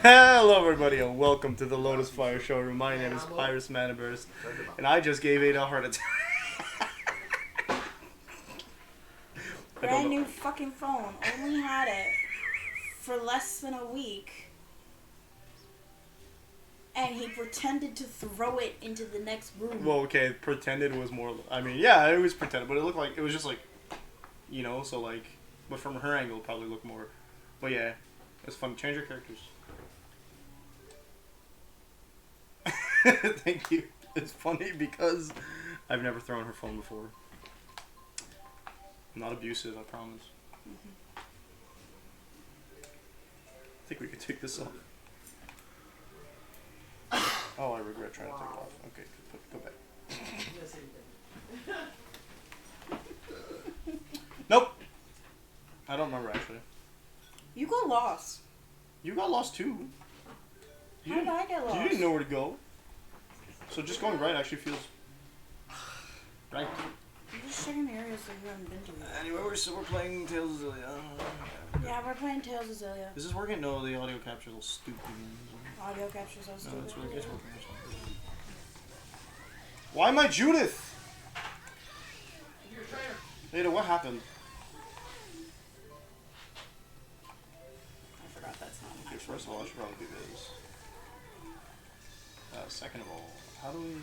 Hello everybody and welcome to the Lotus Fire Showroom. My name is Pyrus Maniburst and I just gave Ada a heart attack. Brand new fucking phone. Only had it for less than a week. And he pretended to throw it into the next room. Well, okay, pretended was more... I mean, yeah, it was pretended, but it looked like... It was just like... You know, so like... But from her angle, it probably looked more... But yeah, it's fun. Change your characters. Thank you. It's funny because I've never thrown her phone before. I'm not abusive, I promise. I think we could take this off. Oh, I regret trying to take it off. Okay, go back. Nope. I don't remember actually. You got lost. You got lost too. How did I get lost? You didn't know where to go. So just going right actually feels right. I'm just checking the areas that you haven't been to yet. Anyway, we're playing Tales of Xillia. Yeah, we're playing Tales of Xillia. Is this working? No, the audio capture's all stupid. Audio capture's all stupid. No, it's working. Why am I Judith? Ada, what happened? I forgot that's not Okay, first of all, I should probably do this. Second of all, how do we...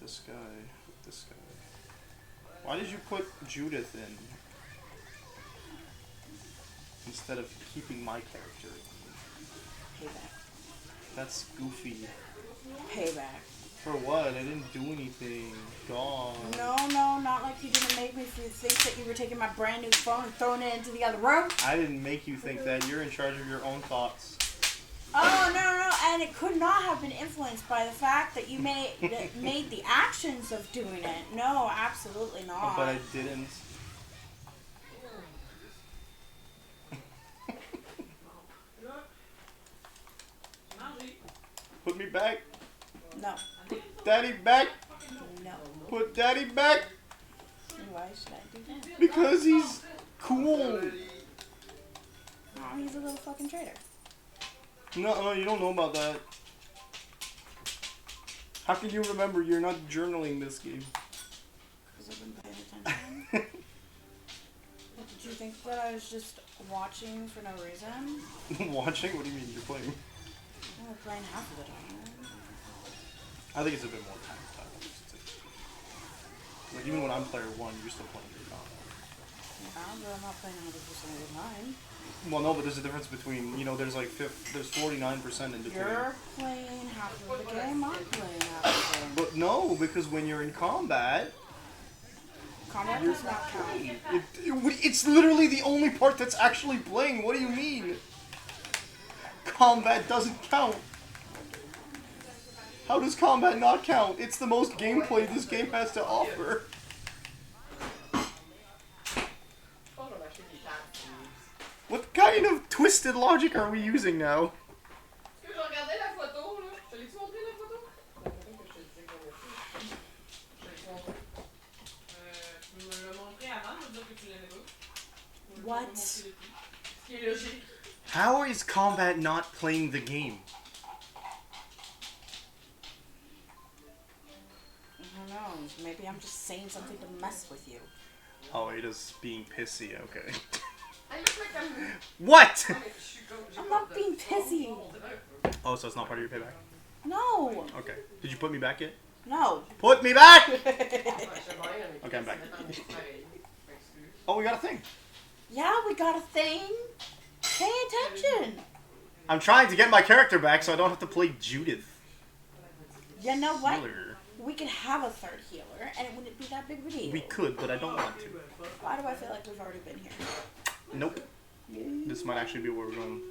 This guy... Why did you put Judith in? Instead of keeping my character? Payback. That's goofy. Payback. For what? I didn't do anything. God. No, not like you didn't make me think that you were taking my brand new phone and throwing it into the other room. I didn't make you think that. You're in charge of your own thoughts. Oh, no, and it could not have been influenced by the fact that you made the actions of doing it. No, absolutely not. But I didn't. Put me back. No. Put Daddy back. No. Put Daddy back. Why should I do that? Because he's cool. Oh, he's a little fucking traitor. No, you don't know about that. How can you remember you're not journaling this game? Because I've been paying attention. Did you think that I was just watching for no reason? Watching? What do you mean? You're playing? I'm playing half of the time. I think it's a bit more time. Like even when I'm player one, you're still playing your combat. Yeah, but I'm not playing 100% of the time. Well, no, but there's a difference between, you know, there's like there's 49% in between. You're playing half of the game, I'm playing half of the game. But no, because when you're in combat... Combat does not count. It's literally the only part that's actually playing. What do you mean? Combat doesn't count. How does combat not count? It's the most gameplay this game has to offer. What kind of twisted logic are we using now? What? How is combat not playing the game? I don't know. Maybe I'm just saying something to mess with you. Oh, Ada's being pissy, okay. What? I'm not being pissy. Oh, so it's not part of your payback? No. Okay. Did you put me back yet? No. Put me back! Okay, I'm back. Oh, we got a thing. Yeah, we got a thing. Pay attention. I'm trying to get my character back so I don't have to play Judith. You know what? Healer. We could have a third healer, and it wouldn't be that big of a deal. We could, but I don't want to. Why do I feel like we've already been here? Nope. This might actually be where we're going.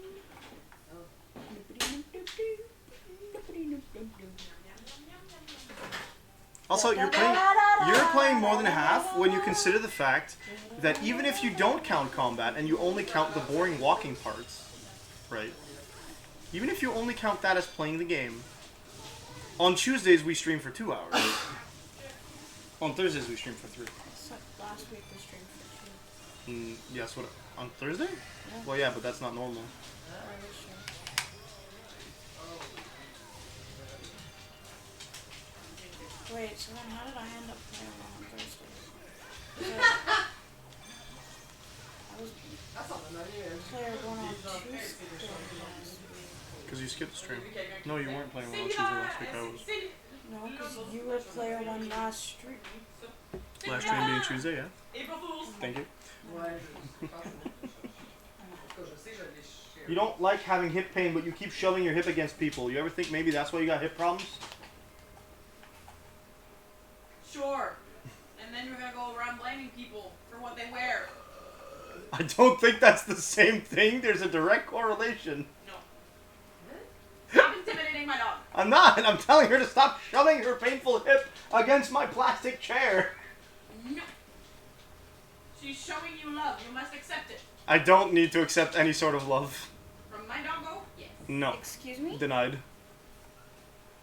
Also, you're playing more than half when you consider the fact that even if you don't count combat and you only count the boring walking parts, right? Even if you only count that as playing the game, on Tuesdays we stream for 2 hours. On Thursdays we stream for 3. So last week we streamed for 2. Yes, what, on Thursday? Yeah. Well, yeah, but that's not normal. Wait, so then how did I end up playing on Thursdays? I was player going on Tuesday. Because you skipped the stream. No, you weren't playing one on Tuesday last week. I was. No, because you were player one last stream. Last stream being Tuesday, yeah. Thank you. You don't like having hip pain, but you keep shoving your hip against people. You ever think maybe that's why you got hip problems? Sure. And then you're gonna go around blaming people for what they wear. I don't think that's the same thing. There's a direct correlation. No. Stop intimidating my dog. I'm not. I'm telling her to stop shoving her painful hip against my plastic chair. No. She's showing you love. You must accept it. I don't need to accept any sort of love. From my doggo? Yes. No. Excuse me? Denied.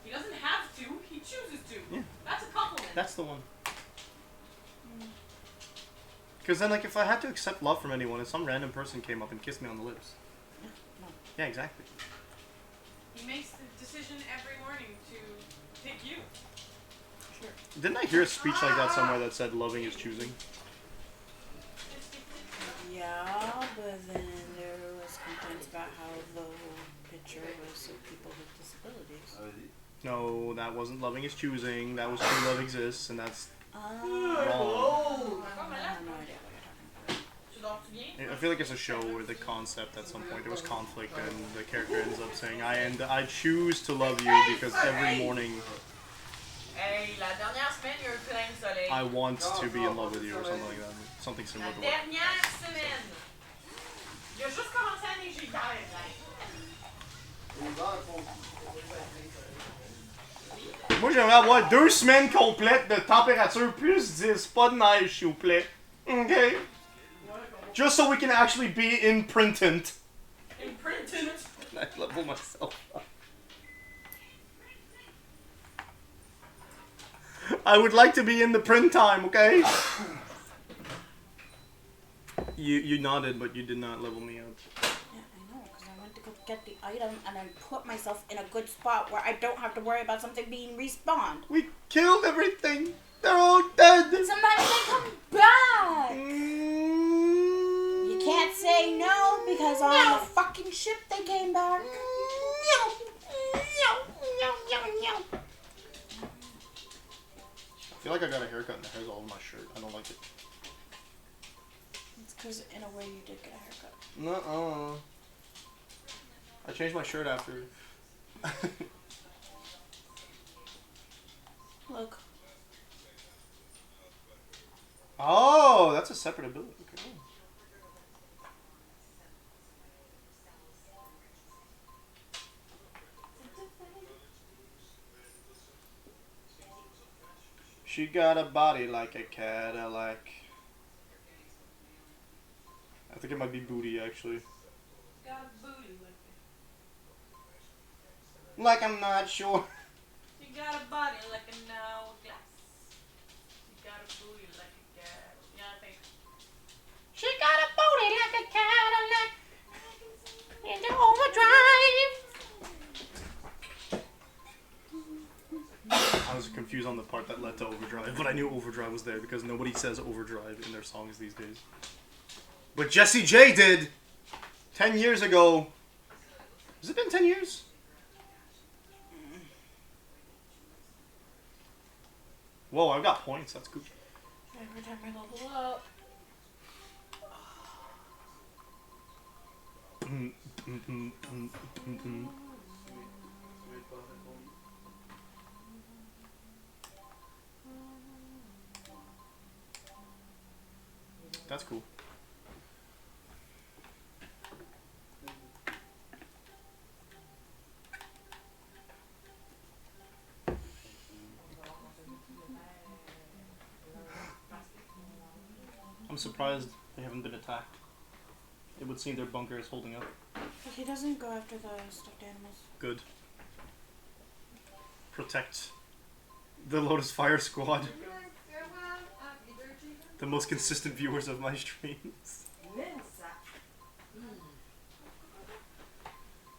He doesn't have to. He chooses to. Yeah. That's a compliment. That's the one. Because then, like, if I had to accept love from anyone, if some random person came up and kissed me on the lips. No. Yeah, exactly. He makes the decision every morning to pick you. Sure. Didn't I hear a speech like that somewhere that said loving is choosing? Yeah, but then there was complaints about how the whole picture was of people with disabilities. No, that wasn't loving is choosing. That was true love exists, and that's wrong. I have no idea what you're talking about. I feel like it's a show where the concept at some point there was conflict, and the character ends up saying, "I choose to love you because every morning Hey, la dernière semaine, il y a eu plein de soleil. I want to be in love with you," or something like that. Something similar La to what. dernière semaine. Il a juste commencé à neiger hier. Moi, j'aimerais avoir 2 semaines complètes de température plus 10, pas de neige, s'il vous plaît. Okay? Just so we can actually be in printant. Imprinted. I level myself up. I would like to be in the print time, okay? You nodded, but you did not level me up. Yeah, I know, because I went to go get the item and I put myself in a good spot where I don't have to worry about something being respawned. We killed everything. They're all dead. Sometimes they come back. You can't say no because on the fucking ship they came back. I feel like I got a haircut and the hair's all over my shirt. I don't like it. It's because in a way you did get a haircut. Nuh-uh. I changed my shirt after. Look. Oh, that's a separate ability. Okay. She got a body like a Cadillac. I think it might be booty, actually. Got a booty like Like I'm not sure. You got a body like an hourglass. You got a booty like a cat. Yeah, I think. She got a booty like a Cadillac into overdrive. I was confused on the part that led to overdrive, but I knew overdrive was there because nobody says overdrive in their songs these days. But Jessie J did 10 years ago. Has it been 10 years? Whoa, I've got points. That's good. Every time I level up. That's cool. I'm surprised they haven't been attacked. It would seem their bunker is holding up. He doesn't go after the stuffed animals. Good. Protect the Lotus Fire Squad. The most consistent viewers of my streams.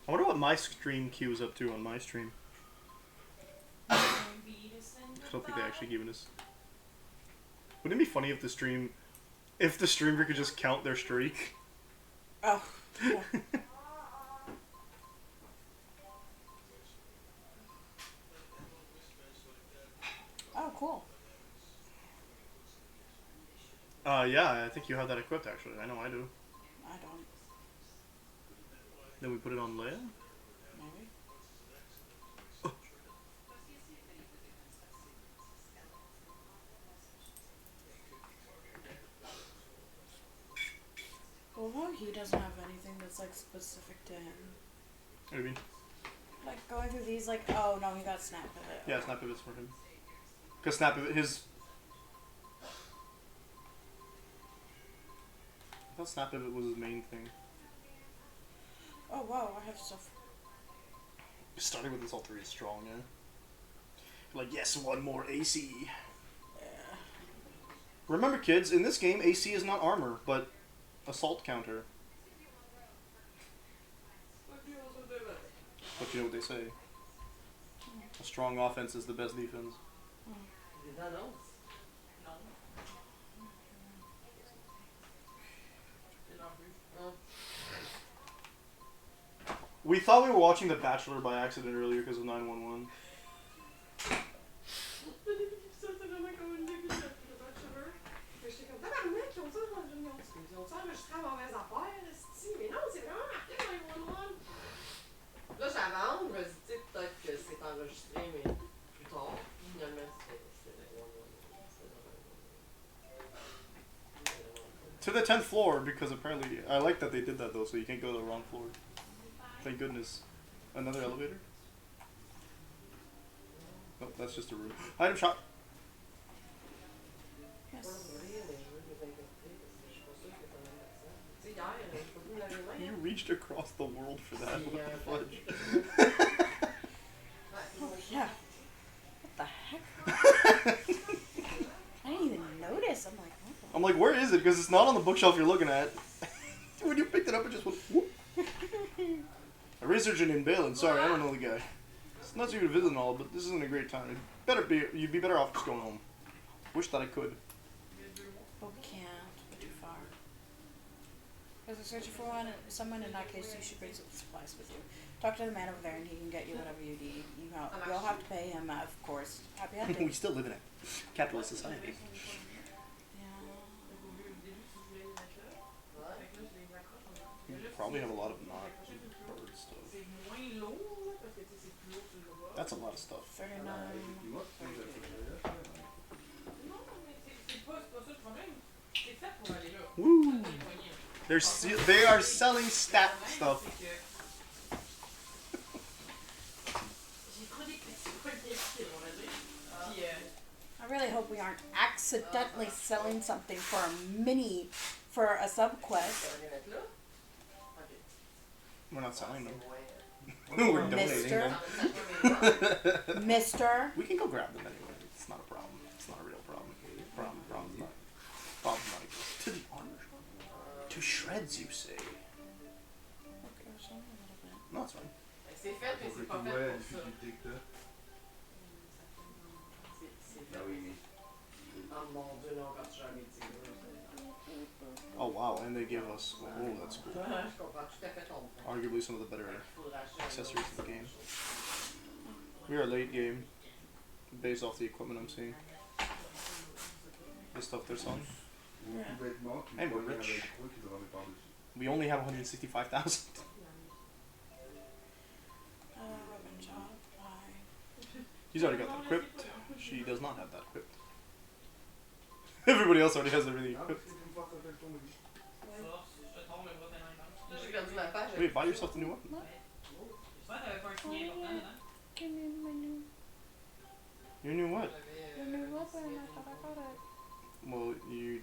I wonder what my stream queue is up to on my stream. I don't think they actually given us. Wouldn't it be funny if the streamer could just count their streak? Oh. Yeah. Oh, cool. Yeah, I think you have that equipped actually. I know I do. I don't. Then we put it on Leia? Maybe. Although he doesn't have anything that's like specific to him. What do you mean? Like going through these, like, oh no, he got snap pivot. Yeah, snap pivot's for him. Because snap pivot, I thought snap pivot was his main thing. Oh wow, I have stuff. Starting with this all 3 is strong, yeah. Like, yes, one more AC. Yeah. Remember, kids, in this game, AC is not armor, but assault counter. But you know what they say. A strong offense is the best defense. We thought we were watching The Bachelor by accident earlier because of 911. Là, j'avance, je me dis, peut-être que c'est enregistré, mais plus tard, finalement, c'était To the 10th floor, because apparently, I like that they did that though, so you can't go to the wrong floor. Thank goodness. Another elevator? Oh, that's just a room. Item shop! Yes. You reached across the world for that. What the fudge? Oh yeah. What the heck? I didn't even notice. I'm like, what I'm like, where is it? Because it's not on the bookshelf you're looking at. When you picked it up, it just went whoop. A researcher named Balin. Sorry, I don't know the guy. It's nuts of you to visit and all, but this isn't a great time. You'd be better off just going home. Wish that I could. But we can't. We're too far. Because we're searching for someone. In that case, you should bring some supplies with you. Talk to the man over there, and he can get you whatever you need. You'll have to pay him, of course. Happy hunting. We still live in a capitalist society. You probably have a lot of not bird stuff. That's a lot of stuff. 39. Woo! They are selling stat stuff. I really hope we aren't accidentally selling something for a sub-quest. We're not selling them. We're donating them. Mister. We can go grab them anyway. It's not a problem. It's not a real problem. Problem's not. Problem's not exist. To the honor. To shreds, you say? Okay, so a little bit. No, it's fine. C'est fait, mais c'est pas fait pour ça. Oh mon Dieu, non, quand tu jamais dit. Oh wow, and they give us. Oh, that's cool. Je comprends tout à fait ton point. Arguably some of the better accessories in the game. We are late game, based off the equipment I'm seeing. The stuff they're selling. And we're rich. We only have 165,000. Weapon shop. He's already got that equipped. She does not have that equipped. Everybody else already has everything equipped. J'ai perdu ma page. Wait, buy yourself the new weapon. Give me my new Your new what? weapon. I thought I got it. Well, you.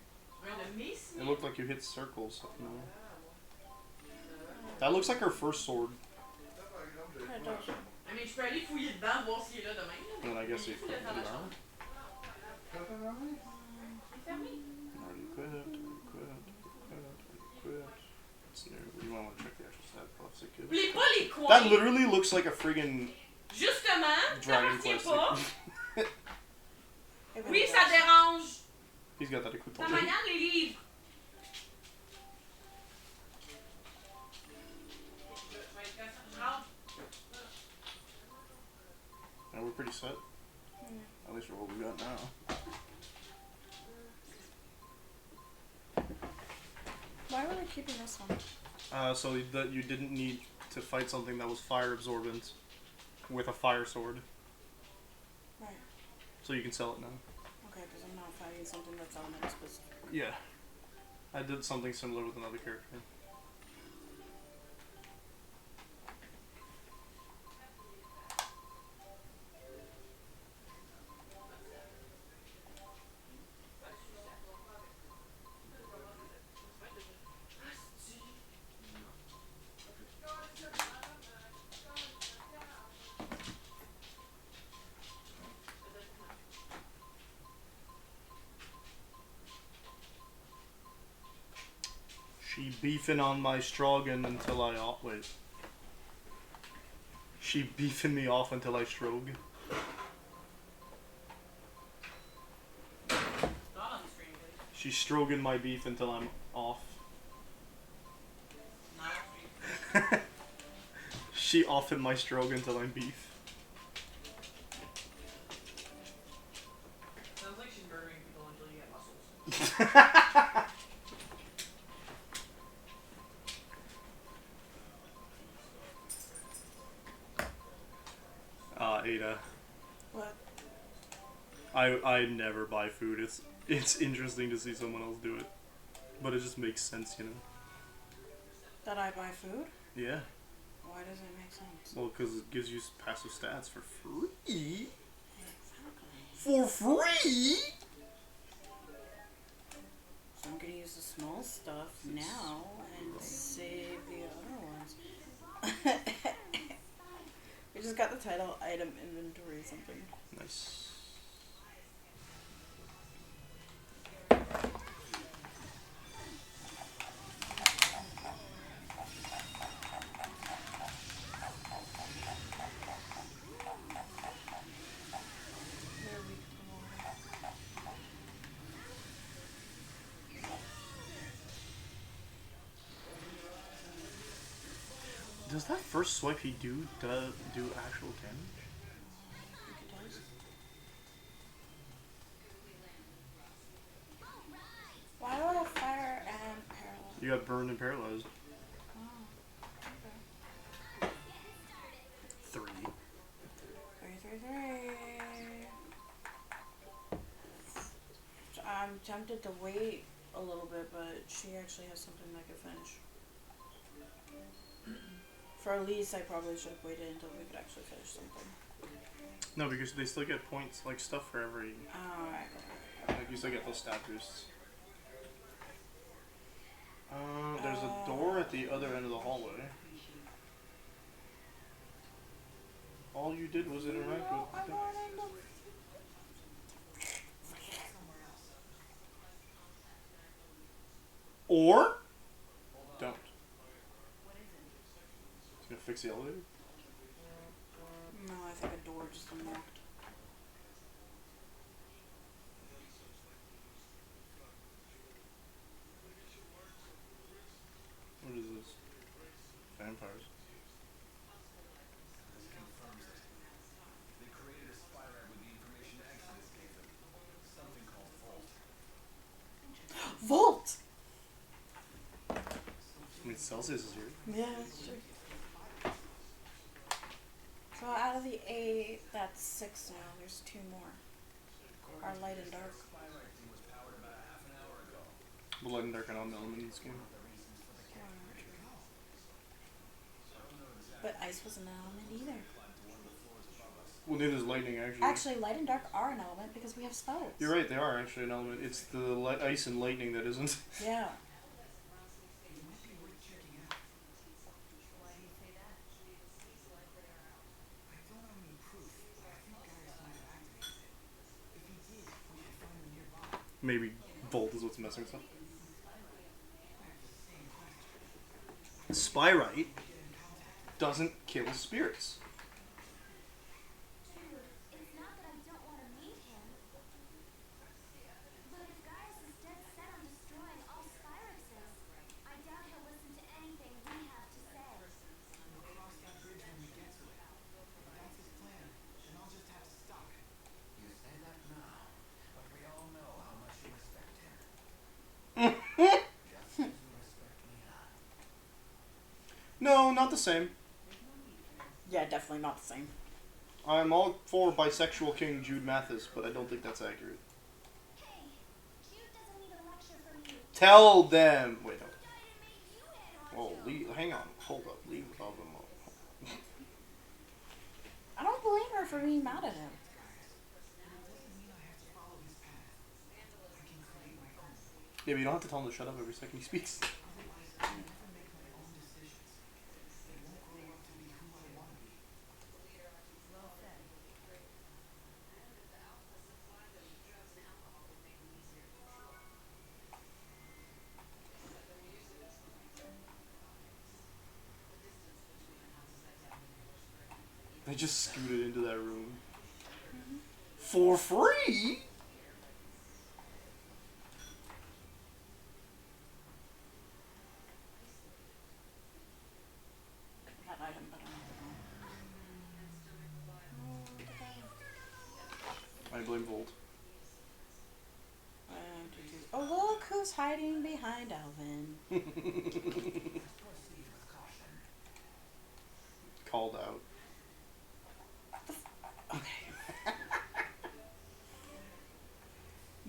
It looked like you hit circles. No. That looks like her first sword. It does. Mais je peux aller fouiller dedans, voir s'il est là demain. Then I guess you put it around. Already equipped. What's new? You might want to check the actual stat buffs. plastic cube. Oublie pas les coins. That literally looks like a friggin' Justement, dragon t'appartiens plastic. pas. It Oui, really ça does. dérange. He's got that equipped Ta already. manière de les livres. Now we're pretty set. At least for what we got now. Why were we keeping this one? So that you didn't need to fight something that was fire absorbent with a fire sword. Right. So you can sell it now. Okay, because I'm not fighting something that's element specific. Yeah. I did something similar with another character. She beefing on my Strogan until I wait. She beefing me off until I strog. Not on the screen, please. She's stroking my beef until I'm off. Not on the screen. She offing my strog until I'm beef. Sounds like she's murdering people until you get muscles. Ada. What? I never buy food. It's interesting to see someone else do it. But it just makes sense, you know? That I buy food? Yeah. Why does it make sense? Well, because it gives you passive stats for free. Exactly. For free? So I'm gonna use the small stuff now and save the other ones. We just got the title item inventory something. Nice. There we go. Does that first swipe he do actual damage? I think it does. Why do I have fire and paralysis? You got burned and paralyzed. Oh, okay. 3. 3. So I'm tempted to wait a little bit, but she actually has something I could finish. For Elise, I probably should have waited until we could actually finish something. No, because they still get points, like stuff for every. Alright. Like you still get those stat boosts. There's a door at the other end of the hallway. All you did was interact with. Or don't. It's gonna fix the elevator. No, I think a door just unlocked. What is this? Vampires. Confirms it. They created a spyware with the information Exodus gave them. Something called Volt. Volt! I mean, Celsius is here. Yeah, that's true. So out of the 8, that's 6 now. There's 2 more. Our light and dark. Spyware thing was powered about a half an hour ago. The light and dark are not an element in this game. But ice wasn't an element either. Well, neither is lightning, actually. Actually, light and dark are an element because we have spells. You're right, they are actually an element. It's the ice and lightning that isn't. Yeah. I don't have any proof, but I think Gaius might have activated it. If he did, we should find him nearby. Maybe Volt is what's messing us up. Spyrite? doesn't kill spirits. Dude, it's not that I don't want to meet him. But if Gaius is dead set on destroying all Spyruxes, I doubt he'll listen to anything we have to say. We'll cross that bridge when we get to it. If that's his plan, then I'll just have to stop it. You say that now, but we all know how much you respect him. Just as you respect me. No, not the same. Yeah, definitely not the same. I'm all for bisexual King Jude Mathis, but I don't think that's accurate. Hey, Jude doesn't need a lecture from you. Tell them. Wait, no. I didn't make you head Oh, honcho. hang on. Hold up. Leave without them. I don't blame her for being mad at him. It doesn't mean I have to follow his path. I can create my own. Yeah, but you don't have to tell him to shut up every second he speaks. Otherwise, I'll never make my own decisions. I won't grow up to be who I want to be. Well said. I just scooted into that room. For free? That item, but I don't know. I blame Volt. Oh, look who's hiding behind Alvin. Proceed with caution. Called out. Okay.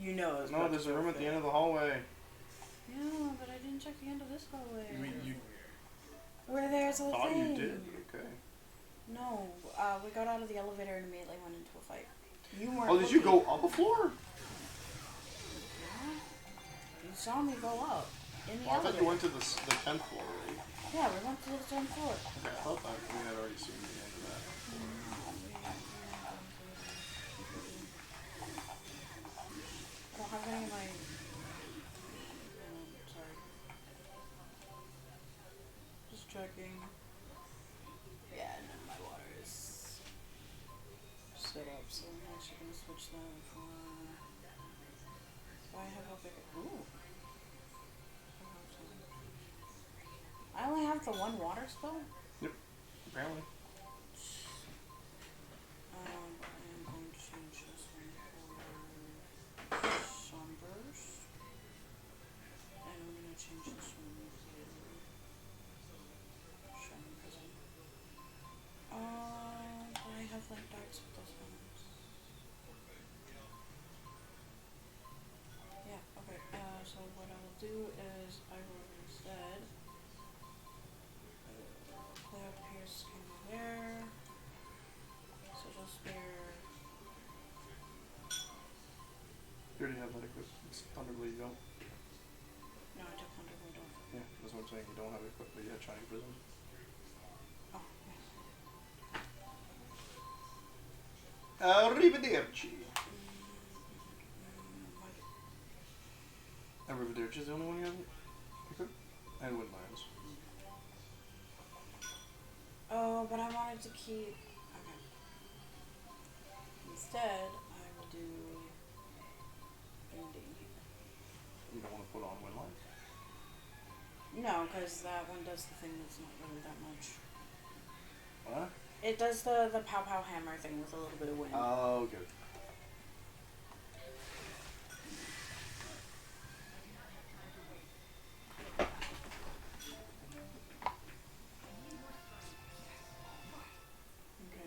You know it was No, about there's to a go room at the fit. end of the hallway. Yeah, but I didn't check the end of this hallway. You Where there's a thought thing. you did. Okay. No, we got out of the elevator and immediately went into a fight. You weren't. Oh, did you looking. go up a floor? Yeah. You saw me go up in the Well, I thought elevator. you went to the 10th floor, right? Yeah, we went to the 10th floor. Okay, I thought that we had already seen the end of that. I don't have any of my. Sorry. Just checking. Yeah, no, my water is set up, so I'm actually gonna switch that for. Do I have a bigger? Ooh. I only have the one water spell. Apparently. I am going to change this one for Sunburst. And I'm going to change this one for Shining Prism. I have like darks with those ones. Yeah, okay. So what I will do is I will instead play out Pierce Candle there. So just spare. You already have that equipped. It's Thunderblade, you don't. No, I took Thunderbolt off. Yeah, that's what I'm saying. You don't have it equipped, but you had Shining Prism. Oh, yes. Arrivederci. Arrivederci is the only one you have equipped? And Windlands. Oh, but I wanted to keep. Okay. Instead, I will do. Ending. You don't want to put on Windlands? No, because that one does the thing that's not really that much. What? It does the pow pow hammer thing with a little bit of wind. Oh, good.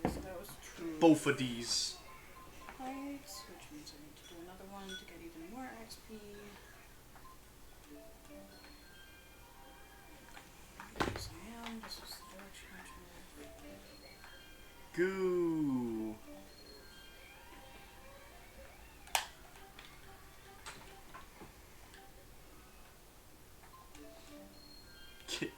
Okay, so that was true. Both of these. Lights, which means I need to do another one to get even more XP. Yes, I am. This is the direction I'm trying to. Goo. Kick.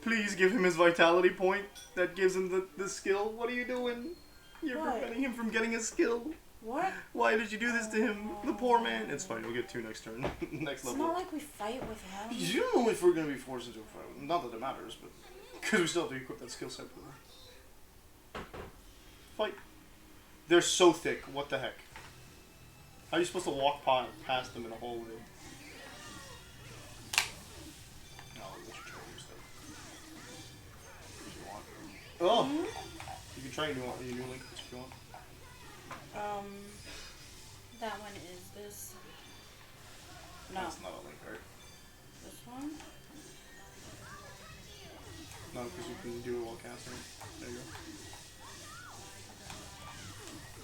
Please give him his vitality point. That gives him the skill. What are you doing? You're What? preventing him from getting his skill. What? Why did you do this to him? The poor man. It's fine. You'll get 2 next turn. Next It's level. not like we fight with him. You know if we're gonna be forced into a fight. Not that it matters, but Because we still have to equip that skill separately. Fight. They're so thick. What the heck? How are you supposed to walk past them in a hallway? No, let you try your stuff. If you want. Oh! You can try your new link if you want. That one is this. No. That's not a link, right? This one? No, because you can do it while casting. There you go.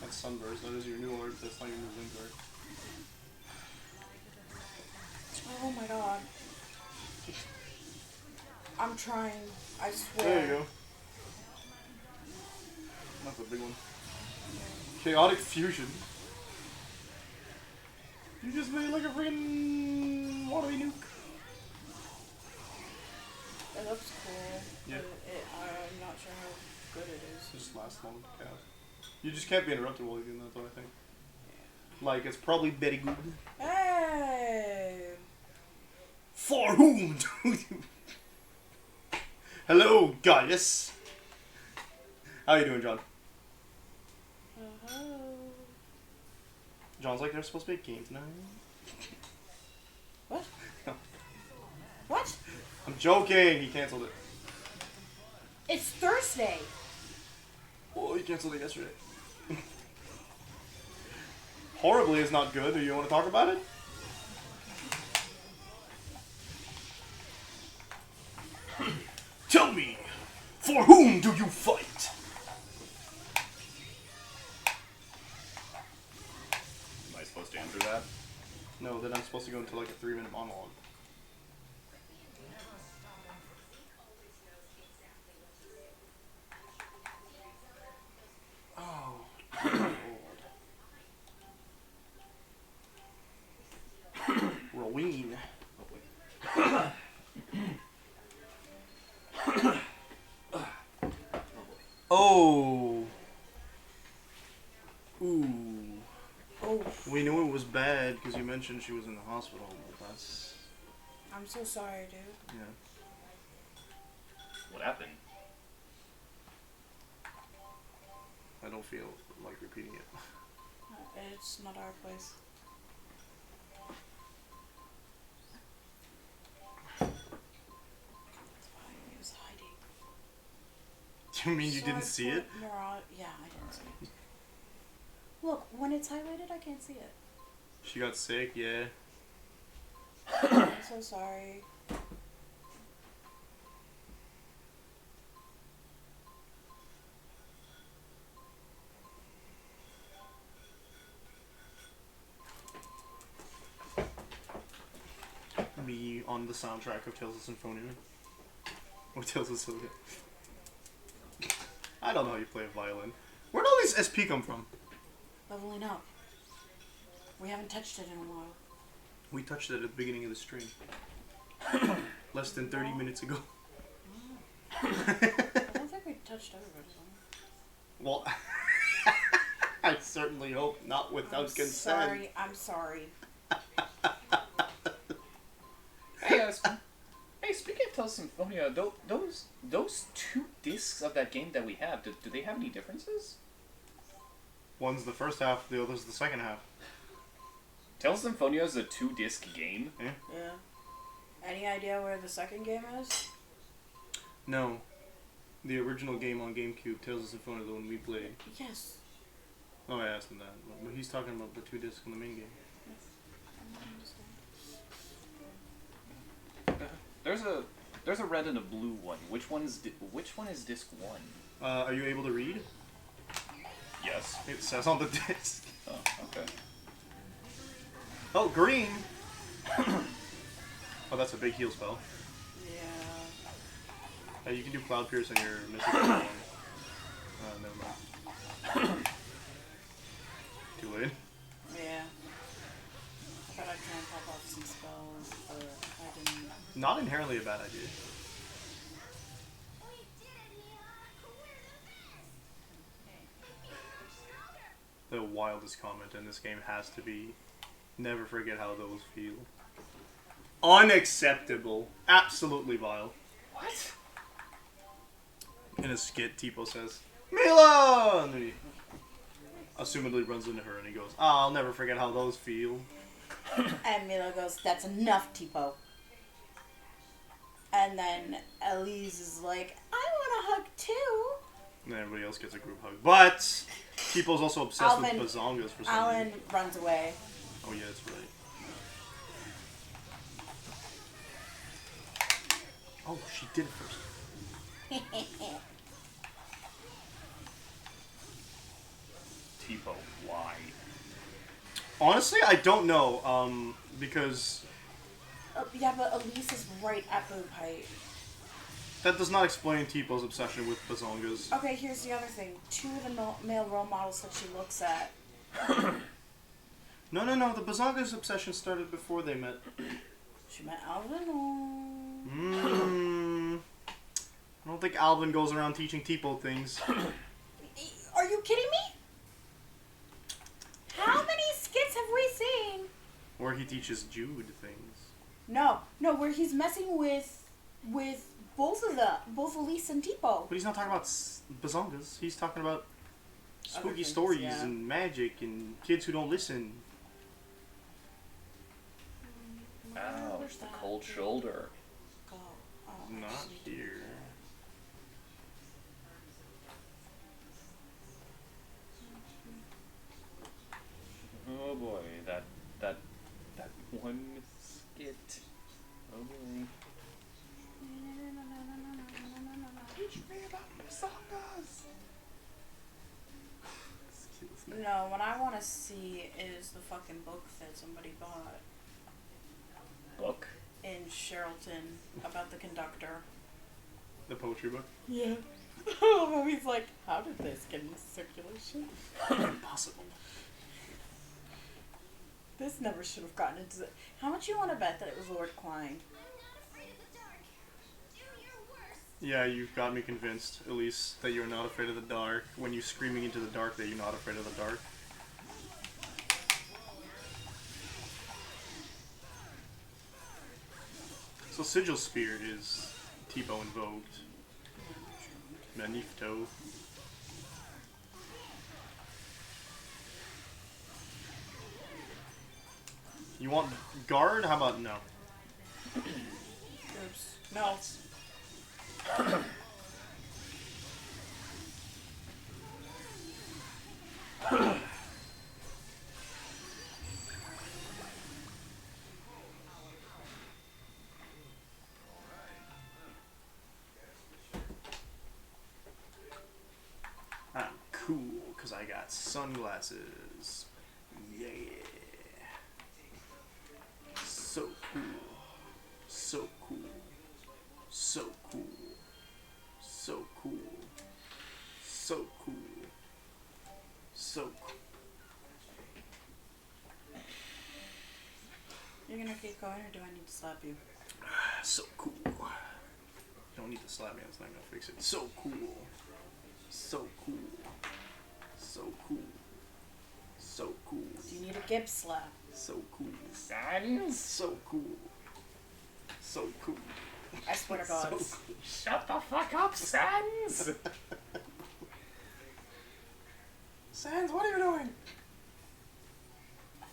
That's Sunburst. That is your new art. That's not your new link art. Oh my god. I'm trying. I swear. There you go. That's a big one. Chaotic Fusion. You just made like a freaking watery nuke. It looks cool. Yeah. But I'm not sure how good it is. It just lasts long. Yeah. You just can't be interrupted while you're doing that, though, I think. Like, it's probably very good. Hey! For whom do you... Hello, Gaius. How you doing, John? John's like, there's supposed to be a game tonight. What? What? I'm joking. He canceled it. It's Thursday. Oh, he canceled it yesterday. Horribly is not good. Do you want to talk about it? Tell me, for whom do you fight? Am I supposed to answer that? No, then I'm supposed to go into like a 3-minute monologue. Oh, Lord. Roween. Oh. Ooh. Oh. We knew it was bad because you mentioned she was in the hospital, but that's... I'm so sorry, dude. Yeah. What happened? I don't feel like repeating it. It's not our place. That's why he was hiding. You mean you So didn't I see put it? Yeah, I didn't see it. Look, when it's highlighted, I can't see it. She got sick, yeah. I'm so sorry. Me on the soundtrack of Tales of Symphonia. Or Tales of Xillia. I don't know how you play a violin. Where'd all these SP come from? Leveling up. We haven't touched it in a while. We touched it at the beginning of the stream. Less than 30 minutes ago. I don't think we touched everybody's on. Well, I certainly hope not without consent. I'm sorry. Hey, speaking of Tales of Symphonia, those 2 discs of that game that we have, do they have any differences? One's the first half, the other's the second half. Tales of Symphonia is a 2-disc game? Yeah? Yeah. Any idea where the second game is? No. The original game on GameCube, Tales of Symphonia, the one we played. Yes. Oh, I asked him that. But he's talking about the 2 discs on the main game. There's a red and a blue one. Which one is disc 1? Are you able to read? Yes. It says on the disc. Oh, okay. Oh, green! Oh, that's a big heal spell. Yeah. You can do Cloud Pierce on your mythical one. Never mind. Too late. Yeah. I thought I'd try and pop off some spells, but I didn't. Not inherently a bad idea. The wildest comment in this game has to be, never forget how those feel. Unacceptable. Absolutely vile. What? In a skit, Tipo says, Mila! And then he assumedly runs into her and he goes, I'll never forget how those feel. And Mila goes, that's enough, Tipo. And then Elise is like, I want a hug too. And then everybody else gets a group hug. But Tipo's also obsessed Alvin- with bazongas for some Alan reason. runs away. Oh yeah, that's right. Oh, she did it first. Tipo, why? Honestly, I don't know. Because Yeah, but Elise is right at boob height. that does not explain Tipo's obsession with bazongas. Okay, here's the other thing. 2 of the male role models that she looks at. No. The bazongas obsession started before they met. She met Alvin. Oh. I don't think Alvin goes around teaching Tipo things. Are you kidding me? How many skits have we seen? Or he teaches Jude things. No, where he's messing with both Elise and Tipo. But he's not talking about bazongas. He's talking about spooky things, stories yeah. and magic and kids who don't listen. Ow, Where's the that? cold shoulder. Go. Oh, Not actually. here. Oh boy, that one skit. Oh boy. Teach me about bazongas. No, what I want to see is the fucking book that somebody bought Book. in Sherrilton about the conductor. The poetry book? Yeah. He's like, how did this get into circulation? Impossible. This never should have gotten into the... How much you want to bet that it was Lord Klein? I'm not afraid of the dark. Do your worst. Yeah, you've got me convinced, Elise, that you're not afraid of the dark. When you're screaming into the dark that you're not afraid of the dark. So Sigil Spear is Tipo invoked. Magnifico. You want guard? How about no? Oops. No. I'm cool because I got sunglasses. Yeah. So cool. So cool. So cool. So cool. So cool. So cool. You're gonna keep going, or do I need to slap you? So cool. You don't need to slap me, that's not gonna fix it. So cool. So cool. So cool. So cool. Do you need a Gibbs slap? So cool. Sans? So cool. So cool. I swear to God. So cool. Shut the fuck up, Sans! Sans, what are you doing?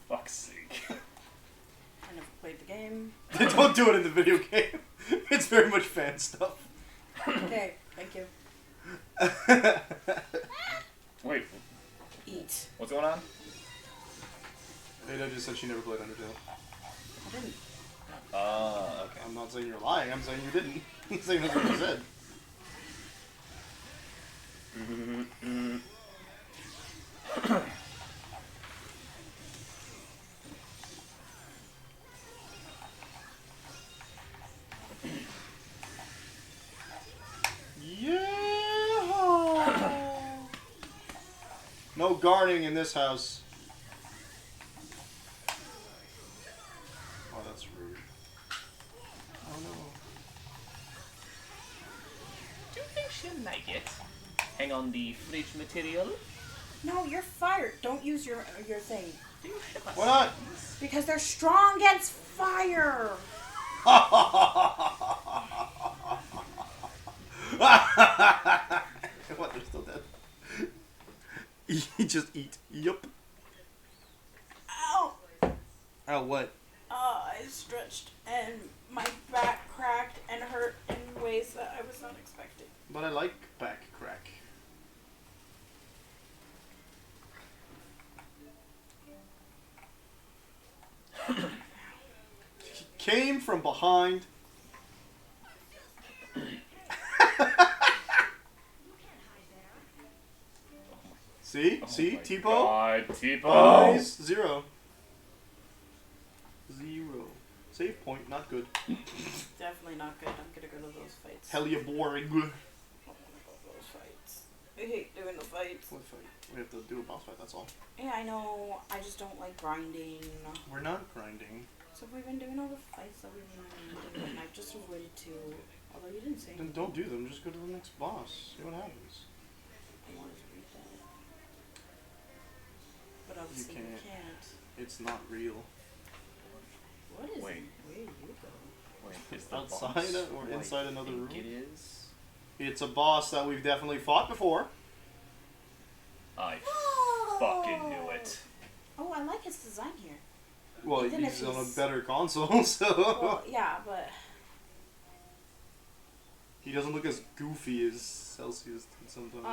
Fuck's sake. I never played the game. Don't do it in the video game. It's very much fan stuff. Okay, thank you. Wait, Eat. what's going on? Ada just said she never played Undertale. I didn't. Okay. I'm not saying you're lying, I'm saying you didn't. I'm saying that's what you said. Yeah. No guarding in this house. Oh, that's rude. Oh no. Do you think she'll like it? Hang on the fridge material? No, you're fired. Don't use your thing. Do you ship us? Why not? Because they're strong against fire. What? They're still dead. You just eat. Yup. Ow! Oh, what? I stretched and my back cracked and hurt in ways that I was not expecting. But I like back crack. He came from behind. See? Oh See? my Tipo? God, Tipo. Eyes, 0. 0. Save point, not good. Definitely not good. I'm gonna go to those fights. Hell yeah, boring. I don't wanna go to those fights. I hate doing the fights. What fight? We have to do a boss fight, that's all. Yeah, I know. I just don't like grinding. We're not grinding. So we've been doing all the fights that we've been doing, and I've just avoided 2. Although you didn't say. Then don't do them, just go to the next boss. See what happens. I wanted to read that. But obviously you can't. It's not real. What is Wait. it? Where do you go? Wait, It's is the outside boss or what inside I another think room? It is. It's a boss that we've definitely fought before. I fucking knew it. Oh, I like his design here. Well, Even if he's on a he's- better console, so Well, yeah, but he doesn't look as goofy as Celsius did sometimes.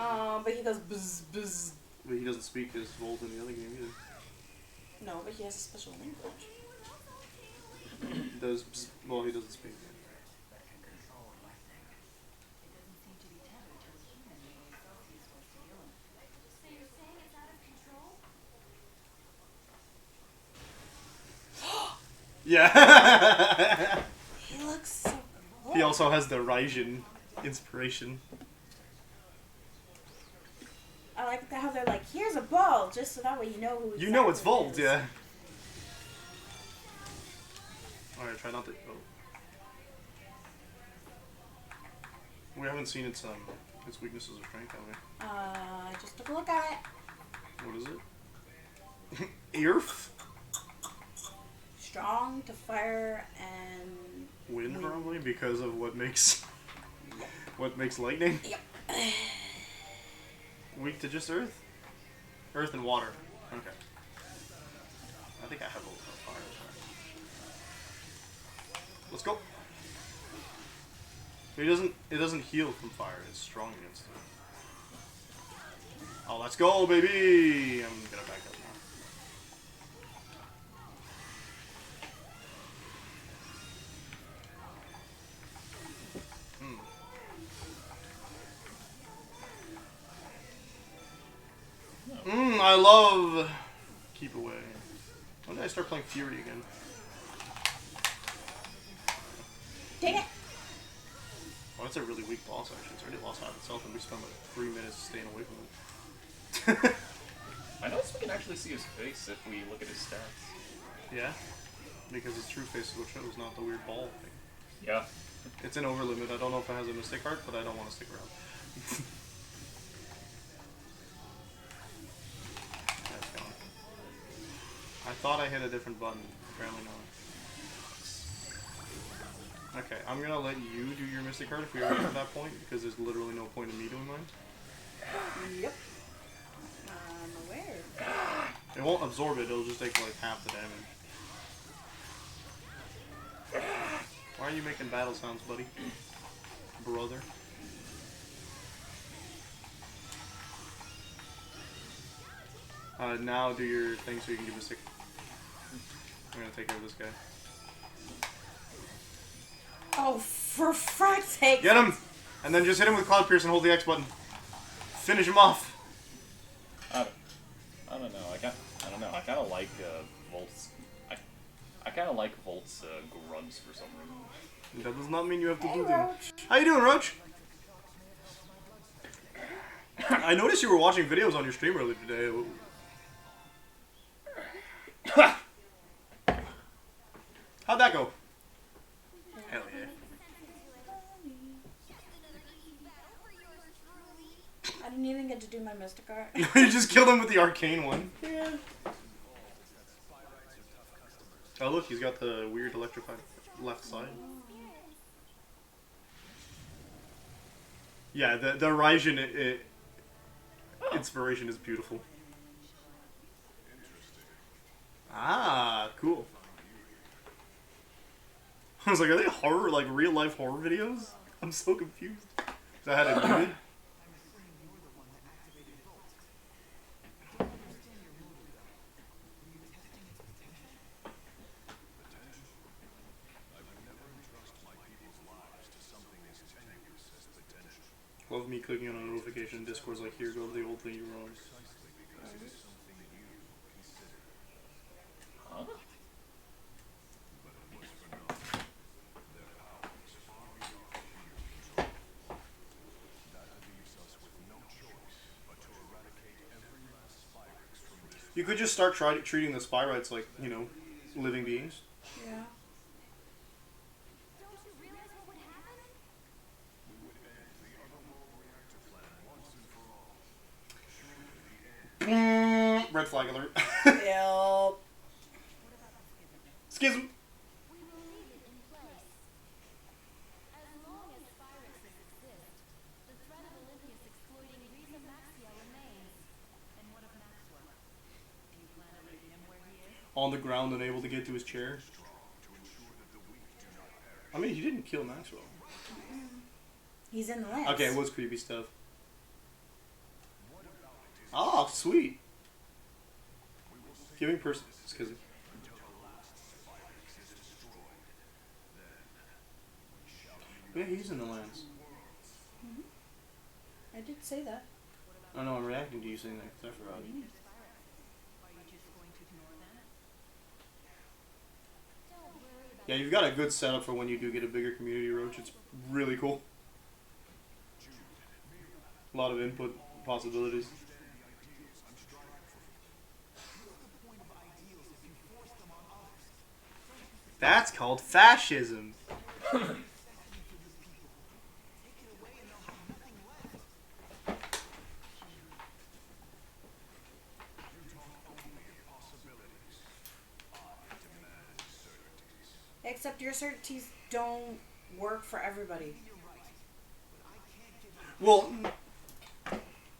but he goes buzz buzz. But he doesn't speak as Volt in the other game either. No, but he has a special language. He does bzz, well, he doesn't speak. That can control life thing. It doesn't seem to be tethered to a human the way Celsius was to Gillen. So you're saying it's out of control? Yeah. He looks so cool. He also has the Raijin inspiration. I like how they're like, here's a ball, just so that way you know who. You know it's exactly it Volt, is. yeah. Alright, try not to. Oh. We haven't seen its weaknesses or strength, have we? I just took a look at it. What is it? Earth? Strong to fire and Wind, probably, because of what makes lightning. Yep. Weak to just earth? Earth and water. Okay. I think I have a little fire. Let's go. It doesn't heal from fire, it's strong against it. Oh, let's go, baby! I'm gonna back up now. I love keep away. When did I start playing Fury again? dang it. Oh, that's a really weak boss actually. It's already lost half itself and we spent like 3 minutes staying away from it. I noticed we can actually see his face if we look at his stats. Yeah? Because his true face is what shows, not the weird ball thing. Yeah. It's an over limit. I don't know if it has a mystic art, but I don't want to stick around. That's gone. I thought I hit a different button. Apparently not. Okay, I'm gonna let you do your mystic art if we already at that point, because there's literally no point in me doing mine. Yep. I'm aware. It won't absorb it, it'll just take like half the damage. Why are you making battle sounds, buddy? Brother. Now do your thing so you can give a sick. I'm gonna take care of this guy. Oh, for fright's sake! Get him! And then just hit him with Cloud Pierce and hold the X button. Finish him off! I don't know. I don't know. I kind of like Volt's. I kind of like Volt's grunts for some reason. That does not mean you have to Hey, do them. Roach. How you doing, Roach? I noticed you were watching videos on your stream earlier today. How'd that go? Hell yeah. I didn't even get to do my mystic art. You just killed him with the arcane one. Yeah. Oh look, he's got the weird electrified left side. Yeah, the Raijin inspiration is beautiful. Ah, cool. I was like, are they horror, like real life horror videos? I'm so confused. So I had it muted. I'm assuming you're the one that activated Volt. I don't understand your motive, though. Were you testing its potential? Love me clicking on a notification. Discord's like, here, go to the old thing you were on. Huh? You could just start treating the Spyrites like, you know, living beings. Yeah. Don't you realize what would happen? Red flag alert. Yep. Schism. We will leave it in place. As long as Spyrexes exist, the threat of Elympios exploiting Riza Maxia remains. And what of Maxwell? Do you plan on leaving him where he is? On the ground, unable to get to his chair. I mean, he didn't kill Maxwell. He's in the lance. Okay, it was creepy stuff. Oh, sweet. Giving person. Schism. Yeah, he's in the lands. I did say that. I know, I'm reacting to you saying that because I forgot. Are you just going to ignore that? Don't worry about Yeah, you've got a good setup for when you do get a bigger community, Roach. It's really cool. A lot of input possibilities. That's called fascism. Except your certainties don't work for everybody. Well,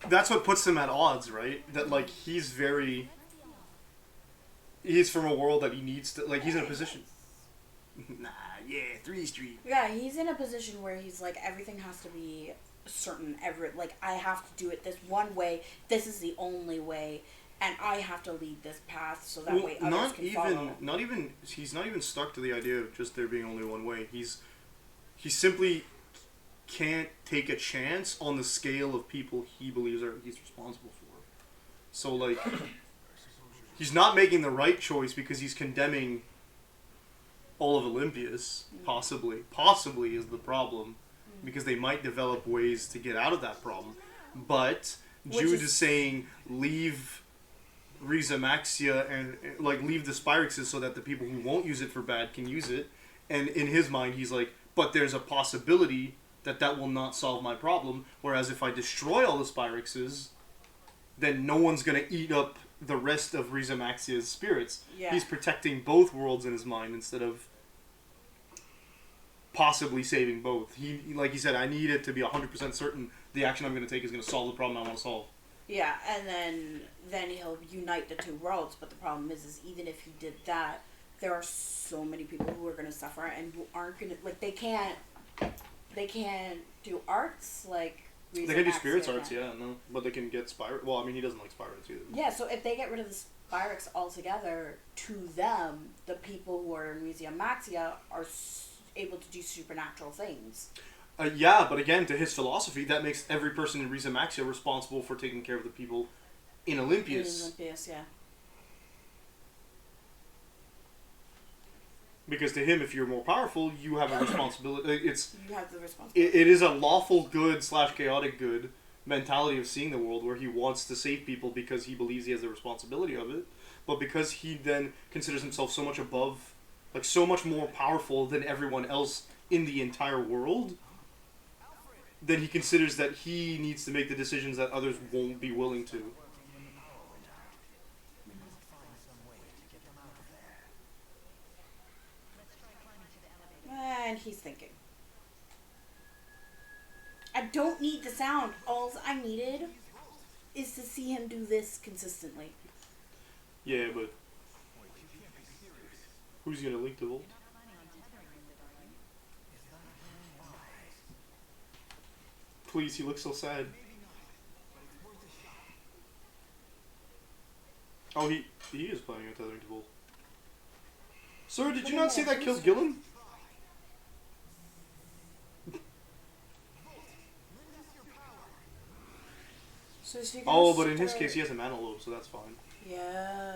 that's what puts him at odds, right? That, like, he's from a world that he needs to, like, he's in a position. Nah, yeah, 3 Street. Yeah, he's in a position where he's like, everything has to be certain. Like, I have to do it this one way. This is the only way. And I have to lead this path so that way others can follow. He's not even stuck to the idea of just there being only one way. He simply can't take a chance on the scale of people he believes he's responsible for. So, like, he's not making the right choice because he's condemning all of Olympius, possibly is the problem, because they might develop ways to get out of that problem. But Jude is saying leave Riza Maxia and, like, leave the Spyrexes so that the people who won't use it for bad can use it. And in his mind, he's like, but there's a possibility that will not solve my problem. Whereas if I destroy all the Spyrexes, then no one's gonna eat up the rest of Riza Maxia's spirits. Yeah. He's protecting both worlds in his mind instead of possibly saving both. He like he said, I need it to be 100% certain the action I'm going to take is going to solve the problem I want to solve. Yeah, and then he'll unite the two worlds. But the problem is even if he did that, there are so many people who are going to suffer and who aren't going to, like, they can't do arts like. They can do spirits arts, yeah, no, but they can get Spyrex. Well, I mean, he doesn't like Spyrex either. Yeah, so if they get rid of the Spyrex altogether, to them, the people who are in Riza Maxia are able to do supernatural things. Yeah, but again, to his philosophy, that makes every person in Riza Maxia responsible for taking care of the people in Elympios. In Elympios, yeah. Because to him, if you're more powerful, you have a responsibility. You have the responsibility. It is a lawful good / chaotic good mentality of seeing the world where he wants to save people because he believes he has the responsibility of it. But because he then considers himself so much above, like so much more powerful than everyone else in the entire world, then he considers that he needs to make the decisions that others won't be willing to. And he's thinking. I don't need the sound. All I needed is to see him do this consistently. Yeah, but who's gonna leak the Volt? Please, he looks so sad. Oh, he is planning on tethering to Volt. Sir, did you not see that killed Gillen? So is he Oh, gonna but in his start- case, he has a mana lobe, so that's fine. Yeah.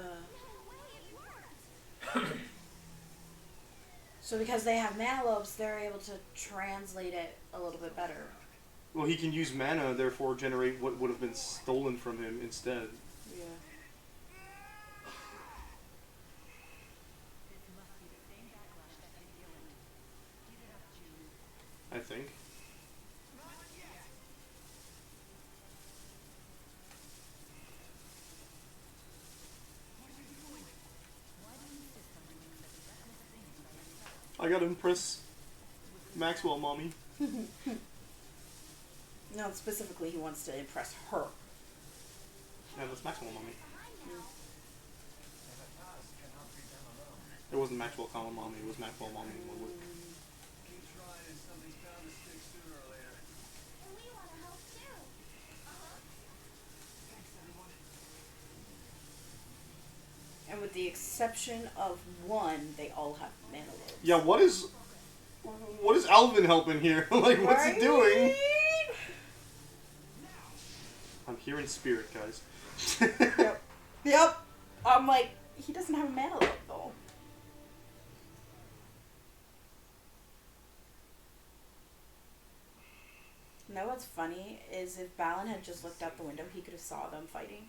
So because they have mana lobes, they're able to translate it a little bit better. Well, he can use mana, therefore generate what would have been stolen from him instead. Yeah. This must be the same backlash that hit Gillen. Give it up, June. I think. Why do you insist on doing such reckless things by yourself? I gotta impress Maxwell, mommy. No, specifically, he wants to impress her. Yeah, that's Maxwell, mommy. If a task cannot be done alone, It wasn't Maxwell, calling mommy. It was Maxwell, mommy. keep trying and something's bound to stick sooner or later. And we want to help too. Thanks, everyone. And with the exception of one, they all have mana lobes. Yeah, what is Alvin helping here? Like, what's he doing? Right? I'm hearing spirit, guys. Yep. Yep. I'm like, he doesn't have a mana lobe though. You know what's funny is if Balin had just looked out the window, he could have saw them fighting.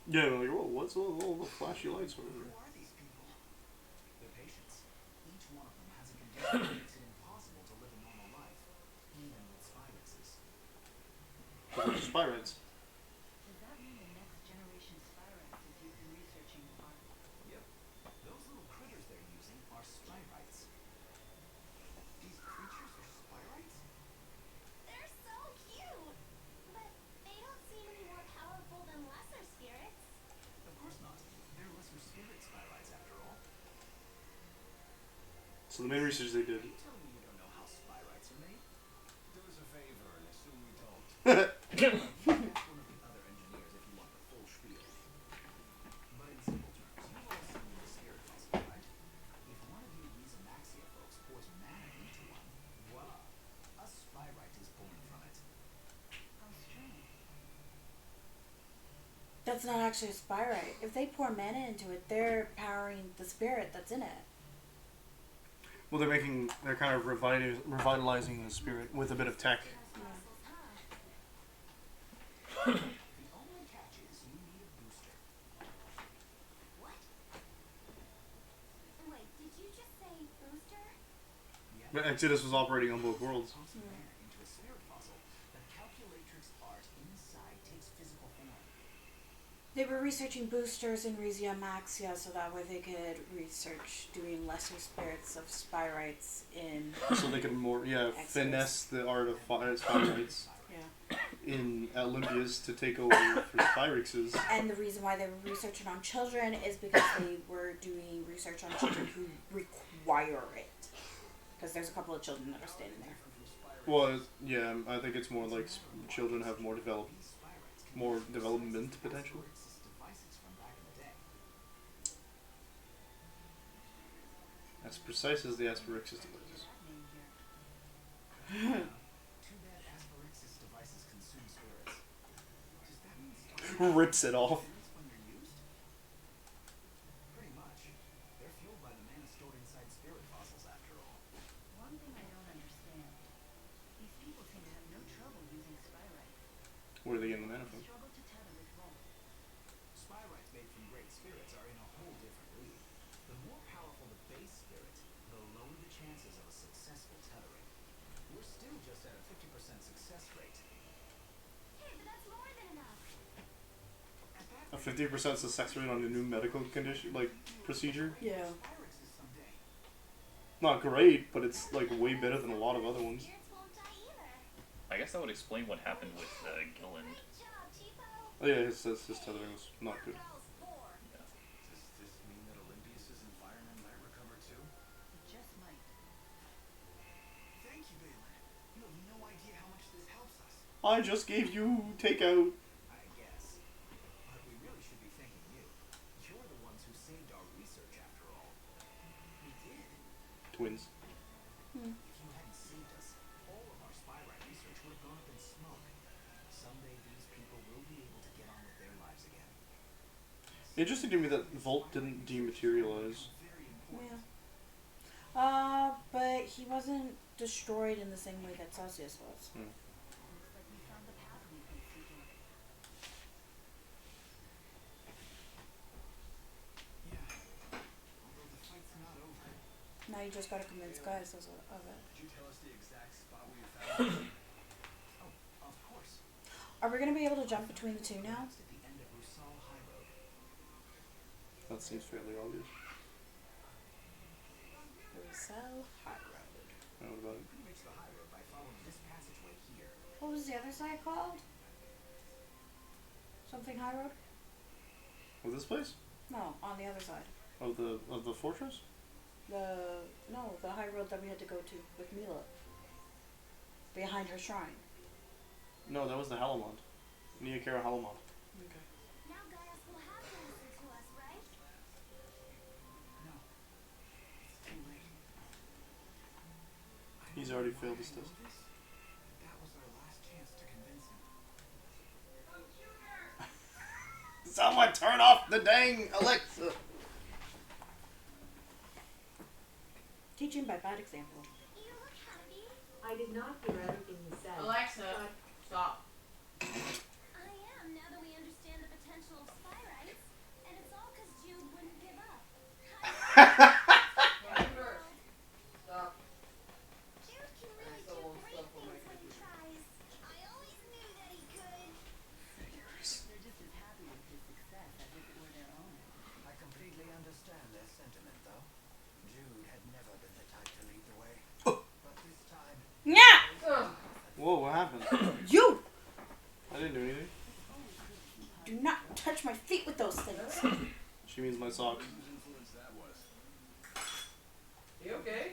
Yeah, I'm like, whoa, what's all the flashy lights over Who there? are these people? They're patients. Each one of them has a condition that makes it impossible to live a normal life, even with spirexes. Spirates. Does that mean the next generation Spyraxes you've been researching are... Yep. Those little critters they're using are spirites. These creatures are spirites? They're so cute. But they don't seem any more powerful than lesser spirits. Of course not. They're lesser spirit spirites after all. So the main research they did. Are you telling me you don't know how spirites are made? Do us a favor and assume we don't. Ask one of the other engineers if you want the full spiel. But in simple terms, you've all seen the spirit fossil, right? If one of you Maxia folks pours mana into one, voila, a spirite is born from it. How strange. That's not actually a spyrite. If they pour mana into it, they're powering the spirit that's in it. Well, they're kind of revitalizing the spirit with a bit of tech. The only catch is you need a booster. What? Wait, did you just say booster? Yeah. But Exodus was operating on both worlds. Pumps mana into a spirit fossil, the calculatrix art inside takes physical form. They were researching boosters in Rizia Maxia so that way they could research doing lesser spirits of spyrites in So they could finesse the art of spirites yeah. in Elympios to take over for Spyrixes. And the reason why they were researching on children is because they were doing research on children who require it. Because there's a couple of children that are standing there. Well, yeah, I think it's more like children have more development potential. Devices from back in the day. As precise as the Aspirixis devices. That name here. Too bad Aspirixis devices consume spirits. Does that mean spirits Rips it off. when they're used? Pretty much. They're fueled by the mana stored inside spirit fossils after all. One thing I don't understand. These people seem to have no trouble using Spyrites. Where are they getting the mana from? Struggle to tether with Volt. Spyrites made from great spirits are in a whole different league. The more powerful the base spirit, the lower the chances of a successful tethering. We're still just at a 50% success rate. Hey, but that's more than enough. At that A 50% success rate on a new medical condition, like procedure. Yeah. Spyrixes someday. Not great, but it's like way better than a lot of other ones. Spirits won't die either. I guess that would explain what happened with Gilland. Oh yeah, his tethering was not good. Does this mean that Elympios' environment might recover too? It just might. Thank you, Balin. You have no idea how much this helps us. I just gave you takeout. I guess. But we really should be thanking you. You're the ones who saved our research after all. We did. Twins. If you hadn't saved us, all of our spyrite research would have gone up in smoke. Someday these people will be able to get on with their lives again. Interesting to me that Volt didn't dematerialize. Very important. Yeah. But he wasn't destroyed in the same way that Celsius was. Looks like we found the path we've been seeking. Yeah. Although the fight's not over. Now you just gotta convince Gaius of it. Could you tell us the exact spot we found? Oh, of course. Are we gonna be able to jump between the two now? It's at the end of Rusal High Road. That seems fairly obvious. Rusal High Road. What about it? You can reach the high road by following this passageway here. What was the other side called? Something High Road? Of this place? No, on the other side. Of the fortress? The high road that we had to go to with Mila. Behind her shrine. No, that was the Halamont. Neokara Halamont. Okay. Now Gaius will have to listen to us, right? No. It's too late. He's already failed his test. That was our last chance to convince him. Someone turn off the dang Alexa! Teaching by bad example. You look happy. I did not hear everything he said. Alexa, stop. I am, now that we understand the potential of spyrites. And it's all because Jude wouldn't give up. Remember. Stop. Jude can really I do still great won't stop when things when he tries. I always knew that he could. They're just as happy with his success as if it were their own. I completely understand their sentiment, though. Jude had never been the type to lead the way. But this time, Yeah! Ugh. Whoa, what happened? You! I didn't do anything. Do not touch my feet with those things. She means my socks. Whose influence that was? You okay?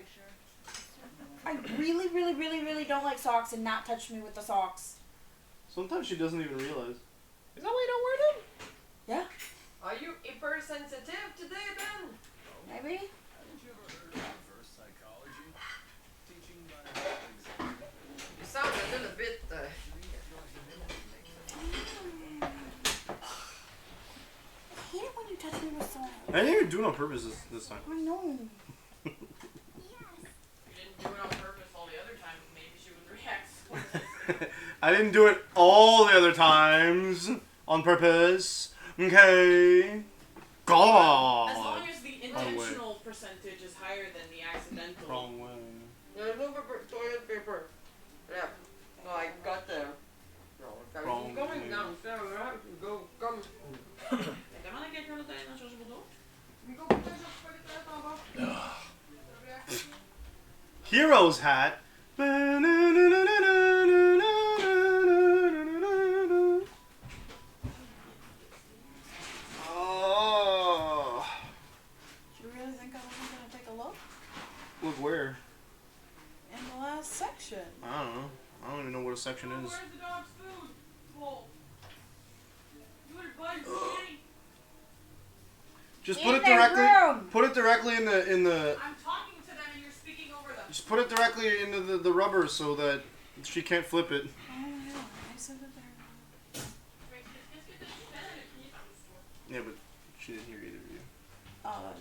I really, really, really, really don't like socks, and not touch me with the socks. Sometimes she doesn't even realize. Is that why you don't wear them? Yeah, Are you hypersensitive today, Ben? maybe. Haven't you ever heard of reverse psychology? Teaching by example. You sound a little bit. I hate it when you touch me with socks. I didn't even do it on purpose this time. I know. Yes. You didn't do it on purpose all the other times. Maybe she would react. I didn't do it all the other times on purpose. Okay. God. As long as the Wrong way. intentional percentage is higher than the accidental. Wrong way. There's no paper, toilet paper. Yeah. No, I got there. No, okay. Wrong Going way. down. So we have to go. Come. Kan man ikke gjøre det ene, sånn som det? We go put this up for the top of. Hero's hat. Oh. Do you really think I wasn't gonna take a look? Look where? In the last section. I don't know. I don't even know what a section is. Where's the dog's food? Bowl. You would have bugged me. Just In put it their directly. room. Put it directly in the. I'm talking to them and you're speaking over them. Just put it directly into the rubber so that she can't flip it. Oh yeah, I said that there. Yeah, but she didn't hear either of you. Oh, that's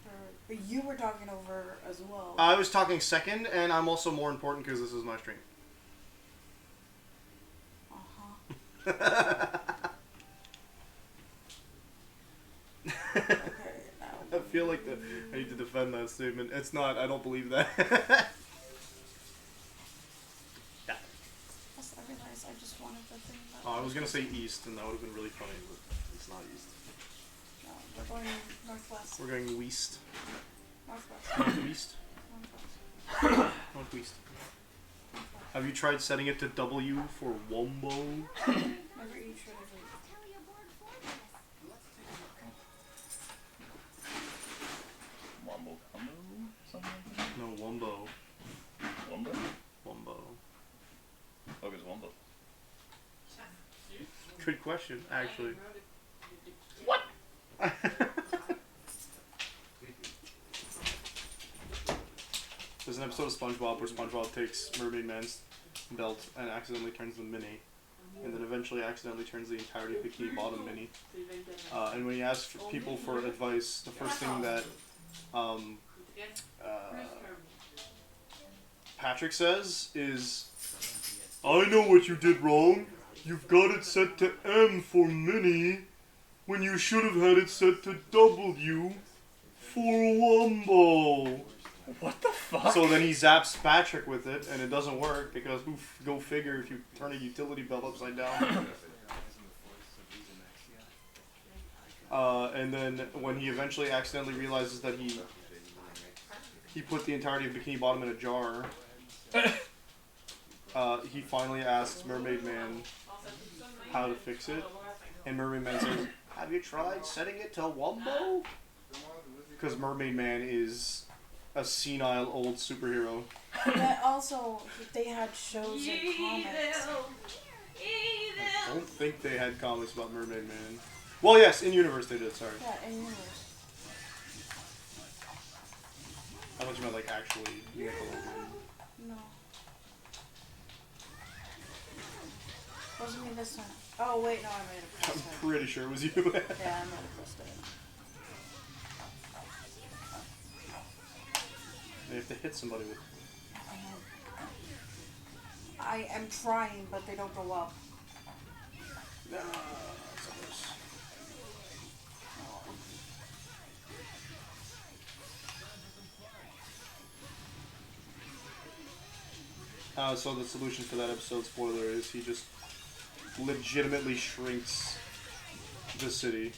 right. But you were talking over as well. I was talking second, and I'm also more important because this is my stream. Uh-huh. Okay, now. I feel like I need to defend that statement. It's not. I don't believe that. Yes, I realized I just wanted the thing that. Oh, I was gonna say east, and that would have been really funny, but it's not east. No, we're going northwest. We're going west. Northwest. Northwest. Northwest. Northwest. Have you tried setting it to W for Wombo? Never eat shredded wheat. Tell your board for this. Wombo combo? Something like that? No, Wombo. Wombo? Wombo. What is Wombo? Good question, actually. What? There's an episode of SpongeBob where SpongeBob takes Mermaid Man's belt and accidentally turns them mini, and then eventually accidentally turns the entirety of Bikini Bottom mini. And when he asks people for advice, the first thing that Patrick says is, "I know what you did wrong. You've got it set to M for mini, when you should have had it set to W for Wombo." What the fuck? So then he zaps Patrick with it, and it doesn't work because go figure if you turn a utility belt upside down. And then when he eventually accidentally realizes that he put the entirety of Bikini Bottom in a jar, he finally asks Mermaid Man how to fix it, and Mermaid Man says, "Have you tried setting it to Wombo?" Because Mermaid Man is a senile old superhero. But also, they had shows and comics. I don't think they had comics about Mermaid Man. Well, yes, in universe they did. Sorry, Yeah, in universe. I thought you meant like actually Nickelodeon. No. Wasn't me this time. Oh wait, no, I made a I'm press it. pretty sure it was you. Yeah, I made a press it. You have to hit somebody with. I am trying, but they don't go up. Nah, it's worse. So the solution for that episode, spoiler, is he just legitimately shrinks the city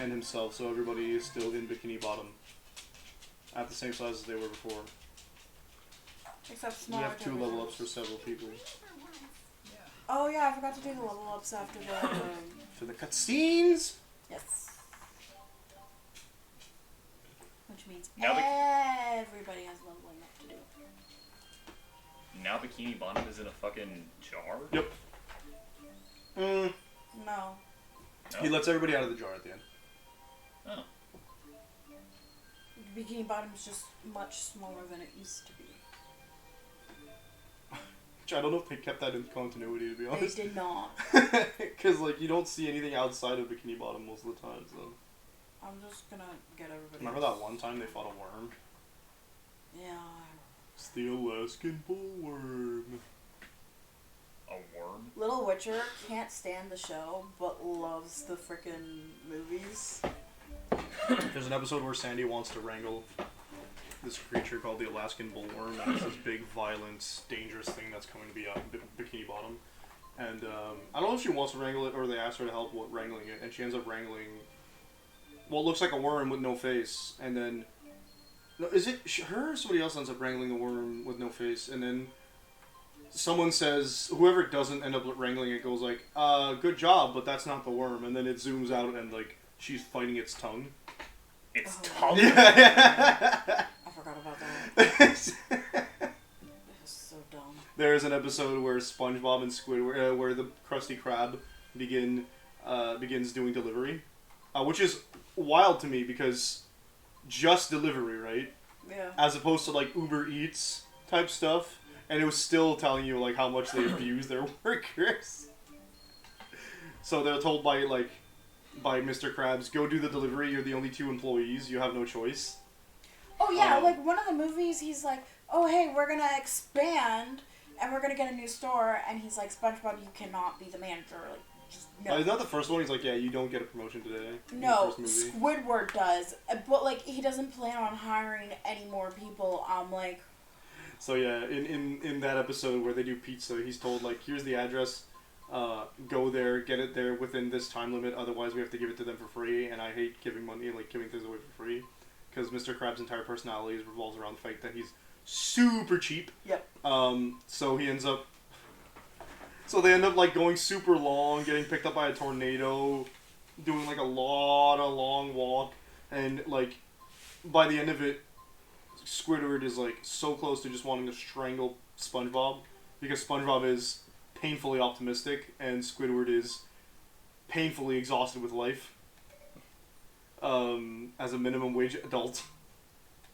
and himself, so everybody is still in Bikini Bottom at the same size as they were before. Except We smaller. have 2 level ups for several people. Oh yeah, I forgot to do the level ups after the. For the cutscenes. Yes. Which means Now everybody has leveling up to do. Now Bikini Bottom is in a fucking jar? Yep. No. No? He lets everybody out of the jar at the end. Oh. Bikini Bottom's just much smaller than it used to be. Which I don't know if they kept that in continuity, to be They honest. did not. Because, like, you don't see anything outside of Bikini Bottom most of the time, so. I'm just gonna get everybody. Remember that one time they fought a worm? Yeah. It's the Alaskan bullworm. A worm? Little Witcher can't stand the show, but loves the frickin' movies. There's an episode where Sandy wants to wrangle this creature called the Alaskan bullworm, and it's this big, violent, dangerous thing that's coming to be out in Bikini Bottom. And I don't know if she wants to wrangle it or they ask her to help with wrangling it, and she ends up wrangling what looks like a worm with no face, and then no, is it her or somebody else ends up wrangling the worm with no face, and then someone says, whoever doesn't end up wrangling it goes like, good job, but that's not the worm, and then it zooms out and like she's fighting its tongue. Its Oh. tongue? I forgot about that. This is so dumb. There's an episode where SpongeBob and Squidward, where the Krusty Krab begins doing delivery, which is wild to me because just delivery, right? Yeah. As opposed to like Uber Eats type stuff, and it was still telling you like how much they abuse their workers. So they're told by Mr. Krabs, go do the delivery. You're the only 2 employees. You have no choice. Oh yeah, like one of the movies, he's like, oh hey, we're gonna expand and we're gonna get a new store, and he's like, SpongeBob, you cannot be the manager. Like, just no. Is that the first one? He's like, yeah, you don't get a promotion today. in the No, first movie. Squidward does, but like he doesn't plan on hiring any more people. I'm like, So yeah, in that episode where they do pizza, he's told like, here's the address, go there, get it there within this time limit, otherwise we have to give it to them for free, and I hate giving money, like giving things away for free, because Mr. Krabs' entire personality revolves around the fact that he's super cheap. Yep. So he ends up. So they end up like going super long, getting picked up by a tornado, doing like a lot of long walk, and like by the end of it, Squidward is like so close to just wanting to strangle SpongeBob because SpongeBob is painfully optimistic and Squidward is painfully exhausted with life. As a minimum wage adult.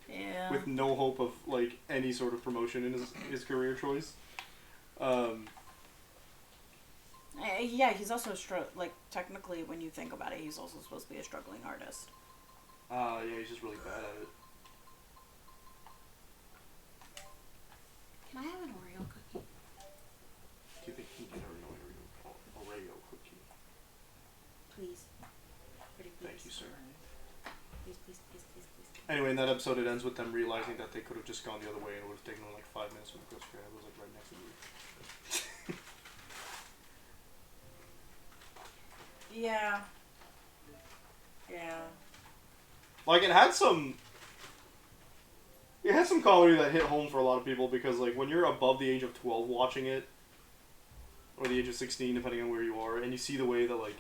Yeah. With no hope of like any sort of promotion in his career choice. Yeah, he's also like technically when you think about it, he's also supposed to be a struggling artist. Yeah, he's just really bad at it. Can I have an Oreo cookie? Do you think he can have an Oreo cookie? Please. Pretty please. Thank you, sir. Please, please, please, please, please. Anyway, in that episode, it ends with them realizing that they could have just gone the other way and it would have taken them like 5 minutes from the Coast Guard. It was like right next to you. Yeah. Yeah. Like it had some comedy that hit home for a lot of people because like when you're above the age of 12 watching it, or the age of 16 depending on where you are, and you see the way that like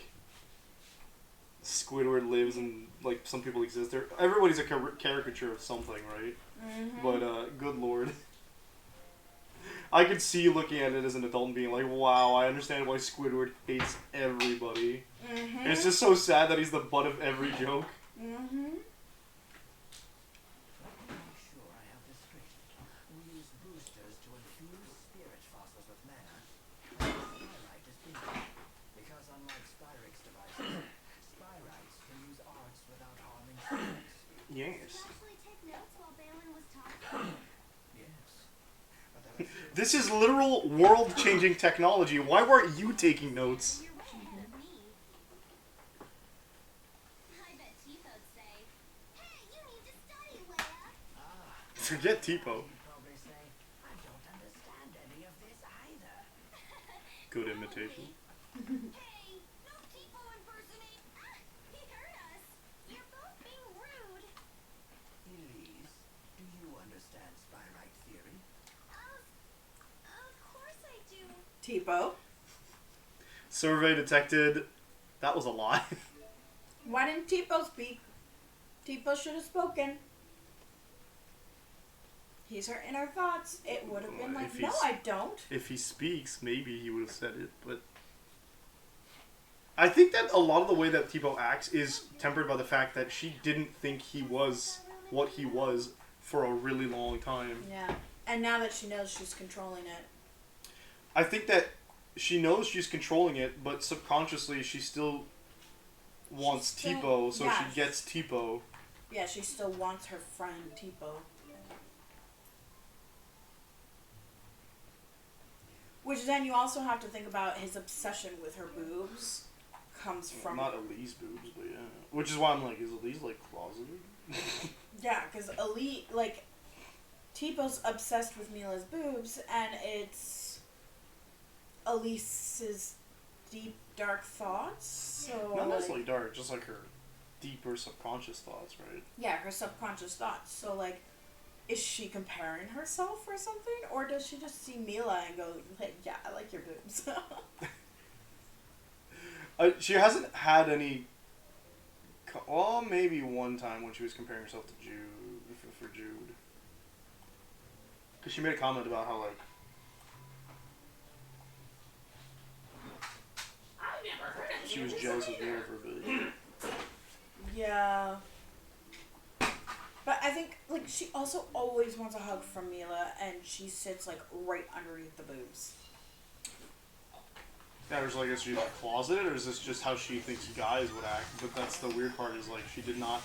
Squidward lives and like some people exist there, everybody's a caricature of something, right? Mm-hmm. But good lord, I could see you looking at it as an adult and being like, wow, I understand why Squidward hates everybody. Mm-hmm. And it's just so sad that he's the butt of every joke. Mm-hmm. Make sure I have this straight. We use boosters to infuse spirit fossils with mana. Spyrite is bingo. Because unlike Spyrix devices, Spyrites can use arts without harming spirits. Yes. Actually take notes while Balin was talking. Yes. But there are still This is literal world-changing technology. Why weren't you taking notes? You're way ahead of me. I bet T-Fo'd say, "Hey, you need to study, Leia." Forget Tipo. He'd probably say, I don't understand any of this either. Good imitation. Hey, no T-Fo impersonate. He heard us. You're both being rude. Elise, do you understand Spyrite theory? Of course I do. Tipo. Survey detected. That was a lie. Why didn't Tipo speak? Tipo should have spoken. He's her inner thoughts. It would have been Well, like, if no, he's- I don't. If he speaks, maybe he would have said it, but I think that a lot of the way that Tipo acts is tempered by the fact that she didn't think he was what he was for a really long time. Yeah. And now that she knows she's controlling it. I think that she knows she's controlling it, but subconsciously she still wants She still- Tipo, so yeah. she gets Tipo. Yeah, she still wants her friend Tipo. Which then you also have to think about his obsession with her boobs comes from... Not Elise boobs, but yeah. Which is why I'm like, is Elise like closeted? Yeah, because like, Tipo's obsessed with Mila's boobs, and it's Elise's deep, dark thoughts, so... Not necessarily dark, just like her deeper subconscious thoughts, right? Yeah, her subconscious thoughts. So, like, is she comparing herself or something? Or does she just see Mila and go, like, yeah, I like your boobs? She hasn't had any... Well, maybe one time when she was comparing herself to Jude, for Jude. Because she made a comment about how, like... I never heard of She was jealous of Mila for a bit. Yeah. But I think, like, she also always wants a hug from Mila, and she sits, like, right underneath the boobs. Yeah, there's like, is she like closeted, or is this just how she thinks guys would act? But that's the weird part, is like, she did not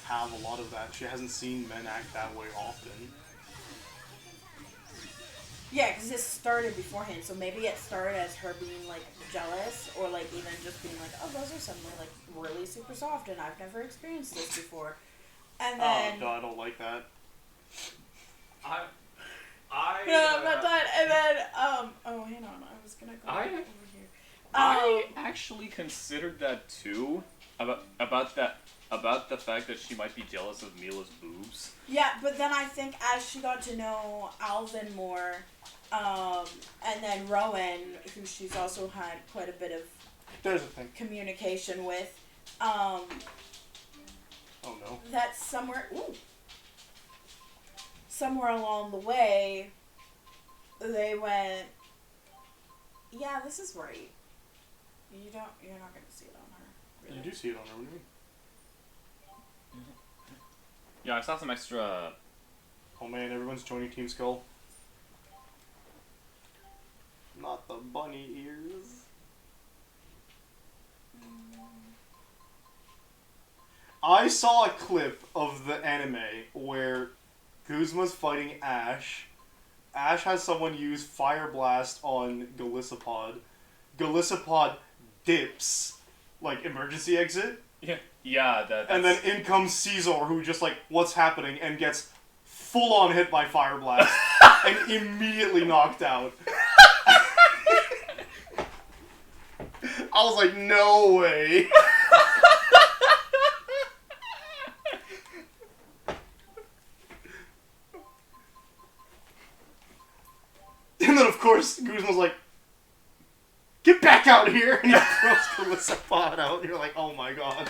have a lot of that. She hasn't seen men act that way often. Yeah, because this started beforehand, so maybe it started as her being, like, jealous, or, like, even just being like, oh, those are suddenly, like, really super soft, and I've never experienced this before. And then... Oh, no, I don't like that. No, I'm not done. And then, oh, hang on, I was gonna go over here. I actually considered that too, About the fact that she might be jealous of Mila's boobs. Yeah, but then I think as she got to know Alvin more, and then Rowan, who she's also had quite a bit of There's a thing. communication with, Oh no. that somewhere along the way, they went, yeah, this is right. You're not gonna see it on her. Really. You do see it on her, what do you mean? Yeah, I saw some extra. Oh man, everyone's joining Team Skull. Not the bunny ears. I saw a clip of the anime where Guzma's fighting Ash. Ash has someone use Fire Blast on Galissapod. Galissapod dips, like emergency exit. Yeah, that's... And then in comes Caesar, who just like, what's happening, and gets full on hit by Fire Blast and immediately knocked out. I was like, no way. And then of course, Guzman's like, get back out here! And he throws Galissapod out, and you're like, oh my god.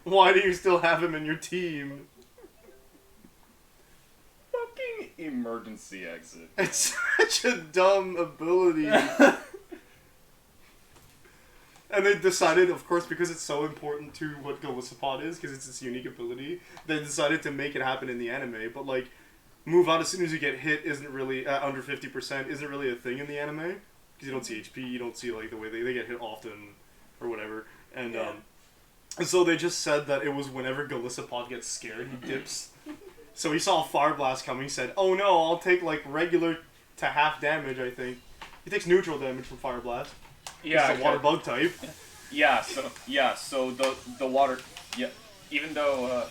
Why do you still have him in your team? Fucking emergency exit. It's such a dumb ability. And they decided, of course, because it's so important to what Galissapod is, because it's its unique ability, they decided to make it happen in the anime, but like, move out as soon as you get hit isn't really, under 50%, isn't really a thing in the anime, because you don't see HP, you don't see like the way they get hit often, or whatever, and and so they just said that it was whenever Galissapod gets scared, he dips. So he saw a Fire Blast coming, he said, oh no, I'll take like regular to half damage, I think. He takes neutral damage from Fire Blast. Yeah, it's a water bug type. Yeah, so the water, even though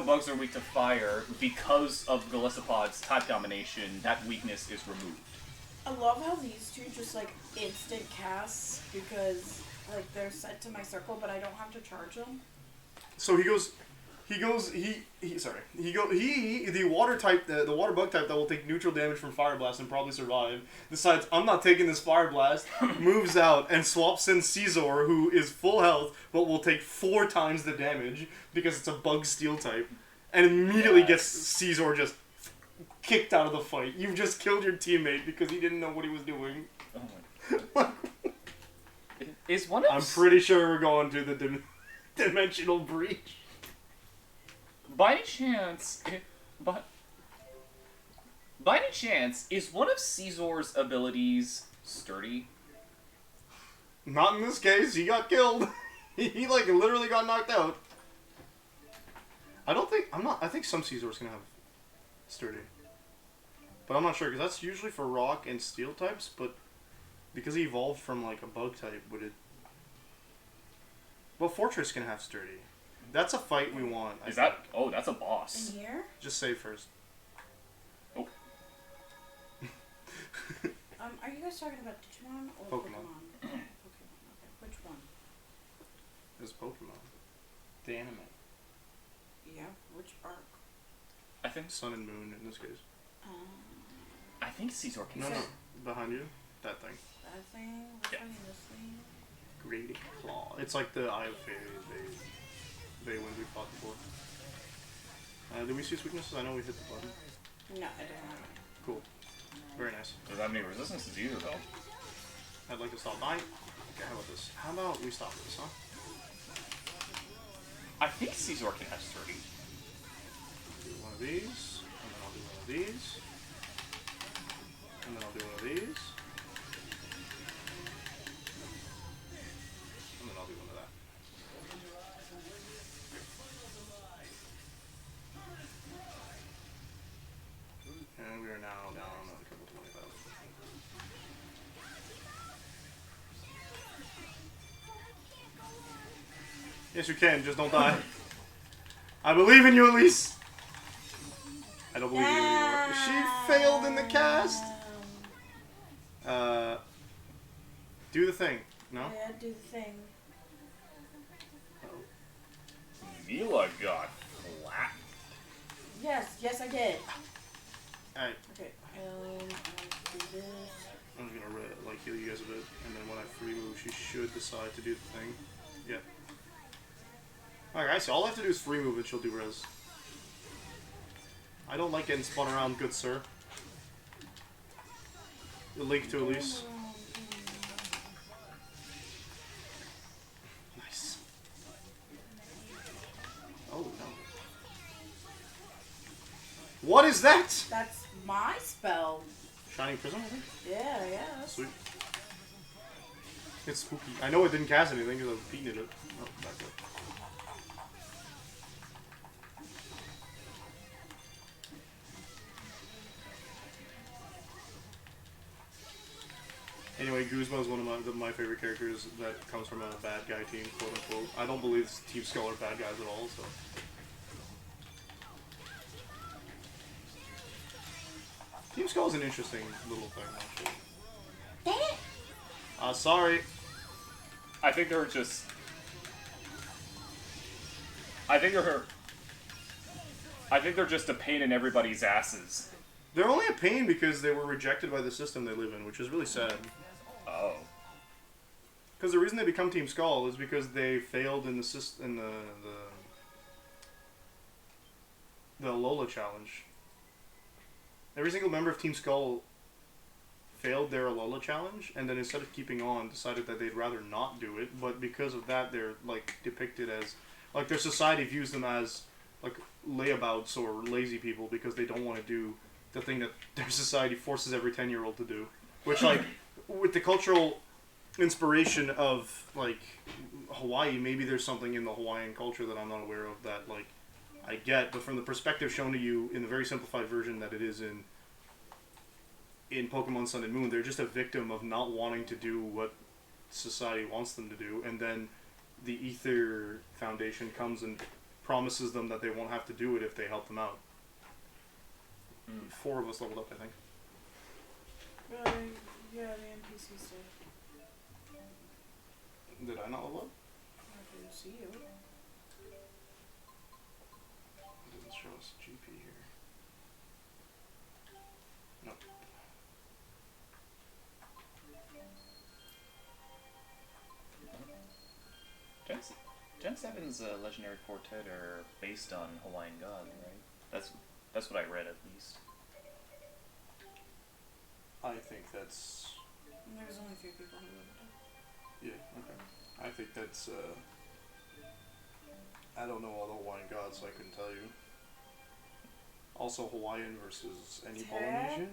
bugs are weak to fire, because of Galissapod's type domination, that weakness is removed. I love how these two just like instant casts because like they're set to my circle, but I don't have to charge them. So the water type, the water bug type that will take neutral damage from Fire Blast and probably survive, decides, I'm not taking this Fire Blast, moves out, and swaps in Caesar, who is full health, but will take 4 times the damage, because it's a bug steel type, and immediately gets Caesar just kicked out of the fight. You've just killed your teammate because he didn't know what he was doing. Oh my god. Is one of... I'm pretty sure we're going to the dimensional breach. By any chance, is one of Caesar's abilities sturdy? Not in this case. He got killed. He like literally got knocked out. I think some Caesars can have sturdy, but I'm not sure because that's usually for rock and steel types. But because he evolved from like a bug type, would it? Well, Fortress can have sturdy. That's a fight we want. Is that? Oh, that's a boss. In here? Just save first. Oh. Are you guys talking about Digimon or Pokemon. Pokemon? Okay. Which one? It's Pokemon. The anime. Yeah. Which arc? I think Sun and Moon in this case. I think Caesar can. No, behind you. That thing. That thing. Which one? This thing. Great Claw. It's like the Eye of they when we fought before. Did we see its weaknesses? I know we hit the button. No, I don't have it. Cool. Very nice. Doesn't have any resistances either, though. I'd like to stop dying. Okay, how about this? How about we stop this, huh? I think Caesar can have sturdy. Do one of these, and then I'll do one of these, and then I'll do one of these, and then I'll do one of that. And we are now down a couple 20,000. Yes, you can. Just don't die. I believe in you, Elise. I don't believe in you anymore. She failed in the cast. Do the thing. No? Yeah, do the thing. Mila got flat. Yes, I did. Alright. Okay, I'm gonna do this. I'm just gonna like heal you guys a bit, and then when I free move, she should decide to do the thing. Yeah. Alright, guys, so all I have to do is free move and she'll do res. I don't like getting spun around, good sir. The link to Elise. Nice. Oh no. What is that? That's my spell. Shining Prism, I think? Yeah. Sweet. It's spooky. I know it didn't cast anything because I was beating it. Oh, back up. Anyway, Guzma is one of my favorite characters that comes from a bad guy team, quote unquote. I don't believe Team Skull are bad guys at all, so. Team Skull is an interesting little thing, actually. Sorry. I think they're just. I think they're just a pain in everybody's asses. They're only a pain because they were rejected by the system they live in, which is really sad. Oh. Because the reason they become Team Skull is because they failed in the Lola challenge. Every single member of Team Skull failed their Alola challenge, and then instead of keeping on, decided that they'd rather not do it. But because of that, they're like depicted as like their society views them as like layabouts or lazy people because they don't want to do the thing that their society forces every 10-year-old to do. Which, like, with the cultural inspiration of like Hawaii, maybe there's something in the Hawaiian culture that I'm not aware of that like I get, but from the perspective shown to you in the very simplified version that it is in Pokemon Sun and Moon, they're just a victim of not wanting to do what society wants them to do, and then the Ether Foundation comes and promises them that they won't have to do it if they help them out. 4 of us leveled up, I think. Yeah, the NPCs did. Did I not level up? I didn't see you. It doesn't show us GP here. Nope. Gen 7's legendary quartet are based on Hawaiian god, right? That's what I read at least. I think that's... There's only 3 people who lived it. Yeah, okay. I think that's, I don't know all the Hawaiian gods, so I couldn't tell you. Also Hawaiian versus any Polynesian?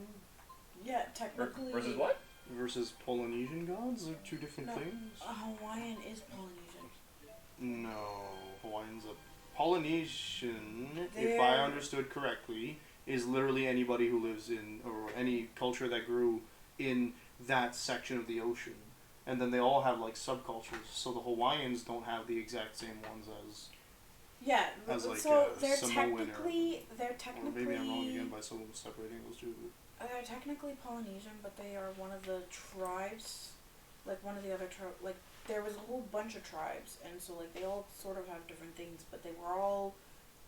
Yeah, technically... Versus what? Versus Polynesian gods? They're 2 different things? Hawaiian is Polynesian. No, Hawaiian's a... Polynesian, if I understood correctly, is literally anybody who lives in, or any culture that grew in that section of the ocean. And then they all have like subcultures, so the Hawaiians don't have the exact same ones as... Yeah, as like so they're Samoan technically... Or maybe I'm wrong again by someone separating those two. They're technically Polynesian, but they are one of the tribes, like one of the other tribes, like there was a whole bunch of tribes, and so like they all sort of have different things, but they were all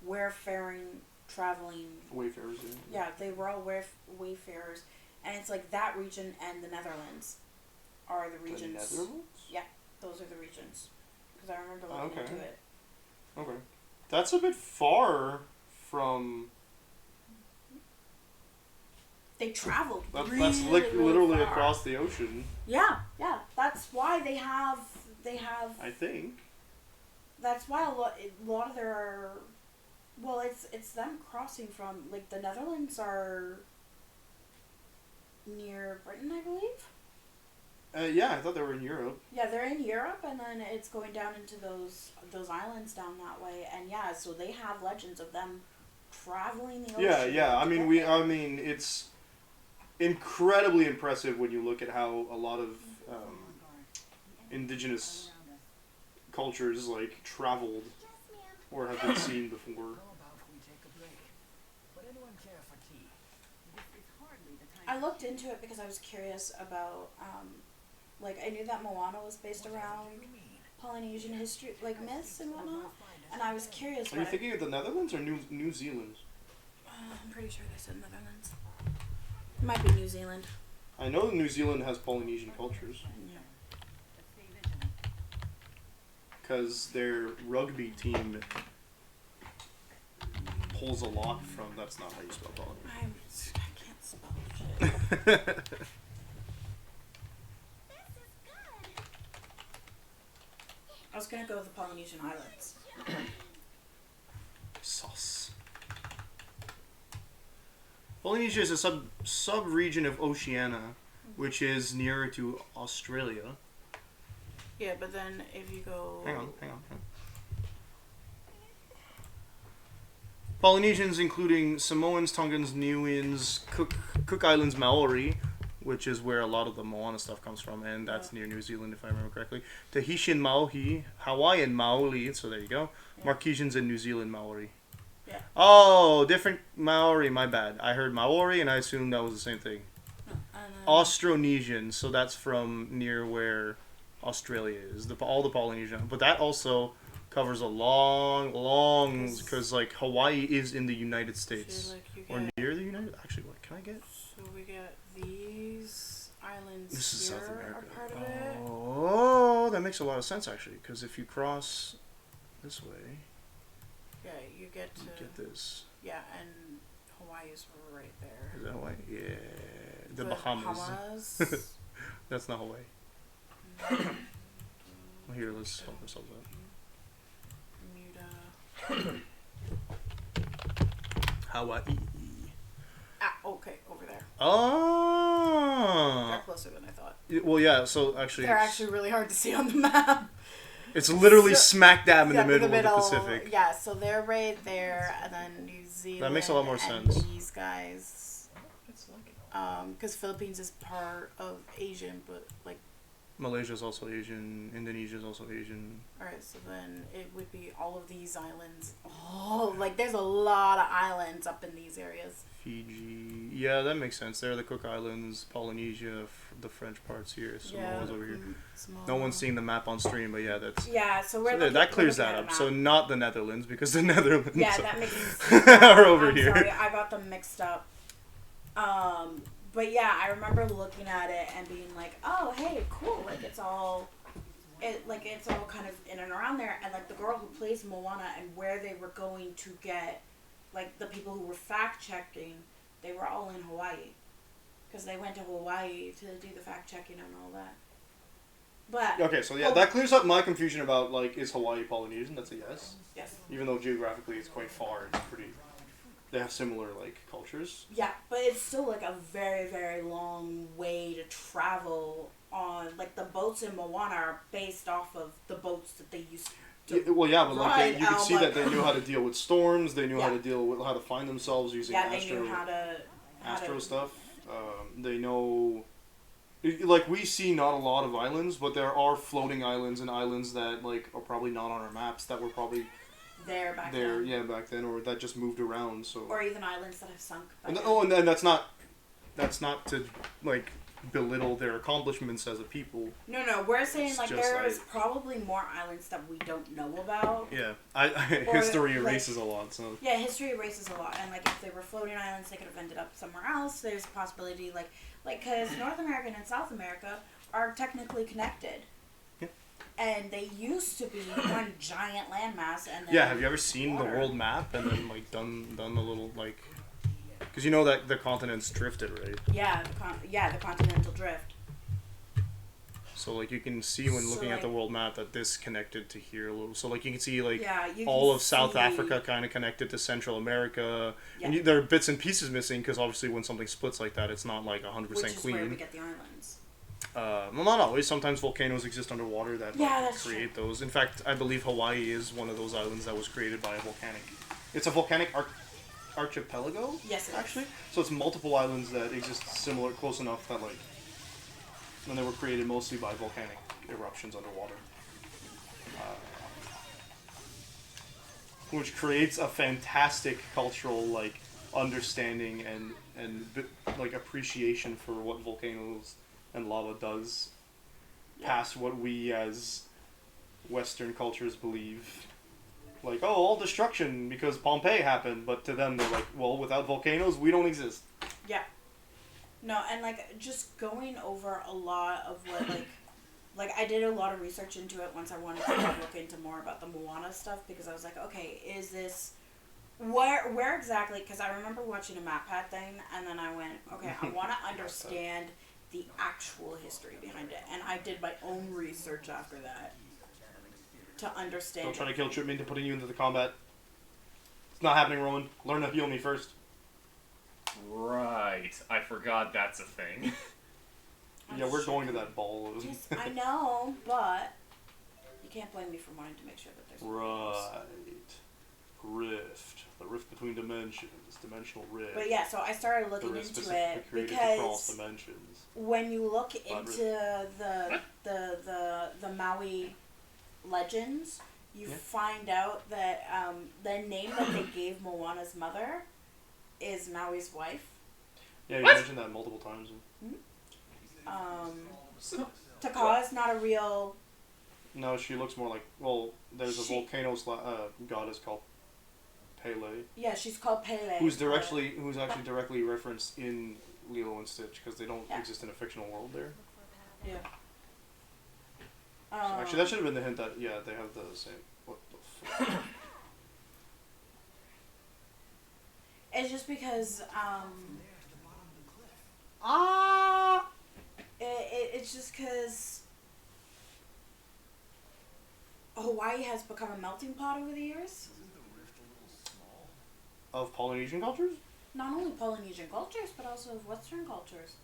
wayfaring, traveling. Wayfarers, yeah. Yeah, they were all wayfarers, and it's like that region and the Netherlands are the regions. The Netherlands? Yeah, those are the regions. Because I remember looking into it. Okay. That's a bit far from... They traveled that's really literally far. across the ocean. Yeah. That's why they have. I think. That's why a lot of their. Well, it's them crossing from like the Netherlands are near Britain, I believe. Yeah, I thought they were in Europe. Yeah, they're in Europe, and then it's going down into those islands down that way, and yeah, so they have legends of them traveling the ocean. Yeah. I mean, it's incredibly impressive when you look at how a lot of indigenous cultures like traveled or have been seen before. I looked into it because I was curious about like I knew that Moana was based around Polynesian history, like myths and whatnot, and I was curious. Are you thinking of the Netherlands or New Zealand? I'm pretty sure they said Netherlands. It might be New Zealand. I know New Zealand has Polynesian cultures. Yeah. Because their rugby team pulls a lot from. That's not how you spell Polynesian. I can't spell shit. I was gonna go with the Polynesian Islands. Sauce. Polynesia is a sub-region of Oceania, which is nearer to Australia. Yeah, but then if you go... Hang on. Polynesians, including Samoans, Tongans, Niueans, Cook Islands, Maori, which is where a lot of the Moana stuff comes from, and that's near New Zealand, if I remember correctly. Tahitian Maohi, Hawaiian Maoli, so there you go. Yeah. Marquesans and New Zealand Maori. Yeah. Oh, different Maori, my bad. I heard Maori, and I assumed that was the same thing. Austronesian, so that's from near where Australia is. All the Polynesian. But that also covers a long, because like Hawaii is in the United States. Or near the United... Actually, what can I get? So we get these islands this is here South America. are part of it. Oh, that makes a lot of sense actually, because if you cross this way, yeah, you get this. Yeah, and Hawaii is right there. Is that Hawaii? Yeah, the Bahamas. That's not Hawaii. Well, here, let's help ourselves out. Hawaii. Ah, okay, over there. Oh. They're closer than I thought. Well, yeah. So actually, they're actually really hard to see on the map. It's literally smack dab in the middle of the Pacific. Yeah, so they're right there, and then New Zealand. That makes a lot more sense. These guys, because Philippines is part of Asian, but like. Malaysia is also Asian. Indonesia is also Asian. Alright, so then it would be all of these islands. Oh, like there's a lot of islands up in these areas. Fiji. Yeah, that makes sense. There are the Cook Islands, Polynesia, the French parts here. Samoa's over here. Samoa. No one's seeing the map on stream, but yeah, that's... Yeah, so we're looking, that clears that up. So not the Netherlands, because the Netherlands yeah, that makes sense. are over here. Sorry, I got them mixed up. But yeah, I remember looking at it and being like, "Oh, hey, cool! Like it's all kind of in and around there." And like the girl who plays Moana and where they were going to get, like the people who were fact checking, they were all in Hawaii, because they went to Hawaii to do the fact checking and all that. But okay, so yeah, that clears up my confusion about like is Hawaii Polynesian? That's a yes. Yes. Even though geographically it's quite far, it's pretty. They have similar, like, cultures. Yeah, but it's still, like, a very, very long way to travel on... Like, the boats in Moana are based off of the boats that they used to but like, you could see that they knew how to deal with storms. They knew how to deal with how to find themselves using they knew astro stuff. They know... Like, we see not a lot of islands, but there are floating islands and islands that, like, are probably not on our maps that were probably... back then. Yeah, back then, or that just moved around. So. Or even islands that have sunk. And that's not to like belittle their accomplishments as a people. No, we're saying like there is probably more islands that we don't know about. Yeah, history erases a lot. So. Yeah, history erases a lot, and like if they were floating islands, they could have ended up somewhere else. There's a possibility, like because North America and South America are technically connected. And they used to be one giant landmass, and then have you ever seen the world map and then like done the little like, because you know that the continents drifted, right? Yeah, the continental drift. So like you can see when looking at the world map that this connected to here a little. So like you can see like all of South Africa kind of connected to Central America, and there are bits and pieces missing because obviously when something splits like that, it's not like 100% clean. Which is where we get the islands. Well, not always. Sometimes volcanoes exist underwater that create those. In fact, I believe Hawaii is one of those islands that was created by a volcanic. It's a volcanic archipelago. Yes, actually. So it's multiple islands that exist similar, close enough that like, and they were created mostly by volcanic eruptions underwater, which creates a fantastic cultural like understanding and like appreciation for what volcanoes and lava does past what we as Western cultures believe. Like, oh, all destruction because Pompeii happened, but to them they're like, well, without volcanoes, we don't exist. Yeah. No, and like just going over a lot of what like I did a lot of research into it once I wanted to look into more about the Moana stuff, because I was like, okay, is this where exactly? Because I remember watching a MatPat thing, and then I went, okay, I want to understand the actual history behind it, and I did my own research after that to understand. Don't try to guilt trip me into putting you into the combat. It's not happening, Roman. Learn to heal me first. Right. I forgot that's a thing. Yeah, we're going to that ball. Yes, I know, but you can't blame me for wanting to make sure that there's Right. Rift. The rift between dimensions. Dimensional rift. But yeah, so I started The looking rift into specifically it created to because cross dimensions. when you look Blood into the Maui legends, you Yeah. find out that the name that they gave Moana's mother is Maui's wife. Yeah, you What? mentioned that multiple times. Taka is not a real. No, she looks more like, well, there's a She- volcano goddess called Pele, Yeah, she's called Pele. who's actually directly referenced in Lilo and Stitch, because they don't Yeah. exist in a fictional world there. Yeah. So actually, that should have been the hint that, yeah, they have the same. What the fuck? It's just because it's just because Hawaii has become a melting pot over the years. Of Polynesian cultures? Not only Polynesian cultures, but also of Western cultures.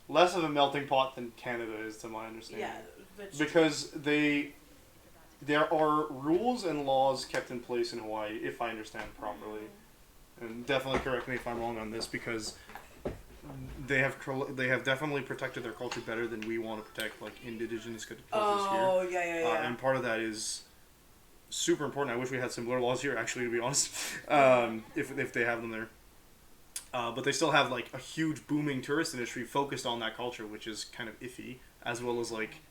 Less of a melting pot than Canada is, to my understanding. Yeah, but Because there are rules and laws kept in place in Hawaii, if I understand properly. And definitely correct me if I'm wrong on this, because they have definitely protected their culture better than we want to protect, like, indigenous cultures here. yeah. And part of that is super important. I wish we had similar laws here, actually, to be honest, if they have them there. But they still have, like, a huge booming tourist industry focused on that culture, which is kind of iffy, as well as, like...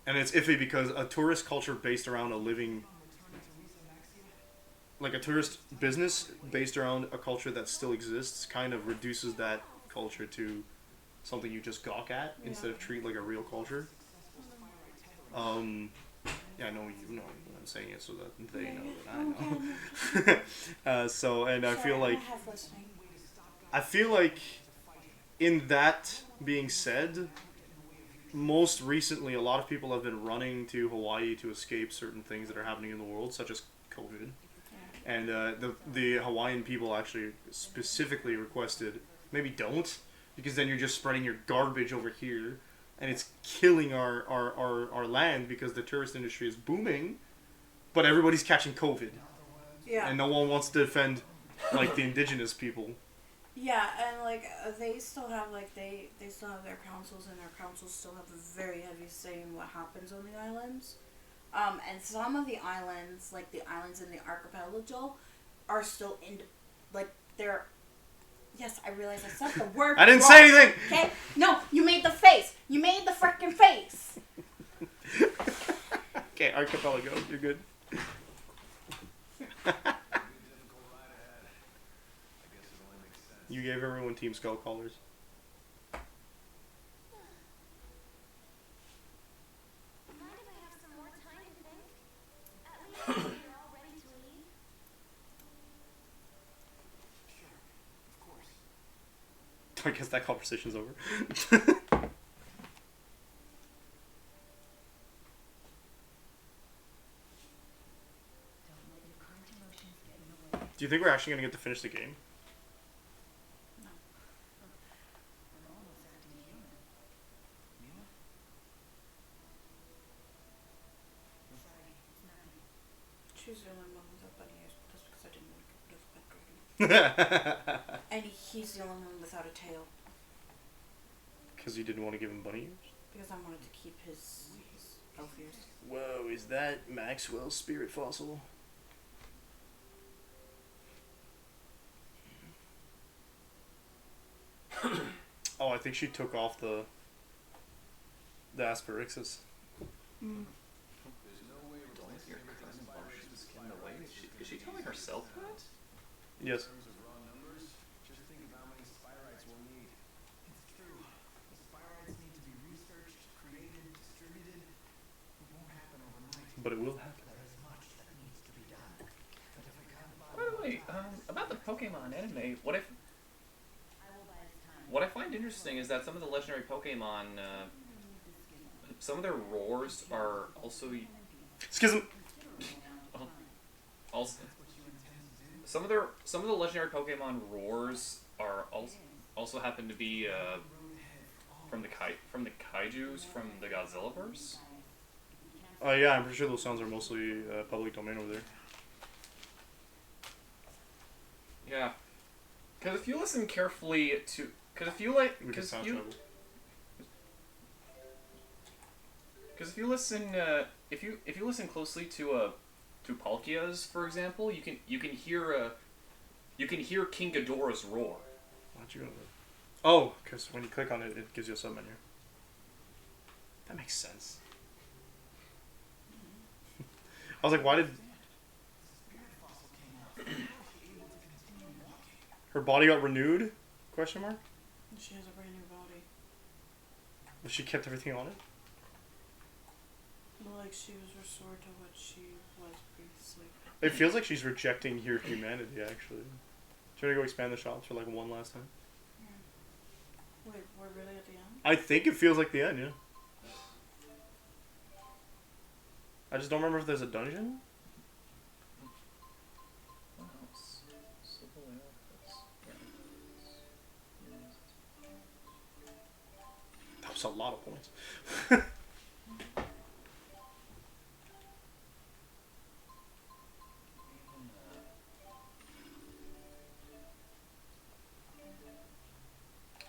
And it's iffy because a tourist culture based around a living... Like, a tourist business based around a culture that still exists kind of reduces that culture to something you just gawk at instead of treat like a real culture. Yeah, I know you know I'm saying it so that they know that I know. I feel like in that being said, most recently a lot of people have been running to Hawaii to escape certain things that are happening in the world, such as COVID. And the Hawaiian people actually specifically requested, maybe don't, because then you're just spreading your garbage over here, and it's killing our land because the tourist industry is booming, but everybody's catching COVID. Yeah. And no one wants to defend, like, the indigenous people. Yeah, and like they still have they still have their councils, and their councils still have a very heavy say in what happens on the islands. And some of the islands, like the islands in the archipelago, are still they're. Yes, I realize I said the word. I didn't wrong. say anything. Okay, no, you made the face. You made the freaking face. Okay, archipelago, you're good. You gave everyone Team Skull colors. Mind if I have some more time to think? At least when you're all ready to leave? I guess that conversation's over. Don't let your current emotions get in the way. Do you think we're actually gonna get to finish the game? I'm almost acting human. Sorry, it's nothing. She's the only one without bunny ears, but that's because I didn't want to get rid of pet dragon. And he's the only one without a tail, Because you didn't want to give him bunny ears? because I wanted to keep his elf ears. Whoa, is that Maxwell's spirit fossil? Oh, I think she took off the The Asperixis. Mm. Don't your cousin while she's getting away? Is she telling herself that? Yes. In terms of raw numbers, just think of how many Spyrites we'll need. It's true. The Spyrites need to be researched, created, distributed. It won't happen overnight. But it will happen. There is much that needs to be done. But if we can't buy By the way, about the Pokemon anime, I will buy us time. what I find interesting is that some of the legendary Pokemon, some of their roars are also Schism. also some of the legendary Pokemon roars are also happen to be from the kaijus from the Godzillaverse. Yeah, I'm pretty sure those sounds are mostly public domain over there. Yeah, because if you listen carefully to, because if you listen if you listen closely to Palkia's, for example, you can hear King Ghidorah's roar. Why'd you go to that? Oh, because when you click on it, it gives you a sub menu. That makes sense. I was like, why did her body got renewed? Question mark. She has a brand new body. But she kept everything on it. Like she was restored to what she was previously. It feels like she's rejecting your humanity. Actually, do you want to go expand the shops for like one last time? Yeah. Wait, we're really at the end? I think it feels like the end. Yeah. I just don't remember if there's a dungeon. That was a lot of points.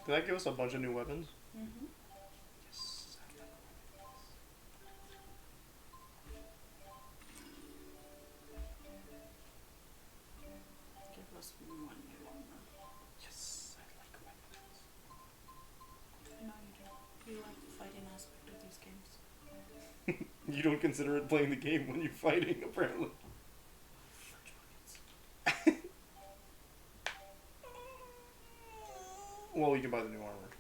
Did that give us a bunch of new weapons? Mm-hmm. Yes. Give us one new one. Yes, I like weapons. I know you do. You like the fighting aspect of these games. You don't consider it playing the game when you're fighting, apparently. Well, you can buy the new armor.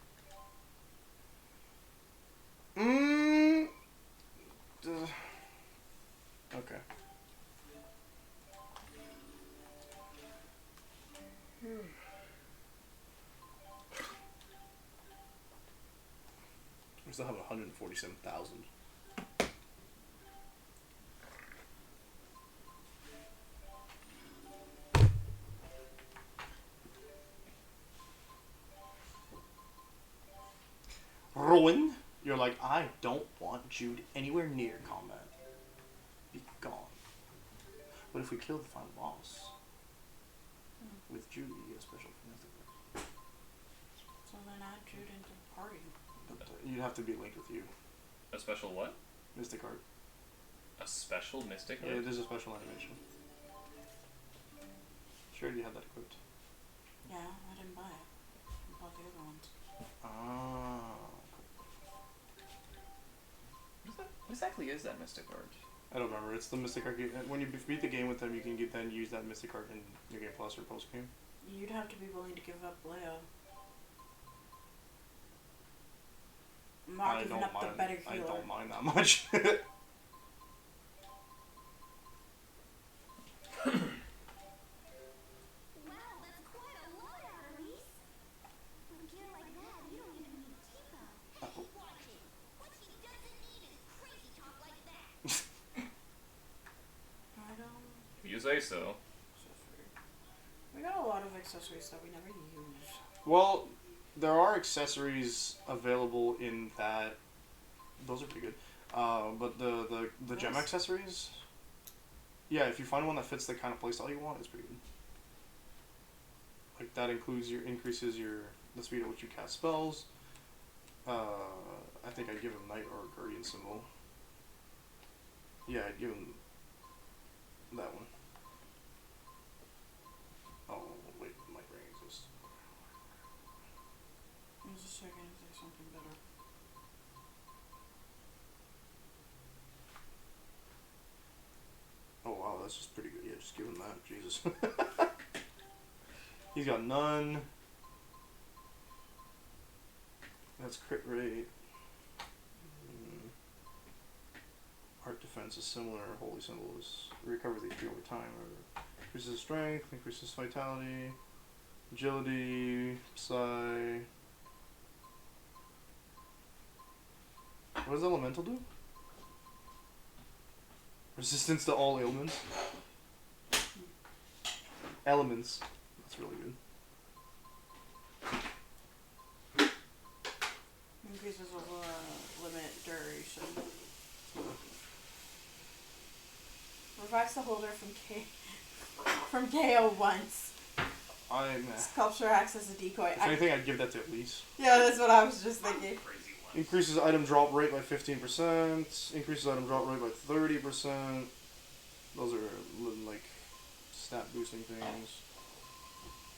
Okay. We still have 147,000. Rowan, you're like, I don't want Jude anywhere near combat. Be gone. What if we kill the final boss? With Jude, you get a special kinetic. So then add Jude into the party. But you'd have to be linked with you. A special what? Mystic Art. A special Mystic Yeah, Art? it is a special animation. Sure, you have that equipped. Yeah, I didn't buy it. I bought the other ones. Ah. What exactly is that Mystic Art? I don't remember. It's the Mystic Art. When you beat the game with them, you can then use that Mystic Art in New Game Plus or post game. You'd have to be willing to give up Leia. I'm not giving up the better I healer. don't mind that much. Wow, that's quite a lot, Aramis. With gear like that, you don't even need Tifa. Oh. Watch it. What she doesn't need is crazy talk like that. I don't. If you say so. We got a lot of accessories that we never use. Well, there are accessories available in that. Those are pretty good. But the gem accessories. Yeah, if you find one that fits the kind of playstyle you want, it's pretty good. Like that includes increases the speed at which you cast spells. I think I'd give him Knight or Guardian symbol. Yeah, I'd give him that one. Oh wait, my brain exists. I was just checking if there's something better. that's just pretty good. Yeah, just give him that. Jesus. He's got none. That's crit rate. Art defense is similar. Holy symbol is recovers HP over time. Increases strength, increases vitality, agility, psi. What does elemental do? Resistance to all ailments. Elements. That's really good. Increases over limit duration. Revives the holder from KO once. Sculpture acts as a decoy. If anything, I'd give that to Elise. Yeah, that's what I was just thinking. Increases item drop rate by 15%. Increases item drop rate by 30%. Those are like stat boosting things.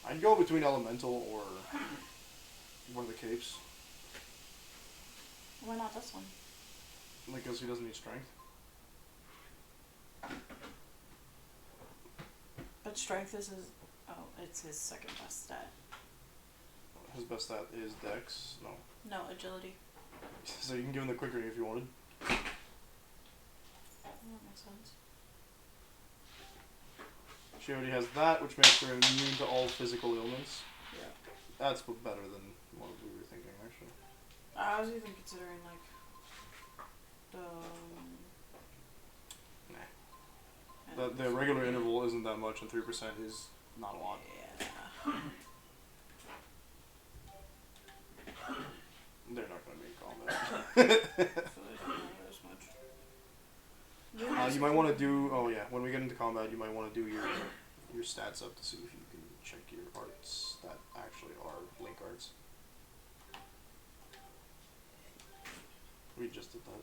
I'd go between elemental or one of the capes. Why not this one? Because he doesn't need strength. But strength is his. Oh, it's his second best stat. His best stat is Dex. No. No, agility. So you can give him the quick ring if you wanted. That makes sense. She already has that, which makes her immune to all physical ailments. Yeah. That's better than what we were thinking, actually. I was even considering like the. The regular interval isn't that much, and 3% is not a lot. Yeah. They're not going to be in combat. So they don't matter as much. You might want to do. Oh yeah, when we get into combat, you might want to do your stats up to see if you can check your arts that actually are link arts. We just did that.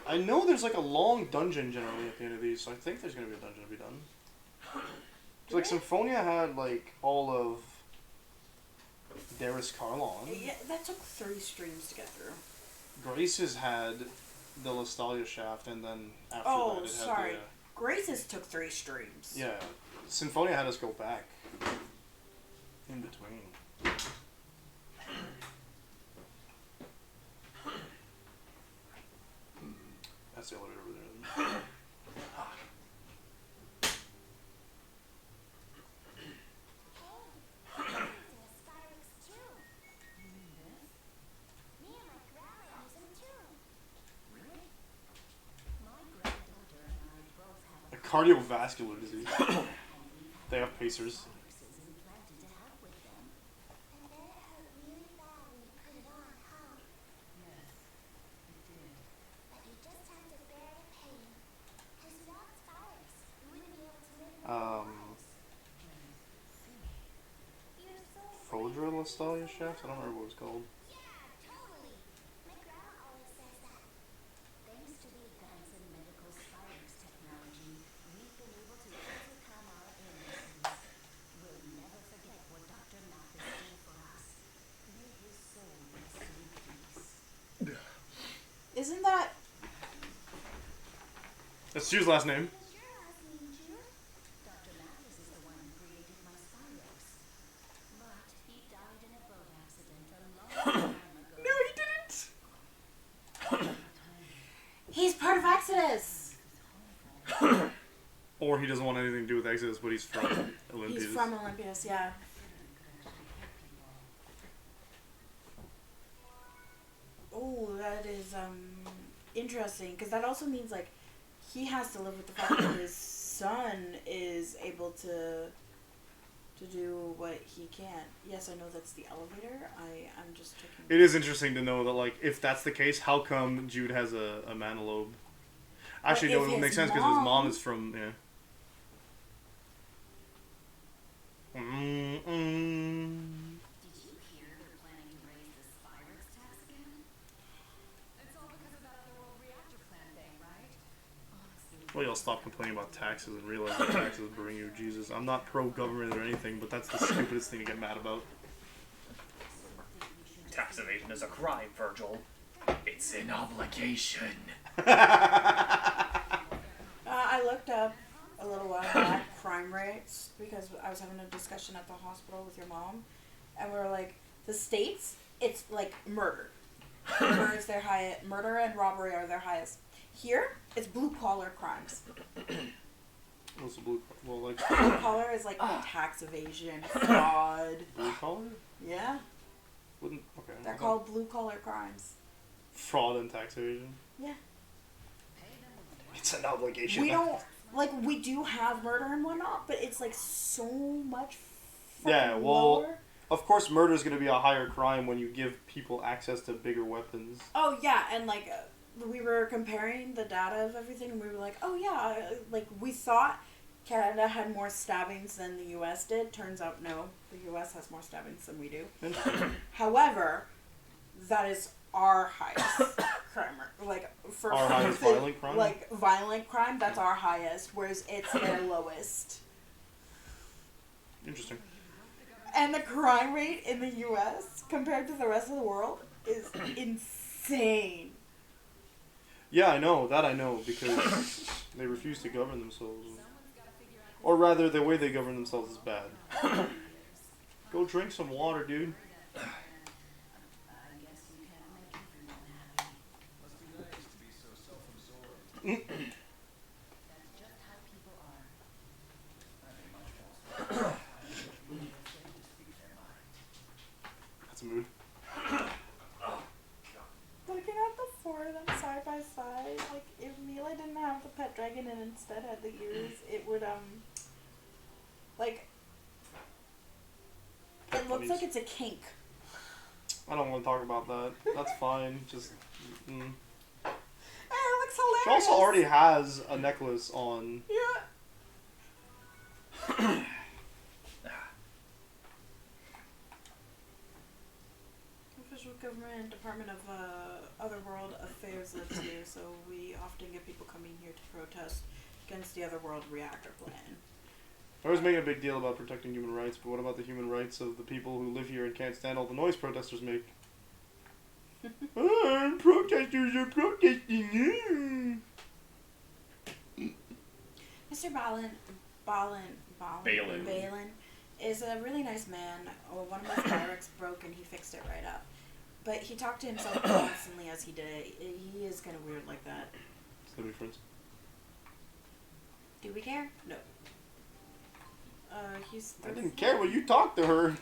I know there's like a long dungeon generally at the end of these, so I think there's gonna be a dungeon to be done. So like Symphonia had like all of Darius Carlon. Yeah, that took 3 streams to get through. Grace's had the Lestalia Shaft, and then after that it sorry. had Grace's took 3 streams. the... Yeah. Symphonia had us go back in between. That's the elevator over there. A cardiovascular disease. They have pacers. Fodra Lestalia Shaft? I don't remember what it was called. Isn't that... That's Jude's last name. No, he didn't! He's part of Exodus! Or he doesn't want anything to do with Exodus, but he's from Elympios. He's from Elympios, yeah. Oh, that is interesting, because that also means like he has to live with the fact that his son is able to do what he can. Yes, I know that's the elevator. I'm just checking. It is interesting to know that, like, if that's the case, how come Jude has a mana lobe? Actually, no, it would make sense because his mom is from, yeah. Did you hear they're planning to raise the Spyrix tax again? It's all because of that other world reactor plan thing, right? Honestly, Well, y'all stop complaining about taxes and realize that taxes bring you Jesus. I'm not pro-government or anything, but that's the stupidest thing to get mad about. Tax evasion is a crime, Virgil. It's an obligation. I looked up a little while back crime rates because I was having a discussion at the hospital with your mom, and we were like, the states, it's like murder. Murder and robbery are their highest. Here, it's blue collar crimes. What's the blue? Well, like Blue collar is like tax evasion, fraud. blue collar? Yeah, Wouldn't okay. they're called blue collar crimes. Fraud and tax evasion. Yeah. It's an obligation. We don't we do have murder and whatnot, but it's like so much. Yeah, well, lower. of course, murder is going to be a higher crime when you give people access to bigger weapons. Oh yeah, and we were comparing the data of everything, and we were like, oh yeah, we thought Canada had more stabbings than the U.S. did. Turns out, no, the U.S. has more stabbings than we do. However, that is our highest crime, for Our highest violent crime? Violent crime. That's our highest, whereas it's their lowest. Interesting. And the crime rate in the U.S. compared to the rest of the world is insane. Yeah, I know because they refuse to govern themselves, or rather, the way they govern themselves is bad. Go drink some water, dude. That's just how people are. That's a mood. Looking at the four of them side by side, if Mila didn't have the pet dragon and instead had the ears, it would it looks like it's a kink. I don't want to talk about that. That's fine. Just. And it looks hilarious. She also already has a necklace on. Yeah. Official government Department of Otherworld Affairs lives here, so we often get people coming here to protest against the Otherworld reactor plan. I was making a big deal about protecting human rights, but what about the human rights of the people who live here and can't stand all the noise protesters make? Protesters are protesting. Mr. Balin is a really nice man. One of my fireworks broke and he fixed it right up. But he talked to himself constantly as he did it. He is kind of weird like that. So we friends? Do we care? No. He's 34. I didn't care when you talked to her.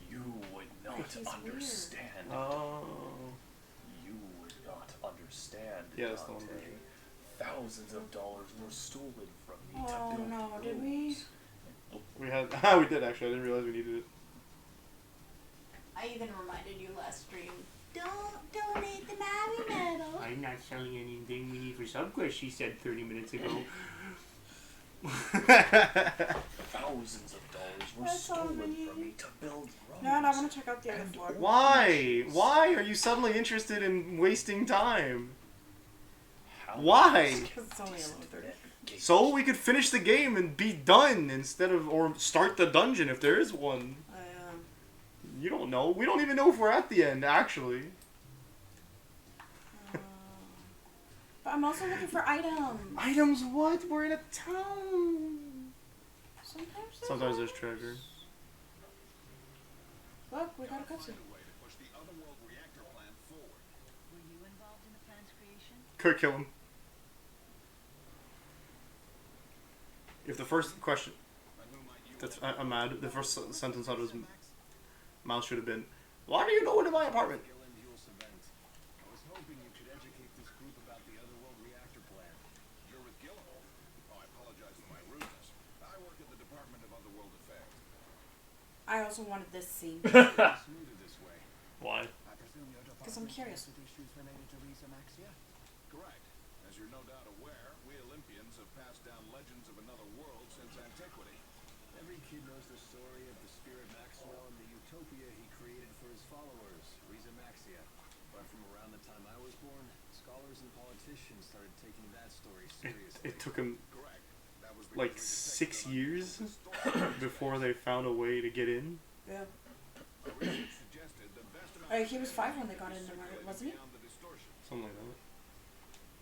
You would not He's understand. Oh. You would not understand. Yeah, that's the one Dante. version. Thousands of dollars were stolen from me to Oh build no, did we? roads. We had. We did actually. I didn't realize we needed it. I even reminded you last stream. Don't donate the Maui medal. I'm not selling anything we need for subquest, she said 30 minutes ago. Thousands of dollars were That's all stolen we from me to build roads. No, I want to check out the other And floor. Why? Why are you suddenly interested in wasting time? How Why? Because it's only 11:30. So we could finish the game and be done instead of, or start the dungeon if there is one. You don't know. We don't even know if we're at the end, actually. But I'm also looking for items. Items what? We're in a town. Sometimes there's treasure. Look, we got a cutscene. Were you involved in the plan's creation? Kurt, kill him. If the first question... I'm mad. The first sentence out of his mouth should have been, "What are you doing in my apartment?" I was hoping you could educate this group about the Otherworld reactor plan. You're with Gillihold? Oh, I apologize for my rudeness. I work at the Department of Otherworld Affairs. I also wanted this scene. Smoother this way. Why? I presume your department Because I'm curious. deals with issues related to Risa Maxia? Correct. As you're no doubt aware, we Olympians have passed down legends of another world since antiquity. Every kid knows the story of the spirit Maxwell and the utopia he created for his followers, Risa Maxia. But from around the time I was born, scholars and politicians politicians started taking that story seriously. It took him Correct. That was like because we 6 detected years distortion. before they found a way to get in. Yeah. Research suggested that vast amounts He was 5 when they got into it, wasn't he? beyond the distortion. Something like that.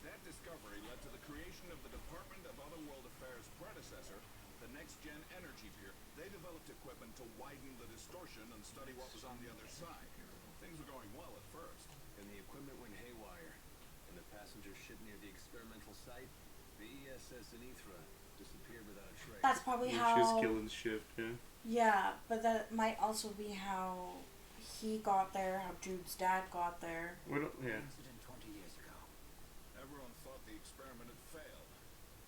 That discovery led to the creation of the Department of Otherworld Affairs' predecessor, the Next Gen Energy Pier. They developed equipment to widen the distortion and study what was on the other side. Things were going well at first. And the equipment went haywire. And the passenger ship near the experimental site, the ESS Anithra, disappeared without a trace. That's probably She's how. killing shit, yeah. Yeah, but that might also be how he got there, how Jude's dad got there. We don't, yeah. Incident 20 years ago. Everyone thought the experiment had failed.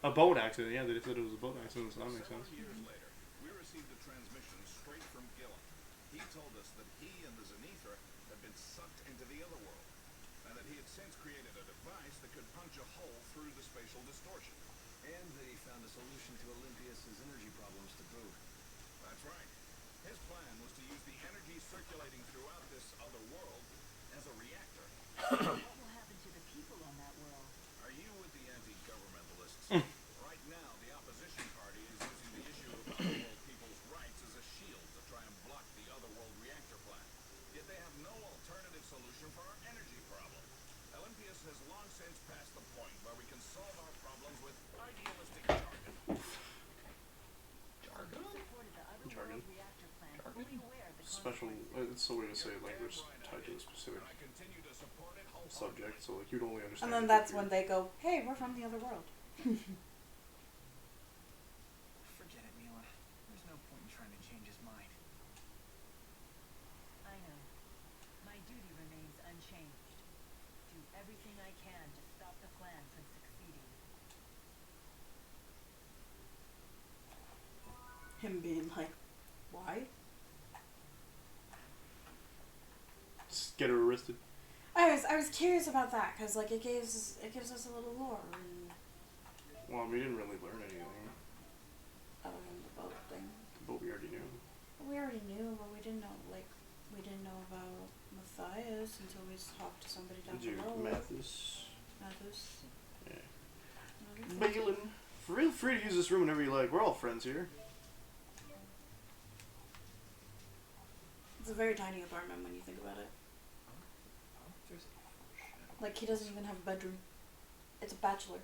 A boat accident, yeah, they said it was a boat accident, so that makes sense. 7 years later, we received a transmission straight from Gilliam. He told us that he and the Zenithra had been sucked into the other world, and that he had since created a device that could punch a hole through the spatial distortion. And that he found a solution to Olympios' energy problems to boot. That's right. His plan was to use the energy circulating throughout this other world as a reactor. What will happen to the people on that world? Are you with the anti-governmentalists? Right now, the opposition party is using the issue of otherworld people's rights as a shield to try and block the otherworld reactor plan. Yet they have no alternative solution for our energy problem. Elympios has long since passed the point where we can solve our problems with idealistic jargon. Jargon? Supported the Jargon. otherworld reactor plan, fully aware of the Special, consequences. it's a way to say language tied to a specific I continue to support it wholeheartedly. subject, so like you'd only understand. And then it that's if when you- they go, hey, we're from the other world. Forget it, Mila. There's no point in trying to change his mind. I know. My duty remains unchanged. Do everything I can to stop the plan from succeeding. Him being like, why? Just get her arrested. I was curious about that because like it gives us a little lore and Well, we didn't really learn anything, other than the boat thing. but we already knew. We already knew, but we didn't know about Matthias until we talked to somebody down Did you, below. Mathis? Mathis. Yeah. Balin. Feel free to use this room whenever you like. We're all friends here. It's a very tiny apartment when you think about it. Like he doesn't even have a bedroom. It's a bachelor.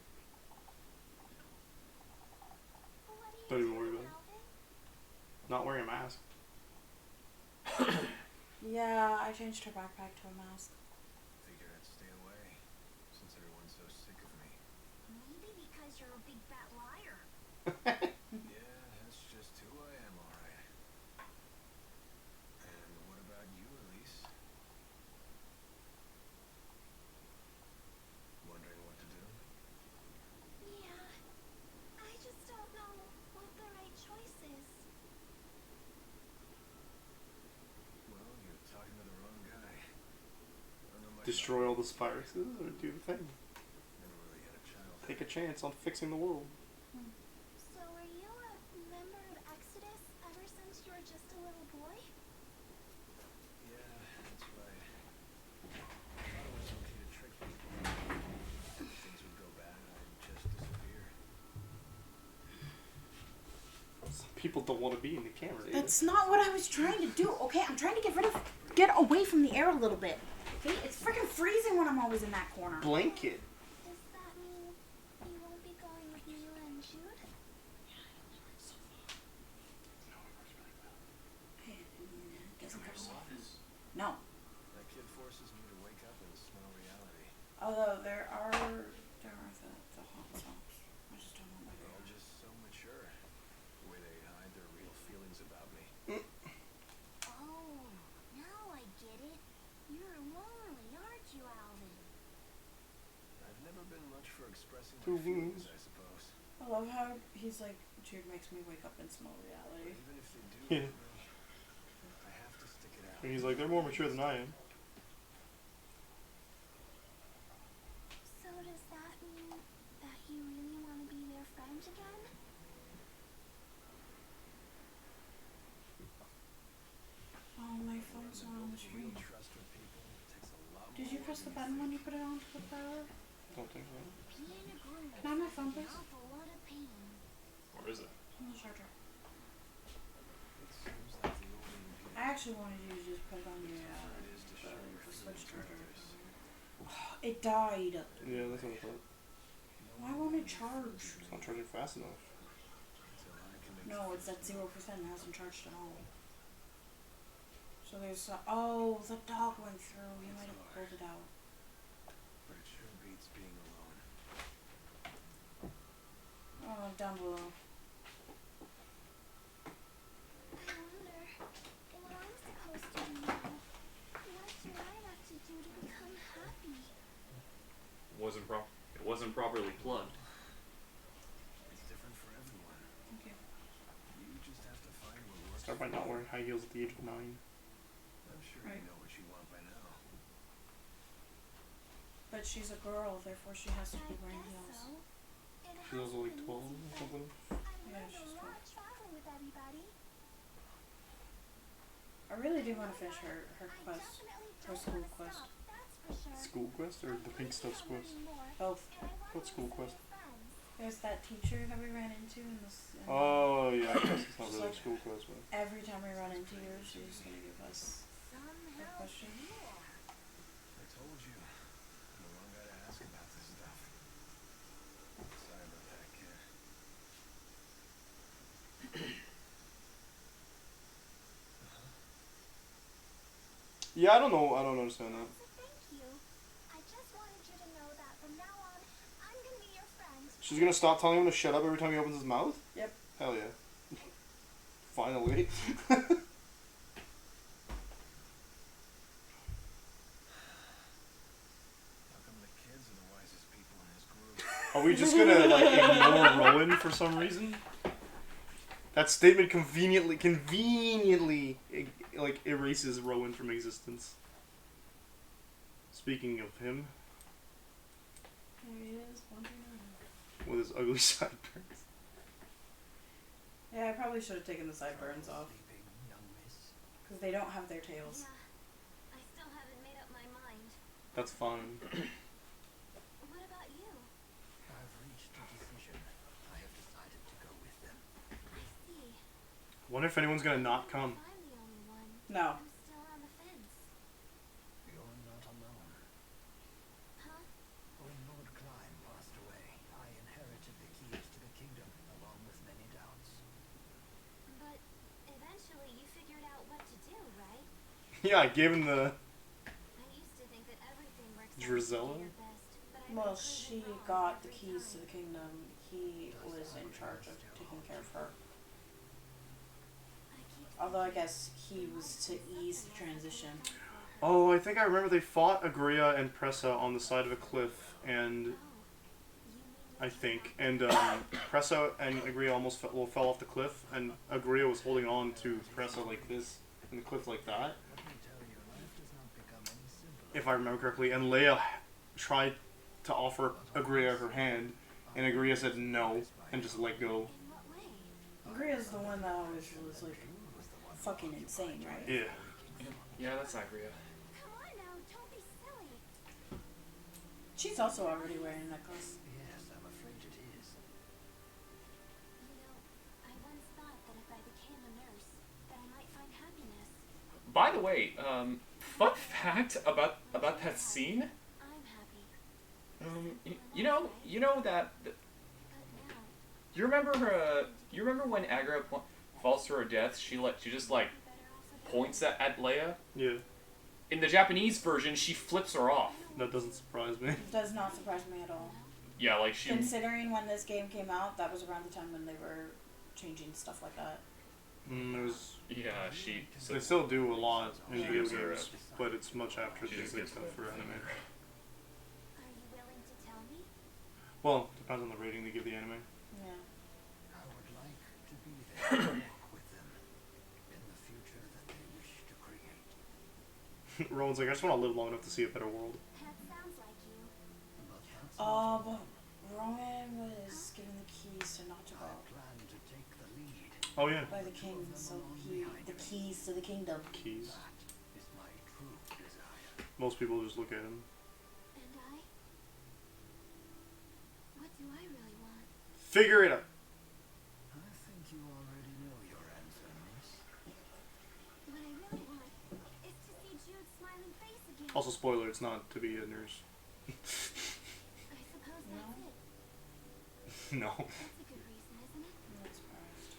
Don't even worry about it. Not wearing a mask. Yeah, I changed her backpack to a mask. Figured I'd stay away, since everyone's so sick of me. Maybe because you're a big fat liar. Yeah, that's just who I am, alright. And what about you, Elise? Wondering what to do? Yeah, I just don't know what the right choice is. Well, you're talking to the wrong guy. I don't know much Destroy all about the Spyruxes or do the thing. Never really had a childhood. Take a chance on fixing the world. So were you a member of Exodus ever since you were just a little boy? Yeah, that's right. I thought it was okay to trick people. If things would go bad, I'd just disappear. Some people don't want to be in the camera. Either. That's not what I was trying to do. Okay, I'm trying to get away from the air a little bit. Okay, it's freaking freezing when I'm always in that corner. Blanket. Does that mean you won't be going with Mila and Jude? Doesn't go so. No. That kid forces me to wake up and smell reality. Although there are the hot songs. I just don't know where They're they all are. just so mature. The way they hide their real feelings about me. Oh, now I get it. You're lonely, aren't you, Alvin? I've never been much for expressing Two my feelings, wounds. I suppose. I love how he's like, Jude makes me wake up and smell But reality. even if they do, Yeah. I have to stick it out. And he's like, they're more mature than I am. So does that mean that you really want to be their friend again? Oh, my phone's not on the screen. Trust with people takes a lot Did you more press the than button when you think. put it on to the power? Don't think so. phone, please? awful lot of pain. Where is it? On the charger. It seems like the old Elympios I actually wanted you to just put it on your is to show your the switch feelings charger. like this. It died. Yeah, that's what I thought. Why won't it charge? It's not charging fast enough. Until I can make No, it's at 0% and hasn't charged at all. So there's oh, the dog went through. He might have pulled it out. but it sure beats being alone. Oh, down below. I wonder what I'm supposed to do now. What should I have to do to become happy? It wasn't properly plugged. It's different for everyone. Okay. You just have to find what works. Start by not wearing high heels at the age of 9. I'm sure Right. you know what you want by now. But she's a girl, therefore she has to be wearing heels. So. It She's also has like been 12 easy, or but something. I Yeah, learned she's a lot traveling with everybody. I really do want to finish her I quest. definitely Her don't school wanna quest. stop, that's for sure. School quest or the pink stuff's quest? Both. What school quest? There's that teacher that we ran into in this. Oh yeah, I guess it's not It's really a like- school quest, but Every time we run into her, she's gonna give us a question. I told you. I'm the wrong guy to ask about this stuff. Sorry about that, kid. yeah, I don't know. I don't understand that. Thank you. I just wanted you to know that from now on, I'm gonna be your friend. She's gonna stop telling him to shut up every time he opens his mouth? Yep. Hell yeah. Finally. How come the kids are the wisest people in this group? Are we just gonna like ignore Rowan for some reason? That statement conveniently like erases Rowan from existence. Speaking of him, There he is, wandering around. with his ugly sideburns. Yeah, I probably should have taken the sideburns off. Sleeping, young miss. Because they don't have their tails. Yeah. I still haven't made up my mind. That's fine. What about you? I've reached a decision. I have decided to go with them. I see. Wonder if anyone's gonna not come. I'm the only one. No. I'm still on the fence. You're not alone. Huh? When Lord Klein passed away, I inherited the keys to the kingdom, along with many doubts. But eventually you figured out what to do, right? Yeah, I gave him the I used to think that everything works out Drizella? for your best, but I've Well, been she proven wrong got the every keys to time. the kingdom. He was in charge of taking care of her. I keep Although I guess he was to ease the transition. Oh, I think I remember they fought Agria and Pressa on the side of a cliff, and Oh, you mean I think, and Pressa and Agria almost fell off the cliff, and Agria was holding on to Pressa like this, in the cliff like that, Let me tell you, life does not become any simpler. if I remember correctly, and Leia tried to offer Agria her hand, and Agria said no, and just let go. in what way? Agria's the one that always was like fucking insane, right? Yeah. Yeah, that's Agria. Come on now, don't be silly. She's also already wearing a necklace. Yes, I'm afraid it is. You know, I once thought that if I became a nurse, that I might find happiness. By the way, fun fact about that scene. I'm happy. You know that. But now, You remember her? You remember when Agria falls to her death? She just like better off without points at Leia. Yeah, In the Japanese version, she flips her off. that doesn't surprise me. Does not surprise me at all. Yeah, like she. Considering when this game came out, that was around the time when they were changing stuff like that. Yeah, she. They still do a lot in Yeah. video games, but it's much after She they just get gets stuff for anime. Are you willing to tell me? Well, depends on the rating they give the anime. Yeah. I would like to be there to walk with them in the future that they wish to create. Rowan's like, I just want to live long enough to see a better world. That sounds like you. But that's not But Rowan was given the keys to I Nautical plan to take the lead. Oh yeah. by the king, so the keys to the kingdom. Keys. That is my true desire. Most people just look at him. And I? What do I really want? Figure it out. I think you already know your answer, miss. What I really want is to see Jude's smiling face again. Also, spoiler, it's not to be a nurse. I suppose that's it. No. That's a good reason, isn't it? I'm not surprised.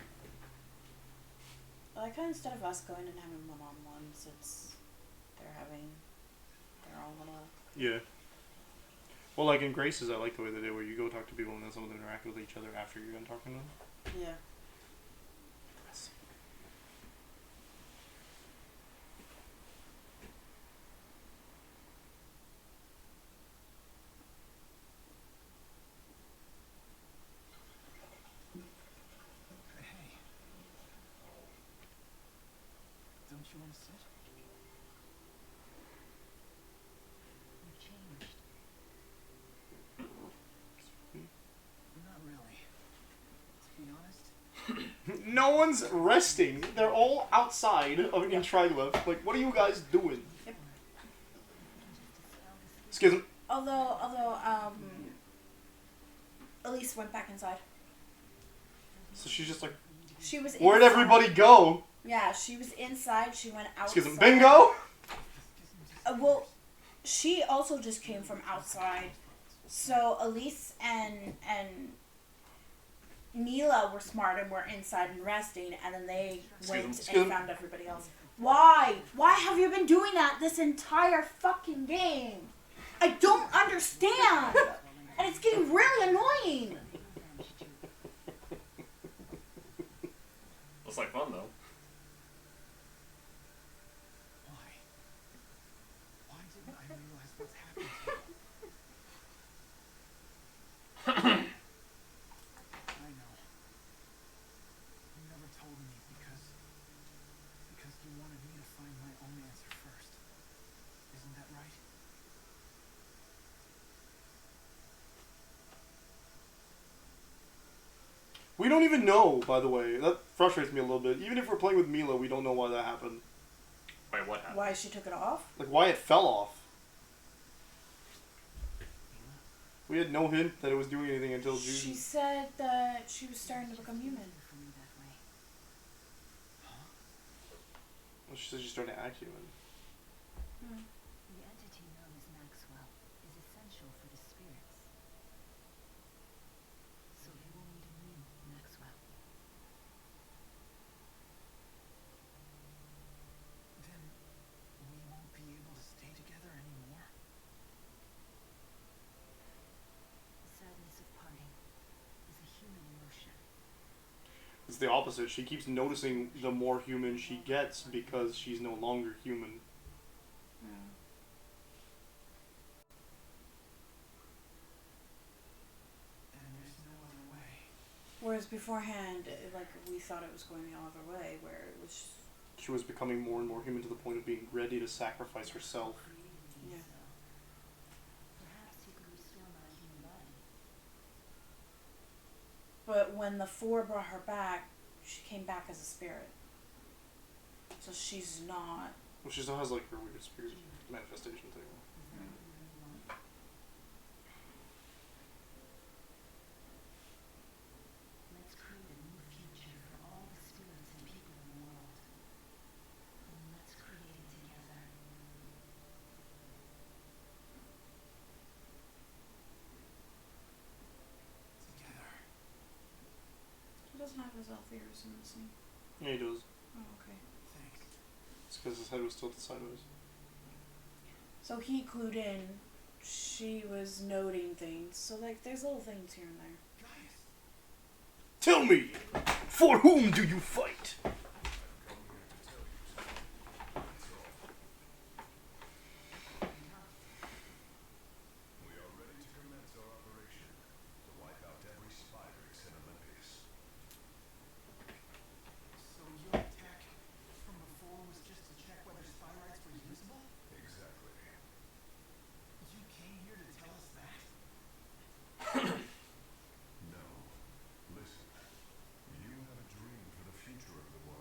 I like how instead of us going and having one-on-ones, they're having their own little. Yeah. Well, like in Grace's, I like the way they did where you go talk to people and then some of them interact with each other after you're done talking to them. Yeah. Yes. Hey. Don't you want to sit? You've changed. Not really. To be honest, No one's resting. They're all outside of ExtraLife. Like, what are you guys doing? Excuse me. Although, Elise went back inside. So she's just like, She was. where'd inside. everybody go? Yeah, she was inside. She went outside. Excuse me. Bingo? Well, she also just came from outside. So Elise and Mila were smart and were inside and resting, and then they went Excuse and me. found everybody else. Why? Why have you been doing that this entire fucking game? I don't understand. And it's getting really annoying. Looks like fun though. why? Why didn't I realize what's happened to you? I know. You never told me because you wanted me to find my own answer first. Isn't that right? We don't even know, by the way. That frustrates me a little bit. Even if we're playing with Mila, we don't know why that happened. Wait, what happened? Why she took it off? Like, why it fell off. We had no hint that it was doing anything until June. She said that she was starting to become human. For me that way. Well, she said she's starting to act human. The entity known as Maxwell is essential for the spirits. So you will need a new Maxwell. Then we won't be able to stay together anymore. The sadness of parting is a human emotion. It's the opposite. She keeps noticing the more human she gets because she's no longer human. And there's no other way. Whereas beforehand, like, we thought it was going the other way, where it was. She was becoming more and more human to the point of being ready to sacrifice herself. Yeah. Perhaps you could restore my human body. But when the four brought her back, she came back as a spirit. So she's not. Well, she still has like her weird spirit manifestation thing. Let's create a new future for all the spirits and people in the world. And let's create it together. Together. He doesn't have his Elympios in this scene. Yeah, he does. Oh, okay. Thanks. It's because his head was tilted sideways. So he clued in. She was noting things. So, like, there's little things here and there. Gaius. Tell me, for whom do you fight? We are ready to commence our operation to wipe out every Spyrix in Elympios. So your attack from before was just to check whether Spyrites were usable? Exactly. You came here to tell us that? No. Listen. You have a dream for the future of the world.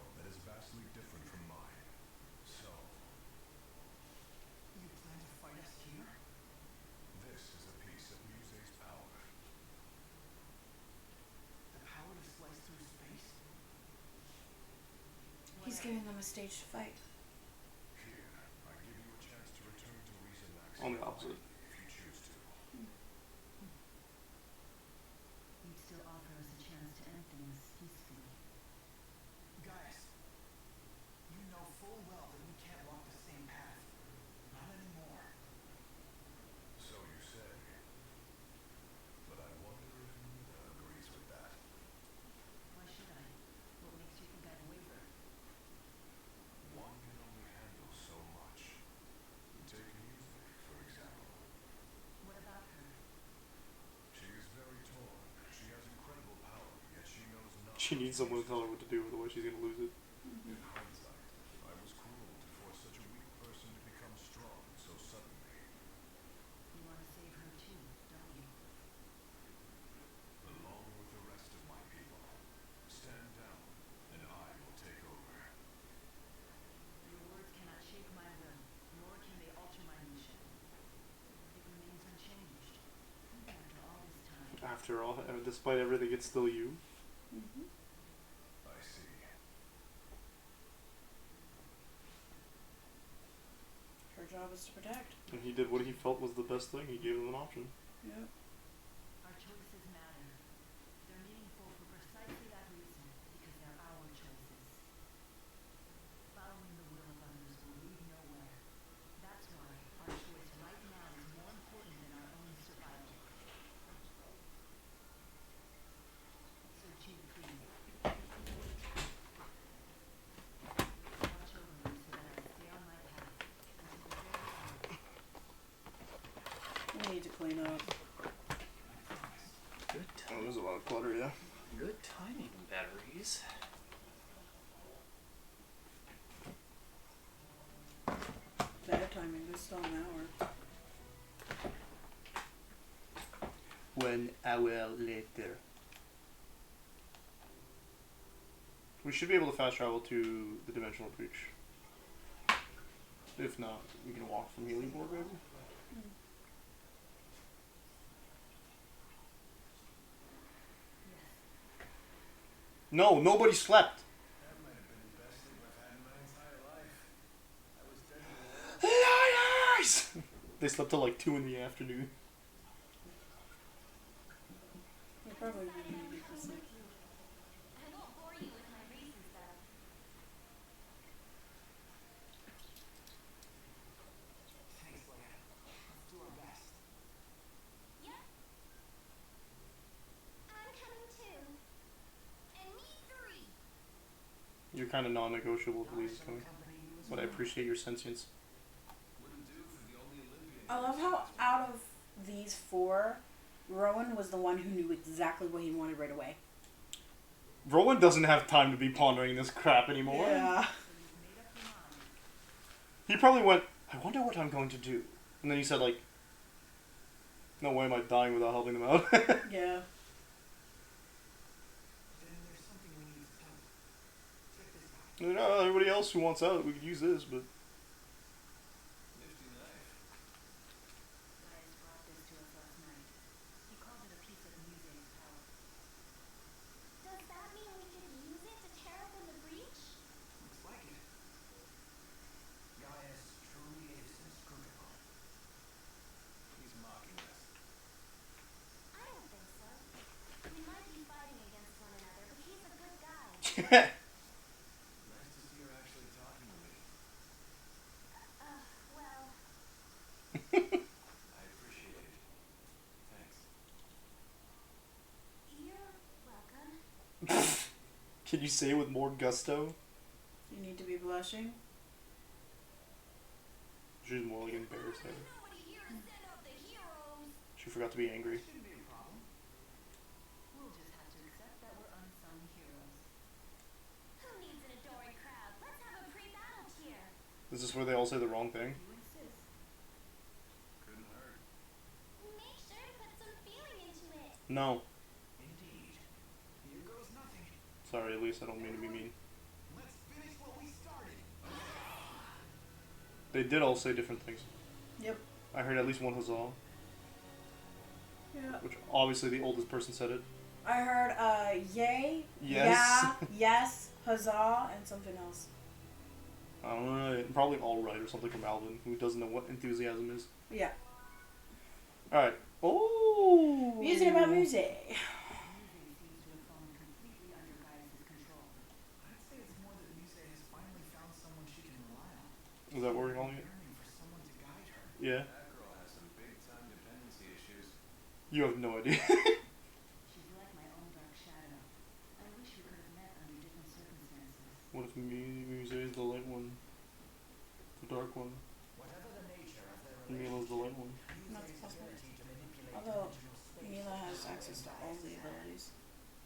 giving them a stage to fight. Here, I give you a chance to return to Riza Maxia On the opposite. if you choose to. You'd still offer us a chance to end things peacefully. Gaius, you know full well that we can't walk the same path. Not anymore. So you say. But I wonder if Nina agrees with that. Why should I? What makes you think I'd waver? One can only handle so much. Take music, for example. What about her? She is very torn. She has incredible power, yet she knows not. She needs someone to tell her what to do, otherwise she's gonna lose it. In hindsight, I was cruel to force such a weak person to become strong so suddenly. You want to save her too, don't you? Along with the rest of my people. Stand down, and I will take over. Your words cannot shape my will, nor can they alter my mission. It remains unchanged. Even after all this time. After all, despite everything, it's still you. Mm-hmm. I see. Her job is to protect. And he did what he felt was the best thing. He gave them an option. Yep. Our choices matter. They're meaningful for precisely that reason, because they're our choices. Following the will of others will lead nowhere. That's why our choice right now is more important than our own survival. So choose please. Watch over me so that I stay on my path until the very end. We need to clean up. Good Oh, there's a lot of clutter, yeah. Good timing, batteries. Bad timing. There's still an hour. 1 hour later. We should be able to fast travel to the dimensional breach. If not, we can walk from Heliborg, maybe? No, nobody slept. That might have been the best sleep I've had in my entire life. I was dead to the world. Liars! They slept till like 2 in the afternoon. We probably really need to sleep. I won't bore you with my reasons, though. Thanks, Leia. Let's do our best. Yep. I'm coming too. And me 3. You're kind of non-negotiable if Lisa's coming. Company you as But I appreciate your sentience. Wouldn't do for the only Olympian. I love how out of these 4, Rowan was the one who knew exactly what he wanted right away. Rowan doesn't have time to be pondering this crap anymore. Yeah. He probably went, I wonder what I'm going to do. And then he said, like, no way am I dying without helping them out. Yeah. Then there's something we need to tell you. Check this out. You know, everybody else who wants out, we could use this, but... Nifty knife. Gaius brought this to us last night. He called it a piece of Muse's power. Does that mean we could use it to tear open the breach? Looks like it. Gaius truly is inscrutable. He's mocking us. I don't think so. We might be fighting against one another, but he's a good guy. Nice to see you're actually talking to me. Well, I appreciate it. Thanks. you're welcome. Can you say it with more gusto? You need to be blushing. She's more like embarrassed. I think. Nobody here is sent out the heroes. She forgot to be angry. Shouldn't be a problem. We'll just have to accept that we're unsung heroes. Who needs an adoring crowd? Let's have a pre-battle cheer. Is this where they all say the wrong thing? You insist. Couldn't hurt. Make sure to put some feeling into it. No. Indeed. Here goes nothing. Sorry, at least I don't mean to be mean. Let's finish what we started. They did all say different things. Yep. I heard at least one huzzah, Yeah. which obviously the oldest person said it. I heard yay, Yes. yeah, yes, huzzah, and something else. Alright, probably alright or something from Alvin, who doesn't know what enthusiasm is. Yeah. Alright. Oh! Music about music. Music seems to have fallen completely under Gaius' control. I'd say it's more that Muse has finally found someone she can rely on. Is that where you're calling it? Yearning for someone to guide her. Yeah. That girl has some big-time dependency issues. You have no idea. She's like my own dark shadow. I wish we could have met under different circumstances. What if Muse is the light one? The dark one? Whatever the nature of their Mila's the light one. That's Muse's possible. ability to manipulate Although dimensional space Mila has is access to all the abilities,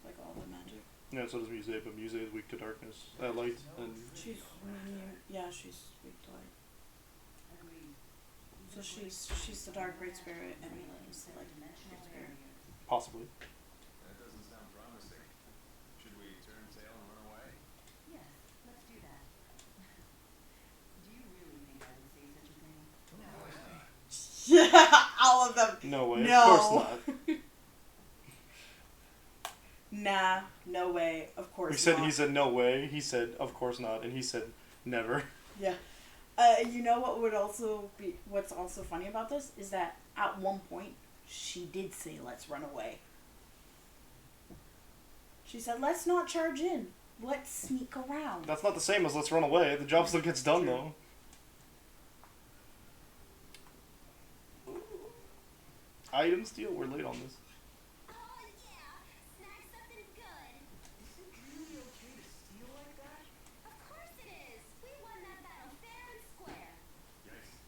like all the magic. Yeah, so does Muse, but Muse is weak to darkness. Light, and... She's she's weak to light. Agreed. So she's the dark great spirit, and Mila is the light great spirit. Possibly. That doesn't sound promising. Should we turn tail and run away? Yes, let's do that. Do you really think I would say such a thing? Yeah, all of them. No way, No. of course not. Nah, no way. Of course not. He said no way, he said of course not, and he said never. Yeah. You know what would also be, what's also funny about this is that at one point she did say let's run away. She said let's not charge in. Let's sneak around. That's not the same as let's run away. The job still gets done though. Item steal? We're late on this. Oh yeah, snag something good. Is it really okay to steal like that? Of course it is. We won that battle fair and square. Yikes.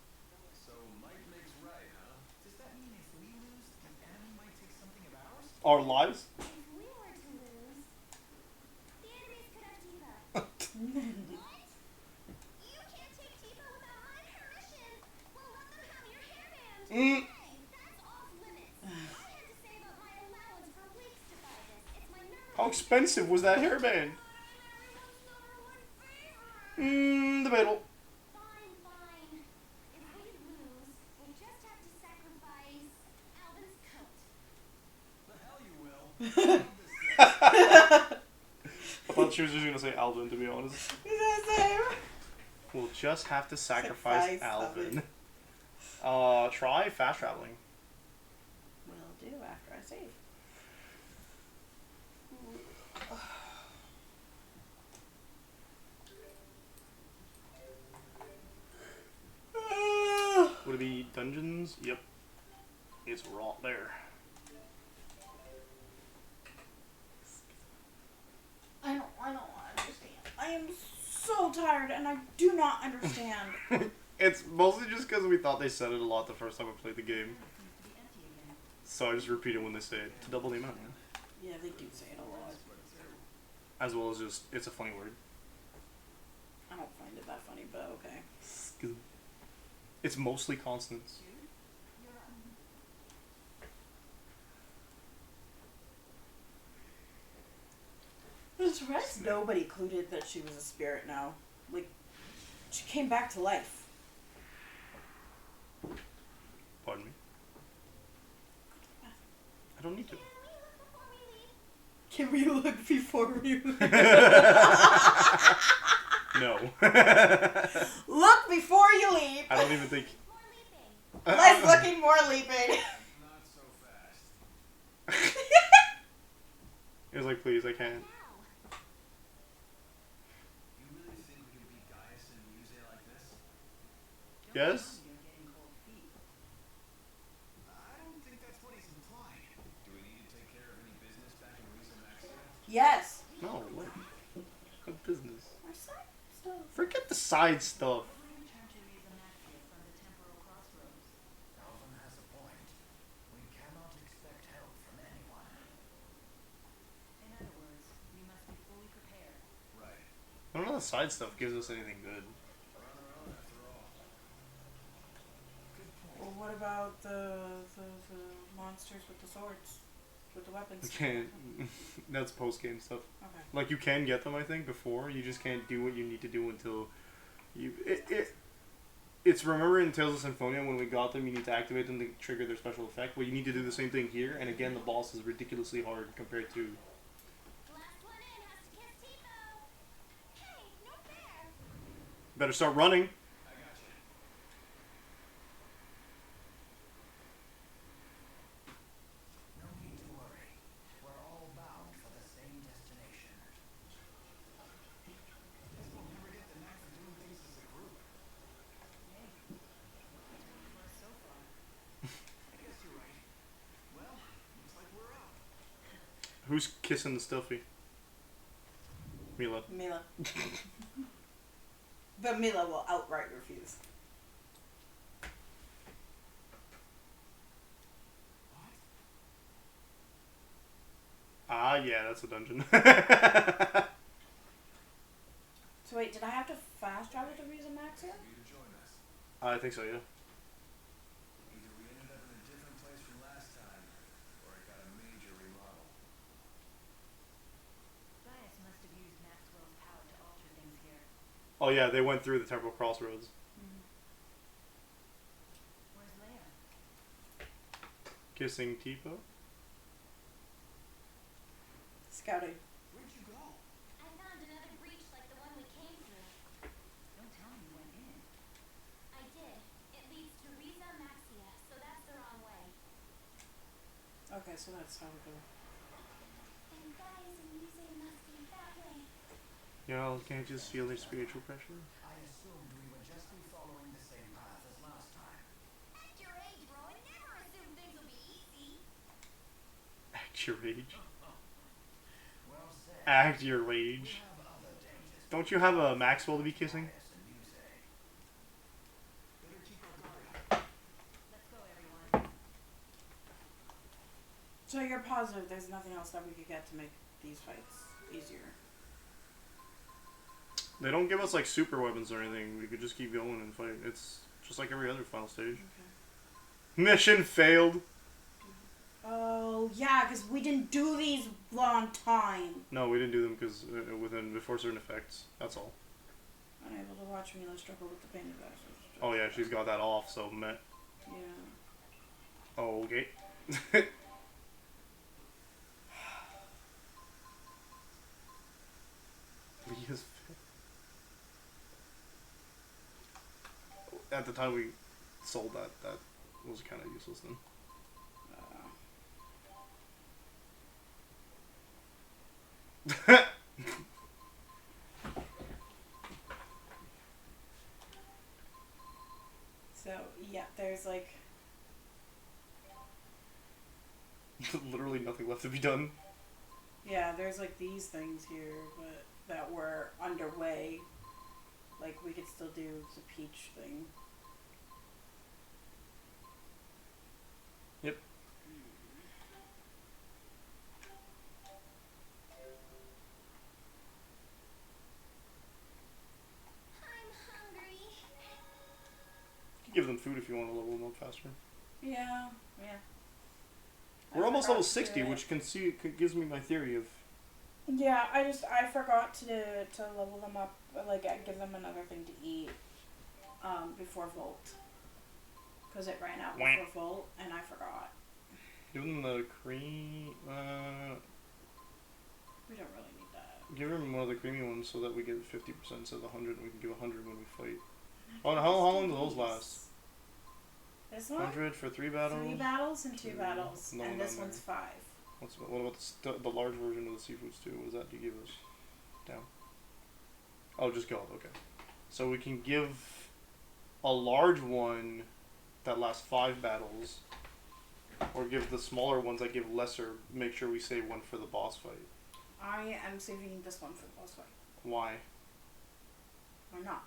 So might makes right, huh? Does that mean if we lose, the enemy might take something of ours? Our lives? If we were to lose, the enemies could have Tifa. What? You can't take Tifa without my permission. Well, let them have your hairband. Mm. Hey, that's off limits. I had to save up my allowance for weeks to buy this. It's my number How expensive was that hairband? everyone's number one favorite. Debatable. Fine, fine. If we lose, we'll just have to sacrifice Alvin's coat. The hell you will. I thought she was just gonna say Alvin, to be honest. We'll just have to sacrifice Sacrifice Alvin. Try fast traveling. Will do after I save. Would it be dungeons? Yep. It's right there. I don't understand. I am so tired and I do not understand. It's mostly just because we thought they said it a lot the first time we played the game. Seems to be empty again. So I just repeat it when they say it to double the amount, man. Yeah, they do say it a lot. As well as just, it's a funny word. I don't find it that funny, but okay. It's mostly consonants. You're up. Why is nobody included that she was a spirit now? Like, she came back to life. Pardon me? I don't need to. Can we look before we leave? Can we look before you No. Look before you leave! I don't even think... More leaping. Less looking, more leaping. Not so fast. He was like, please, I can't. Now. You really think we can beat Gaius and Muse like this? Yes? You're getting cold feet. I don't think that's what he's implying. Do we need to take care of any business back in Riza Maxia? Yes. No, what? What business? Our side stuff. Forget the side stuff. We return to Riza Maxia from the temporal crossroads. Alvin has a point. We cannot expect help from anyone. In other words, we must be fully prepared. Right. I don't know if the side stuff gives us anything good. We're on our own after all. Well, what about the monsters with the swords? With the weapons? You can't... That's post-game stuff. Okay. Like, you can get them, I think, before. You just can't do what you need to do until you... It's, remember in Tales of Symphonia, when we got them, you need to activate them to trigger their special effect? Well, you need to do the same thing here, and again, the boss is ridiculously hard compared to... Last one in has to kiss Tifa. Hey, no fair. Better start running. I got you. No need to worry. We're all bound for the same destination. Guess we'll never get the knack for doing things as a group. Hey, working for us so far. I guess you're right. Well, looks like we're out. Who's kissing the stuffy? Mila. Mila. But Mila will outright refuse. Ah, yeah, that's a dungeon. So wait, did I have to fast travel to Riza Maxia? You to join us. I think so, yeah. Either we ended up in a different place from last time, or it got a major remodel. Gaius must have used Maxwell's power to alter things here. Oh, yeah, they went through the Temporal Crossroads. Where's Leia? Kissing Tipo. Scouting. Where'd you go? I found another breach like the one we came through. Don't tell me you went in. I did. It leads to Riza Maxia, so that's the wrong way. Okay, so that's how we go. And Gaius and Riza must be that way. Y'all can't just feel their spiritual pressure. I assumed we would just be following the same path as last time. At your age, Rowan, never assume things will be easy. Act your age. Well said. Act your We age. have other dangers. Don't you have a Maxwell to be kissing? Gaius and Muse. Better keep our guard up. Let's go, everyone. So you're positive there's nothing else that we could get to make these fights easier? They don't give us like super weapons or anything. We could just keep going and fight. It's just like every other final stage. Mission failed. Oh, yeah, because we didn't do these long time. No, we didn't do them because before certain effects. That's all. Unable to watch Mila struggle with the pain of that. Oh yeah, she's got that off. So meh. Yeah. Oh, okay. Leah's. At the time we sold that was kind of useless then. So, yeah, there's like... Literally nothing left to be done. Yeah, there's like these things here, but that were underway. Like, we could still do the peach thing. Yep. I'm hungry. Give them food if you want to level them up faster. Yeah, yeah. We're almost forgot level to do 60, it. which gives me my theory of... Yeah, I forgot to level them up, like, give them another thing to eat, before Volt. Because it ran out before Volt, and I forgot. Give them the cream... We don't really need that. give them one of the creamy ones so that we get 50% instead of 100, and we can do 100 when we fight. Oh, how long do those last? This one? 100 for 3 battles? 3 battles and 2 battles, No, and no, this no. one's 5. What about the large version of the seafoods too? What does that do give us? Down. Oh, just gold. Okay. So we can give a large one that lasts 5 battles, or give the smaller ones that give lesser. Make sure we save one for the boss fight. I am saving this one for the boss fight. Why? Why not?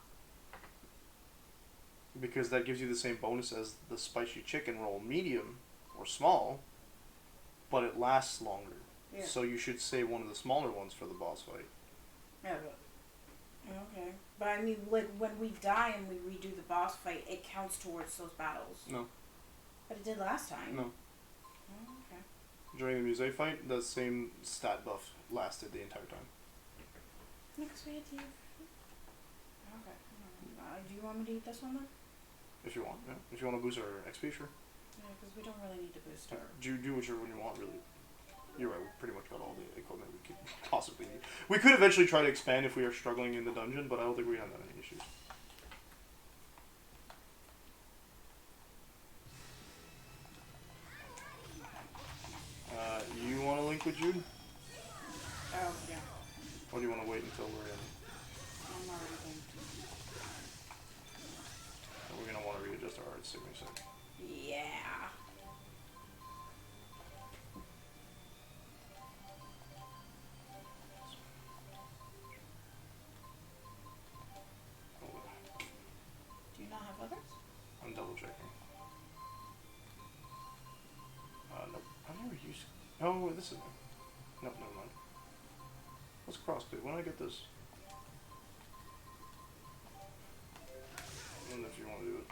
Because that gives you the same bonus as the spicy chicken roll, medium or small, but it lasts longer. Yeah. So you should save one of the smaller ones for the boss fight. Yeah, but... Okay. But I mean, like, when we die and we redo the boss fight, it counts towards those battles. No. But it did last time. No. Oh, okay. During the Musée fight, the same stat buff lasted the entire time. Next we had to... Okay. Do you want me to eat this one then? If you want, yeah. If you want to boost our XP, sure. Yeah, because we don't really need to boost our... Do whichever one you want, really. You're right, we pretty much got all the equipment we could possibly need. We could eventually try to expand if we are struggling in the dungeon, but I don't think we have that many issues. liquid, Jude? Oh, yeah. Or do you want to wait until we're in? I'm already going We're gonna want to readjust our art signature. to. Yeah. Do you not have others? I'm double checking. Nope. I've never used. Oh, this is. Nope, never mind. Let's crossplay. When do I get this? And if you want to do it.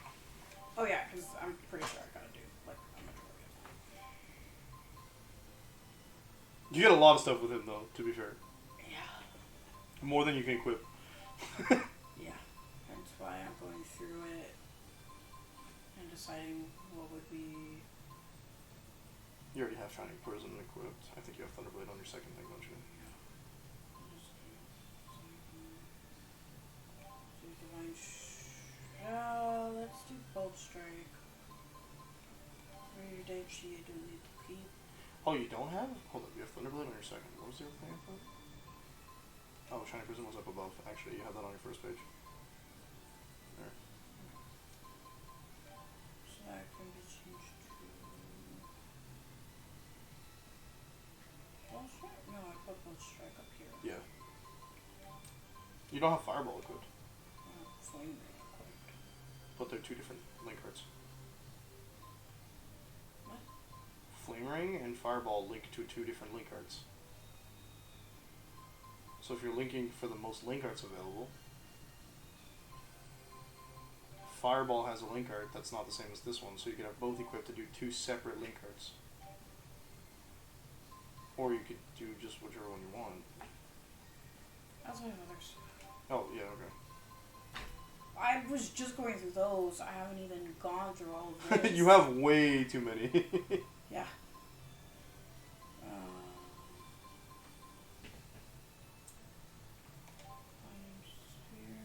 Oh yeah, because I'm pretty sure I gotta do like a majority of You get a lot of stuff with him, though. To be fair. it. Yeah. More than you can equip. Yeah. That's why I'm going through it and deciding what would be. You already have Shining Prism equipped. I think you have Thunderblade on your second thing, don't you? Divine let's do Bolt Strike. Rear Dave She I don't need to keep. Oh, you don't have? Hold up, you have Thunderblade on your second. What was the other thing I put? Oh, Shining Prism was up above. Actually, you have that on your first page. There. So that can be changed to Bolt Strike? No, I put Bolt Strike up here. Yeah. You don't have Fireball equipped. Flame Ring equipped. But they're two different link arts. What? Flame Ring and Fireball link to two different link arts. So if you're linking for the most link arts available, Fireball has a link art that's not the same as this one, so you could have both equipped to do two separate link arts. Or you could do just whichever one you want. I also have others. Oh, yeah, okay. I was just going through those. I haven't even gone through all of this. You have way too many. Yeah.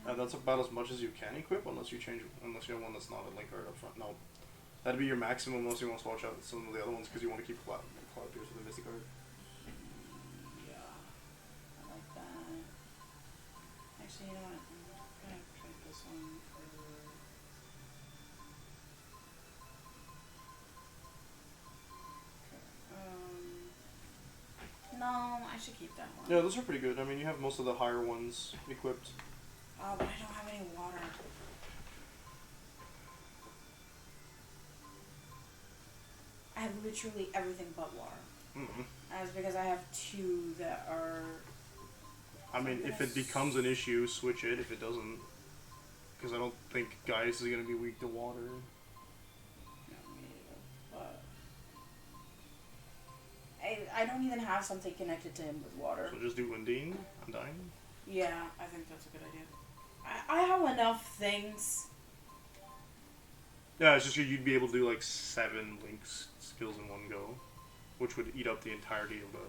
And that's about as much as you can equip, unless you have one that's not a link art up front. No. That'd be your maximum unless you want to swatch out some of the other ones because you want to keep Cloud Pierce with a Mystic Art. Yeah. I like that. Actually, you know what? I'm gonna trade this one for. No, I should keep that one. Yeah, those are pretty good. I mean, you have most of the higher ones equipped. Oh, but I don't have any water. I have literally everything but water. Mm-hmm. That's because I have two that are. I mean, if it becomes an issue, switch it. If it doesn't, because I don't think Gaius is going to be weak to water. But I don't even have something connected to him with water. So just do Undine. Undyne. Yeah, I think that's a good idea. I have enough things. Yeah, it's just you'd be able to do like 7 links skills in one go, which would eat up the entirety of the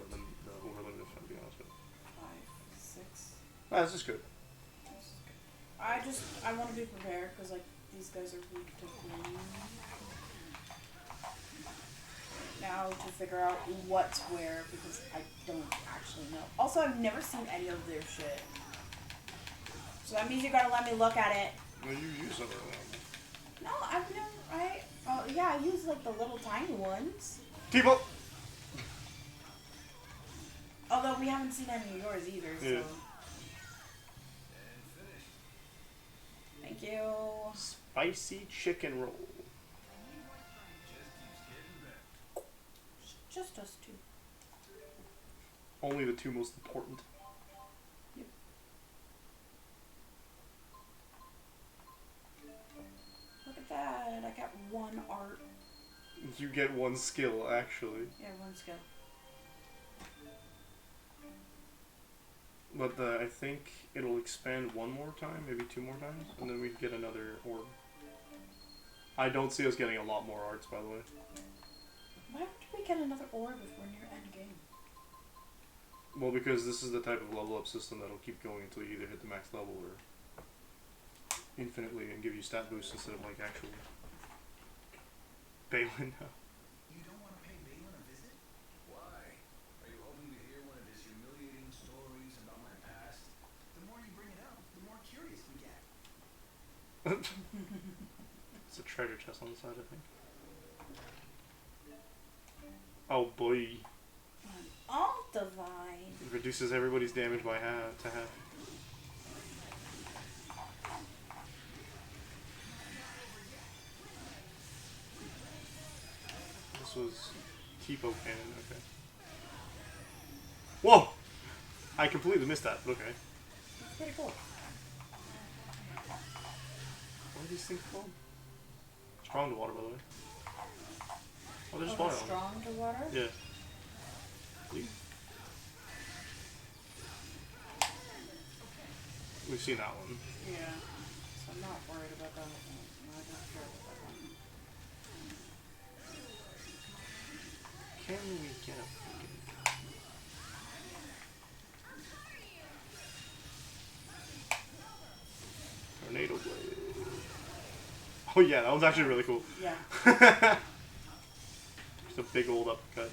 overlimit, if I'm being honest with you. 5, 6. This is good. I want to be prepared because like these guys are weak to green. Now to figure out what's where because I don't actually know. Also, I've never seen any of their shit. So that means you gotta let me look at it. Well, you use some of them. No, I've never. I use like the little tiny ones. People. Although we haven't seen any of yours either, so. Yeah. Thank you. Spicy chicken roll. Just us two. Only the two most important. Yep. Look at that. I got 1 art. You get 1 skill, actually. Yeah, 1 skill. But I think it'll expand 1 more time, maybe 2 more times, and then we'd get another orb. I don't see us getting a lot more arts, by the way. Why would we get another orb if we're near end game? Well, because this is the type of level up system that'll keep going until you either hit the max level or infinitely and give you stat boosts instead of like actual Balin. You don't want to pay Balin a visit? Why? Are you hoping treasure chest on the side, I think. Oh boy. All divine. It reduces everybody's damage by half to half. This was Tipo cannon, okay. Whoa! I completely missed that, but okay. That's pretty cool. What are these things called? Strong to water, by the way. Oh, there's Oh, water they're on strong to water? them. Yeah. We've seen that one. Yeah. So I'm not worried about that one. I'm not sure about that one. Can we get a freaking tornado blade? Oh yeah, that one's actually really cool. Yeah. Just a big old uppercut.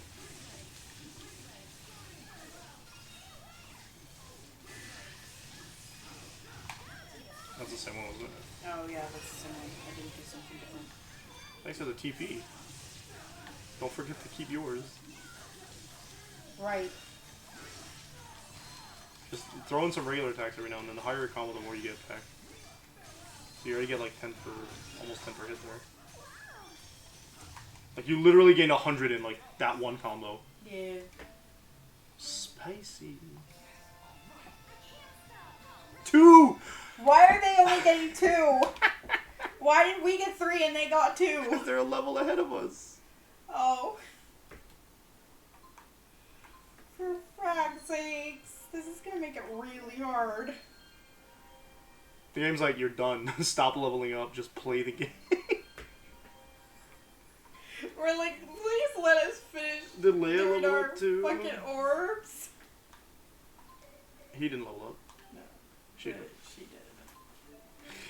That's the same one, wasn't it? Oh yeah, that's the same one. I didn't do something different. Thanks for the TP. Don't forget to keep yours. Right. Just throw in some regular attacks every now and then. The higher your combo, the more you get attack. So you already get like 10 for, almost 10 per hit there. Like you literally gained 100 in like that one combo. Yeah. Spicy. 2! Why are they only getting 2? Why did we get 3 and they got 2? Because they're a level ahead of us. Oh. For frag's sakes. This is gonna make it really hard. The game's like, you're done. Stop leveling up. Just play the game. We're like, please let us finish Did Leia doing level our up too? fucking orbs. He didn't level up. No. She did. She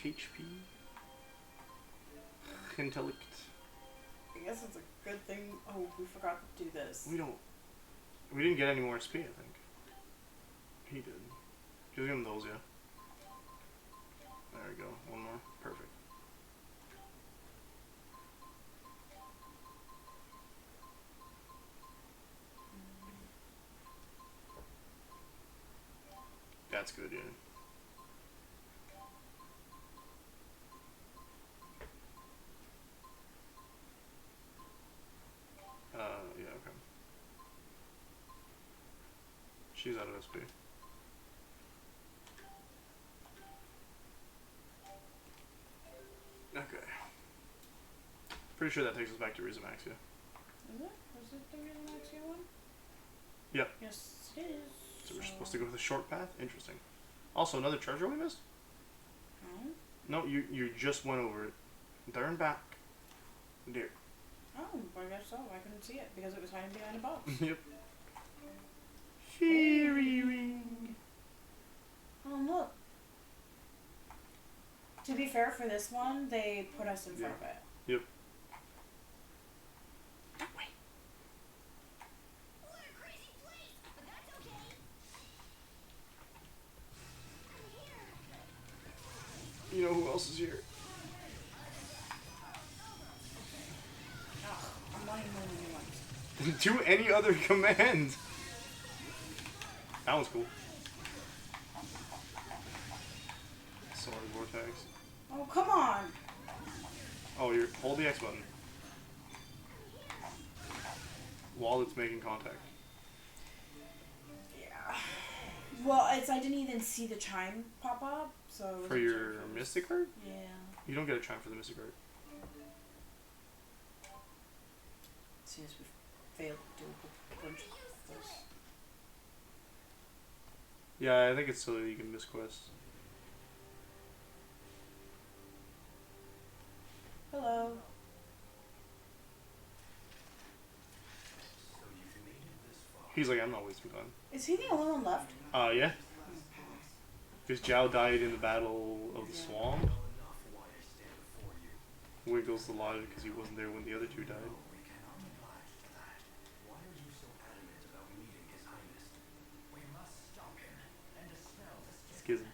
did. HP. Intellect. I guess it's a good thing. Oh, we forgot to do this. We didn't get any more SP, I think. He did. Just give him those, yeah. There we go. One more. Perfect. That's good, yeah. Yeah, okay. She's out of SP. Okay. Pretty sure that takes us back to Rizamaxia. Is it? Was it the Rizamaxia one? Yep. Yes, it is. So we're supposed to go the short path? Interesting. Also, another treasure we missed? Oh. No, you just went over it. There and back. There. Oh, I guess so. I couldn't see it because it was hiding behind a box. Yep. Fairy ring. Oh, look. To be fair, for this one, they put us in front of it. Yep. What a crazy place, but that's okay. I'm here. You know who else is here? Ugh, I'm wanting more than you want. Do any other command. That one's cool. Sword vortex. Oh, come on. Oh, you're hold the X button while it's making contact. Yeah. Well, I didn't even see the chime pop up, so. I wasn't For sure your if it was- Mystic card? Yeah. You don't get a chime for the Mystic card. See, as we failed to do a bunch of those. Yeah, I think it's so that you can miss quests. Hello. He's like, I'm not wasting time. Is he the only one left? Yeah. Because Zhao died in the Battle of the Swamp. Wiggles the logic because he wasn't there when the other two died. Schism.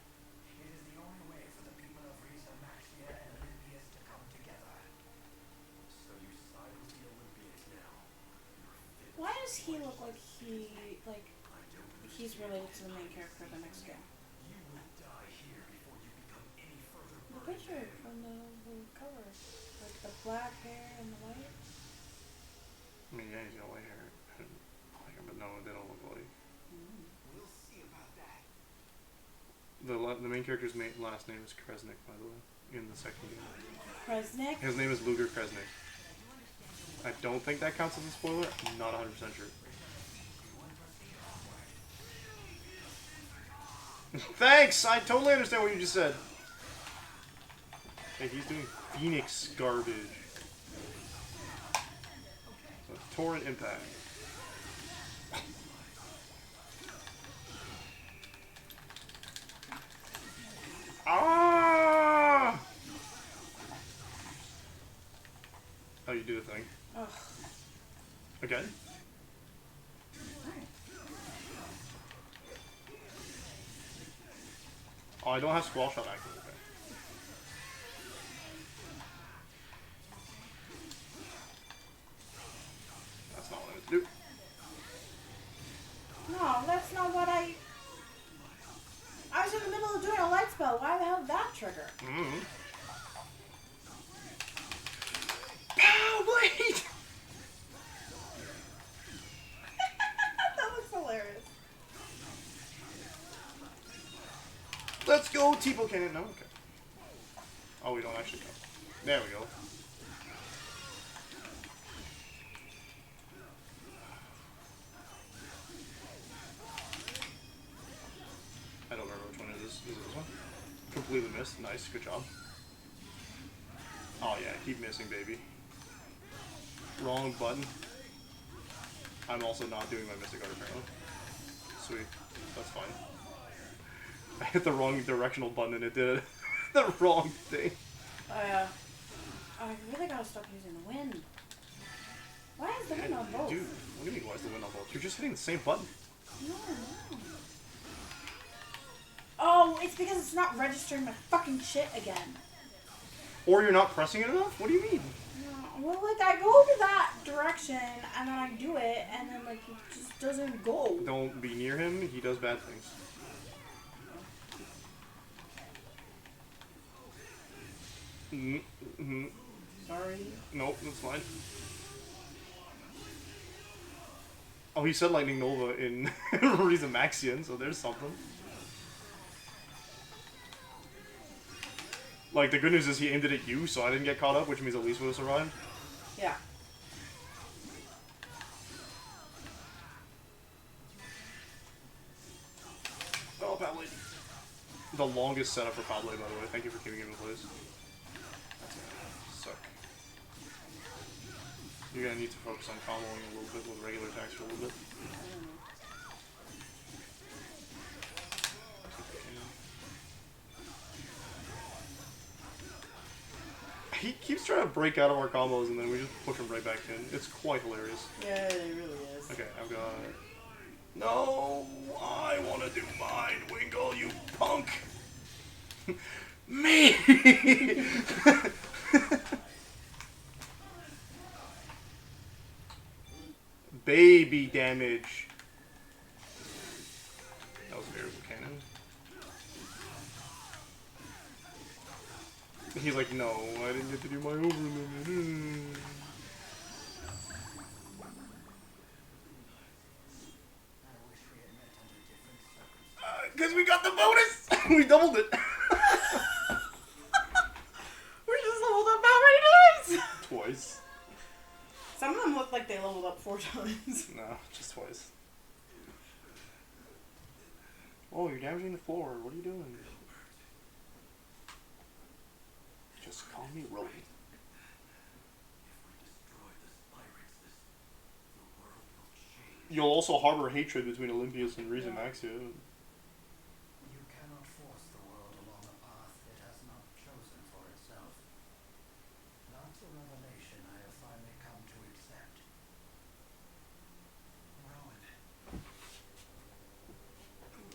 It is the only way for the people of Rizamaxia and Elympios to come together. he's related to the main character of the next game. The picture from the cover. Like the black hair and the white. I mean, yeah, he's got white hair. But no, they don't look alike. We'll see about that. The main character's last name is Kresnik, by the way, in the second game. Kresnik? His name is Luger Kresnik. I don't think that counts as a spoiler. I'm not 100% sure. Thanks! I totally understand what you just said. Hey, he's doing Phoenix garbage. So, Torrent Impact. Ah! Oh, you do the thing. Ugh. Again? Oh, I don't have Squall Shot active. Okay. That's not what I meant to do. No, that's not what I was in the middle of doing a light spell. Why the hell did that trigger? Mm-hmm. Pow Blade! That looks hilarious. Let's go, Tipo Cannon. No, okay. Oh, we don't actually go. There we go. I don't remember which one it is. Is it this one? Completely missed. Nice. Good job. Oh yeah, keep missing, baby. Wrong button. I'm also not doing my Mystic Art apparently. Sweet. That's fine. I hit the wrong directional button and it did the wrong thing. I really gotta stop using the wind. Why is the wind on both? Dude, what do you mean why is the wind on both? You're just hitting the same button. No. Oh, it's because it's not registering my fucking shit again. Or you're not pressing it enough? What do you mean? No, well, like, I go to that direction, and then I do it, and then, like, it just doesn't go. Don't be near him, he does bad things. Mm-hmm. Sorry. Nope, that's fine. Oh, he said Lightning Nova in Riza Maxian, so there's something. Like, the good news is he aimed it at you, so I didn't get caught up, which means Elise would have survived. Yeah. Oh, Pablo. The longest setup for Pablo, by the way. Thank you for keeping him in place. That's gonna suck. You're gonna need to focus on comboing a little bit with regular attacks for a little bit. He keeps trying to break out of our combos and then we just push him right back in. It's quite hilarious. Yeah, it really is. Okay, I've got... No! I want to do mine, Wingle, you punk! Me! Baby damage. That was a variable cannon. He's like, no, I didn't get to do my overlimit. Because we got the bonus! We doubled it! We just leveled up how many times? Twice. Some of them look like they leveled up 4 times. No, just twice. Oh, you're damaging the floor. What are you doing? Just call me Roly. You'll also harbor hatred between Elympios and Riza Maxia. You cannot force the world along a path it has not chosen for itself. That's a revelation I have finally come to accept. Rowan.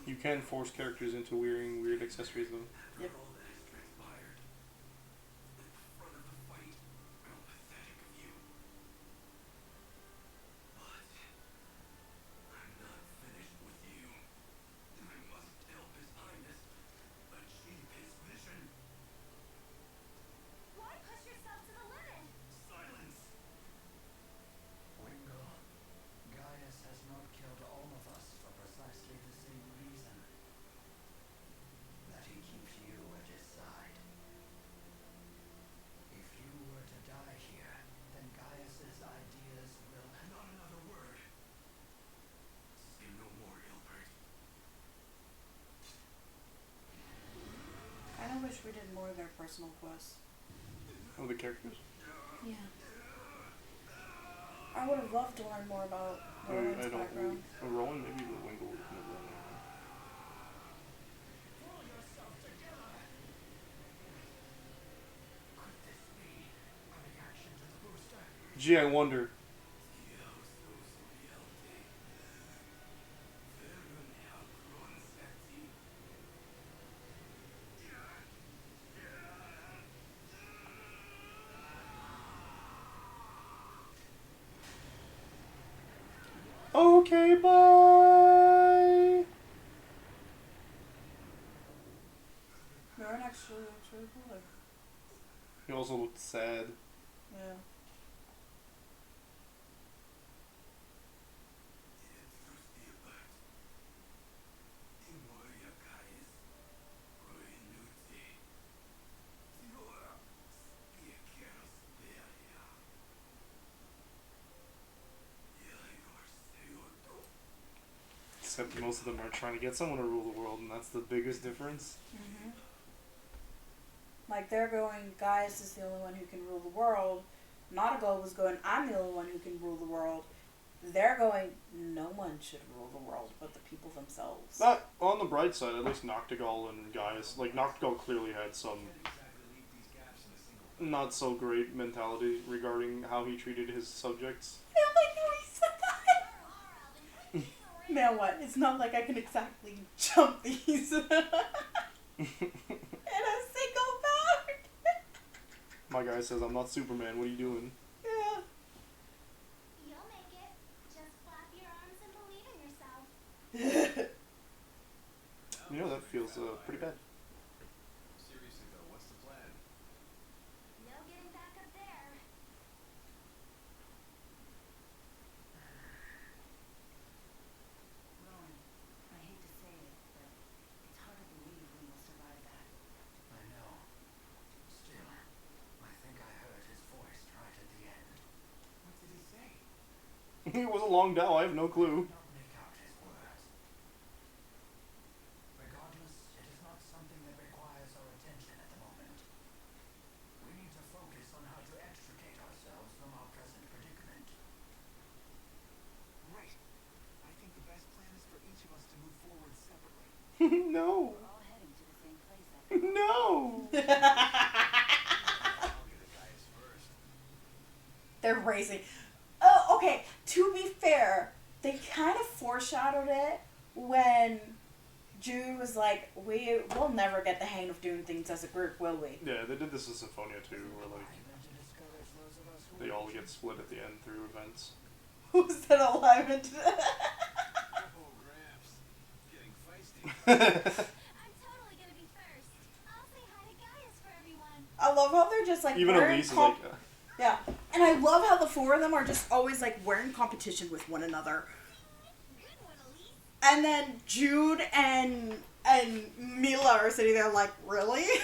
You can force characters into wearing weird accessories though. Yep. we did more of their personal quests. Oh, the characters? Yeah. I would have loved to learn more about Rowan's I don't. background. Rowan, maybe the Wingle would never run Gee, I wonder. Okay, bye. Rowan actually looks really cool there. He also looked sad. Yeah. Except most of them are trying to get someone to rule the world, and that's the biggest difference. Mm-hmm. Like, they're going, Gaius is the only one who can rule the world. Nautigal was going, I'm the only one who can rule the world. They're going, no one should rule the world but the people themselves. But on the bright side, at least Noctigal and Gaius, like Noctigal clearly had some not so great mentality regarding how he treated his subjects. Yeah, like how he said that. Now what? It's not like I can exactly jump these in a single bound. My guy says, I'm not Superman, what are you doing? Yeah. You'll make it. Just flap your arms and believe in yourself. You know, that feels pretty bad. Seriously though, what's the plan? No getting back up there. Rowan, I hate to say it, but it's hard to believe we will survive that. I know. Still, I think I heard his voice right at the end. What did he say? It was a long down, I have no clue. Not make out his words. Regardless, it is not something that requires our attention at the moment. We need to focus on how to extricate ourselves from our present predicament. Right. I think the best plan is for each of us to move forward separately. No. We're all heading to the same place after all. No. I'll get a Gaius first. They're racing. Oh, okay. To be fair, they kind of foreshadowed it when Jude was like, we'll never get the hang of doing things as a group, will we? Yeah, they did this in Symphonia too, where like Even to discourage those of us who they all get split at the end through events. Who said alignment? Oh, Gramps. Getting feisty. I'm totally gonna be first. I'll say hi to Gaius for everyone. I love how they're just like Even we're in Elise is like, yeah, and I love how the four of them are just always like we're in competition with one another. Good one, Elise. And then Jude and Mila are sitting there like, really? Happy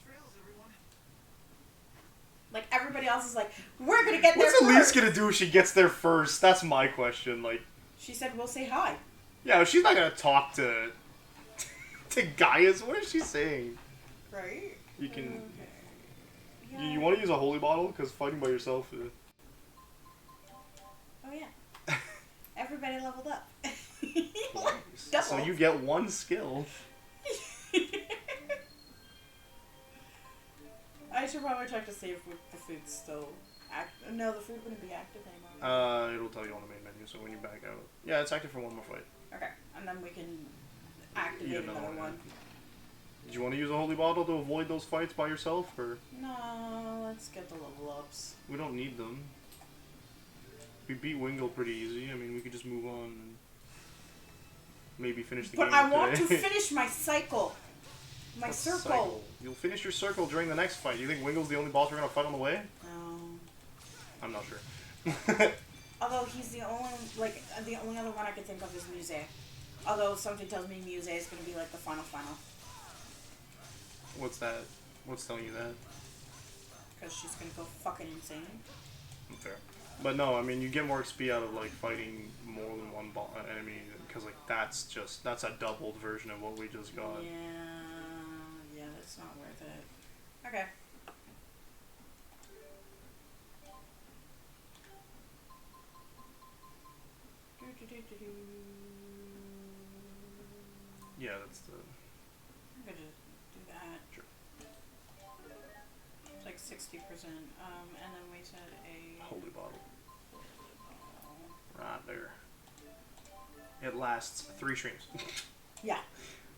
trails, everyone. Like everybody else is like, we're gonna get there what's Elise first. gonna do if she gets there first? That's my question. Like, She said, we'll say hi. yeah, she's not gonna talk to Gaius. What is she saying? Right? You can. Yeah. You want to use a holy bottle? Because fighting by yourself. Oh yeah. Everybody leveled up. So Double. you get one skill. I should probably check to see if the food's still active. No, the food wouldn't be active anymore. It'll tell you on the main menu. So when you back out, yeah, it's active for one more fight. Okay, and then we can activate Eat another one. Did you want to use a holy bottle to avoid those fights by yourself, or No, let's get the level ups. we don't need them? We beat Wingle pretty easy. I mean, we could just move on and maybe finish the But game I want to today. finish my cycle. My A circle. You'll finish your circle during the next fight. You think Wingle's the only boss we're gonna fight on the way? No. I'm not sure. Although he's the only, like, the only other one I can think of is Muse. Although something tells me Muse is going to be like the final. What's that? What's telling you that? Because she's going to go fucking insane. Fair. But no, I mean, you get more XP out of like fighting more than one enemy, because like that's a doubled version of what we just got. Yeah, that's not worth it. Okay. Yeah, that's the. I'm gonna do that. Sure. It's like 60%. And then we said a Holy bottle. Right there. It lasts 3 streams. Yeah.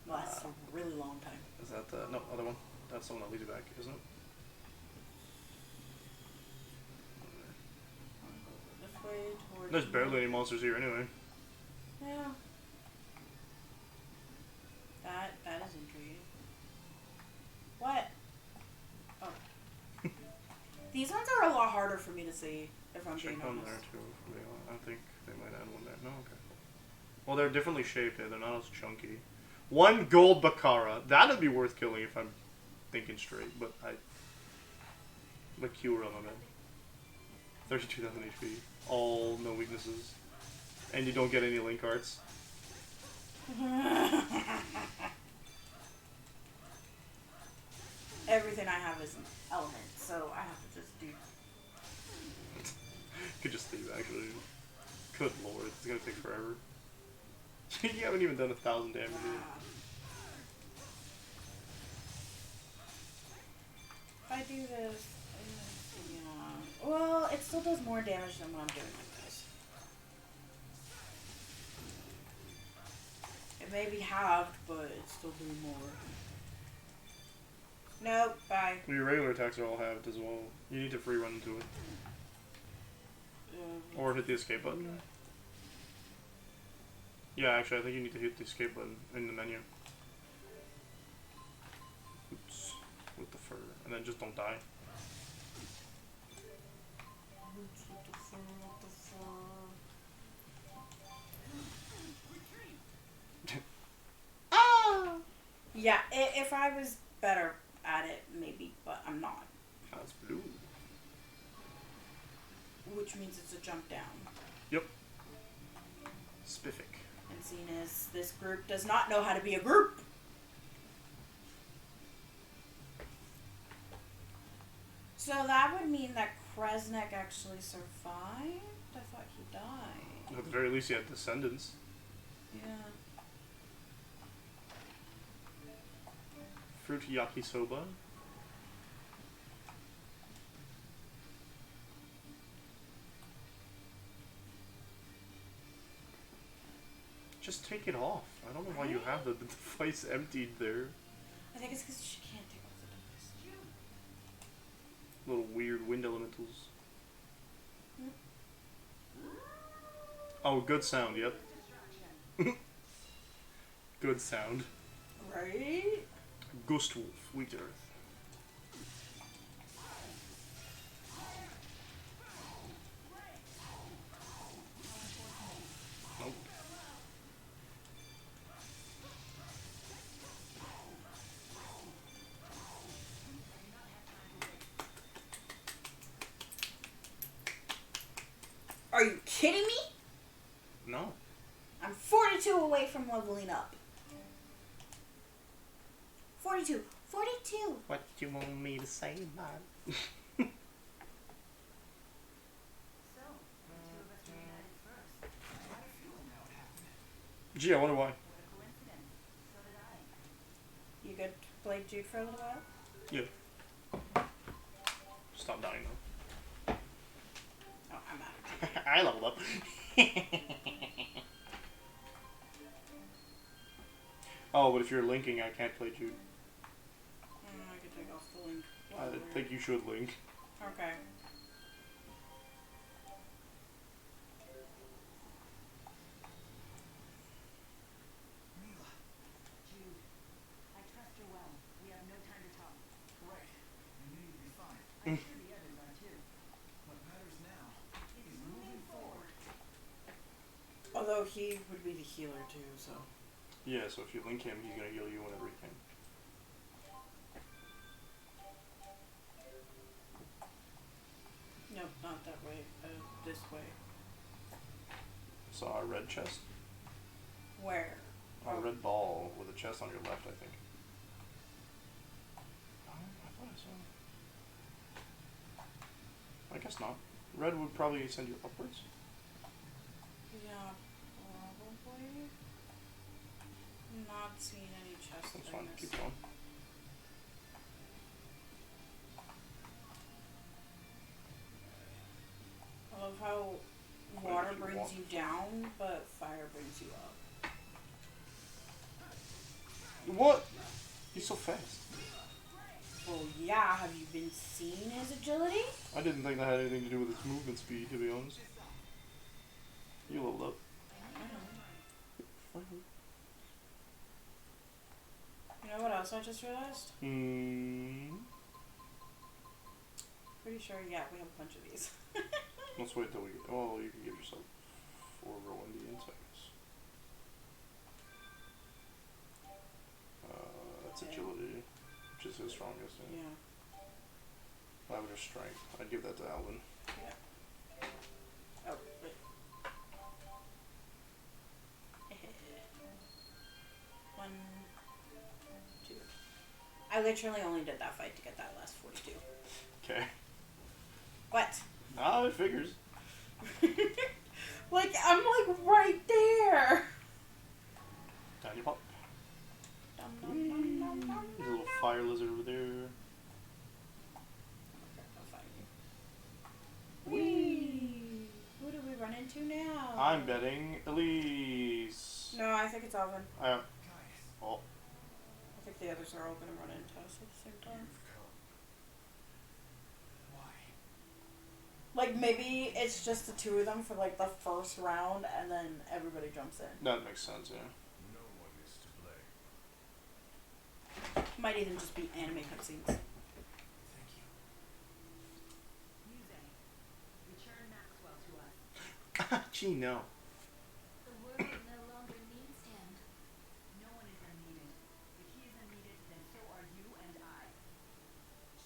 Lasts a really long time. Is that the no other one? That's the one that leads you back, isn't it? This way towards. There's barely any monsters here anyway. Yeah. That is intriguing. What? Oh. These ones are a lot harder for me to see, if I'm being Check one honest. there too. I think they might add one there. No, okay. Well, they're differently shaped. They're not as chunky. 1 gold Bakara. That'd be worth killing if I'm thinking straight. But Bakura, my man. 32,000 HP. All no weaknesses. And you don't get any link arts. Everything I have is an element, so I have to just do. Could just leave, actually. Good lord, it's gonna take forever. You haven't even done 1,000 damage yet. If I do this, yeah. Well, it still does more damage than what I'm doing like this. It may be halved, but it still do more. Nope, bye. Your regular attacks are all halved as well. You need to free run into it. Or hit the escape button. Yeah, actually, I think you need to hit the escape button in the menu. Oops. With the fur. And then just don't die. Ah! Yeah, if I was better at it, maybe, but I'm not. That's blue. Which means it's a jump down. Yep. Spiffy. And seeing as this group does not know how to be a group. So that would mean that Kresnik actually survived? I thought he died. At the very least, he had descendants. Yeah. Fruit yakisoba. Just take it off. I don't know why you have the device emptied there. I think it's because she can't take off the device. Little weird wind elementals. Oh, good sound, yep. Good sound. Right? Ghost Wolf, weak to earth. Nope. Are you kidding me? No. I'm 42 away from leveling up. 42. 42. What do you want me to say, man? So, the two of us reunited first. I had a feeling that would happen. Gee, I wonder why. What a coincidence. So did I. You good to play Jude for a little while? Yeah. Stop dying though. Oh, I'm out. I leveled up. Oh, but if you're linking, I can't play Jude. I could take off the link. I think you should link. Okay. Mila. Jude, I trust her well. We have no time to talk. Right. You knew you'd be fine. I'm sure the others are too. What matters now Is is moving forward. Although he would be the healer too, so. Yeah, so if you link him, he's gonna heal you whenever he can. Nope, not that way. This saw a red chest. Where? A red ball with a chest on your left, I think. Oh, I thought I saw. I guess not. Red would probably send you upwards. Yeah, probably. Not seeing any chests. That's fine. Keep going. I love how water brings you down, but fire brings you up. What? He's so fast. Well, yeah. Have you been seeing his agility? I didn't think that had anything to do with his movement speed, to be honest. You leveled up. You know what else I just realized? Pretty sure, yeah, we have a bunch of these. Let's wait till we get. Oh, you can give yourself 4 row Indians, I guess. That's agility, which is his strongest. Yeah. Lavender strength. I'd give that to Alvin. Yeah. Oh, wait. One, two. I literally only did that fight to get that last 42. Okay. What? Ah, it figures. Like, I'm like right there. Tiny pop. Dum, dum, dum, dum, dum, There's a little fire lizard over there. I'll find you. Whee! Who do we run into now? I'm betting Elise. No, I think it's Alvin. Oh. I think the others are all gonna run into us at the same time. Like, maybe it's just the two of them for, like, the first round, and then everybody jumps in. That makes sense, yeah. No one is to blame. Might even just be anime cutscenes. Thank you. Muse, return Maxwell to us. Gee, no. The world no longer needs him. No one is unneeded. If he is unneeded, then so are you and I.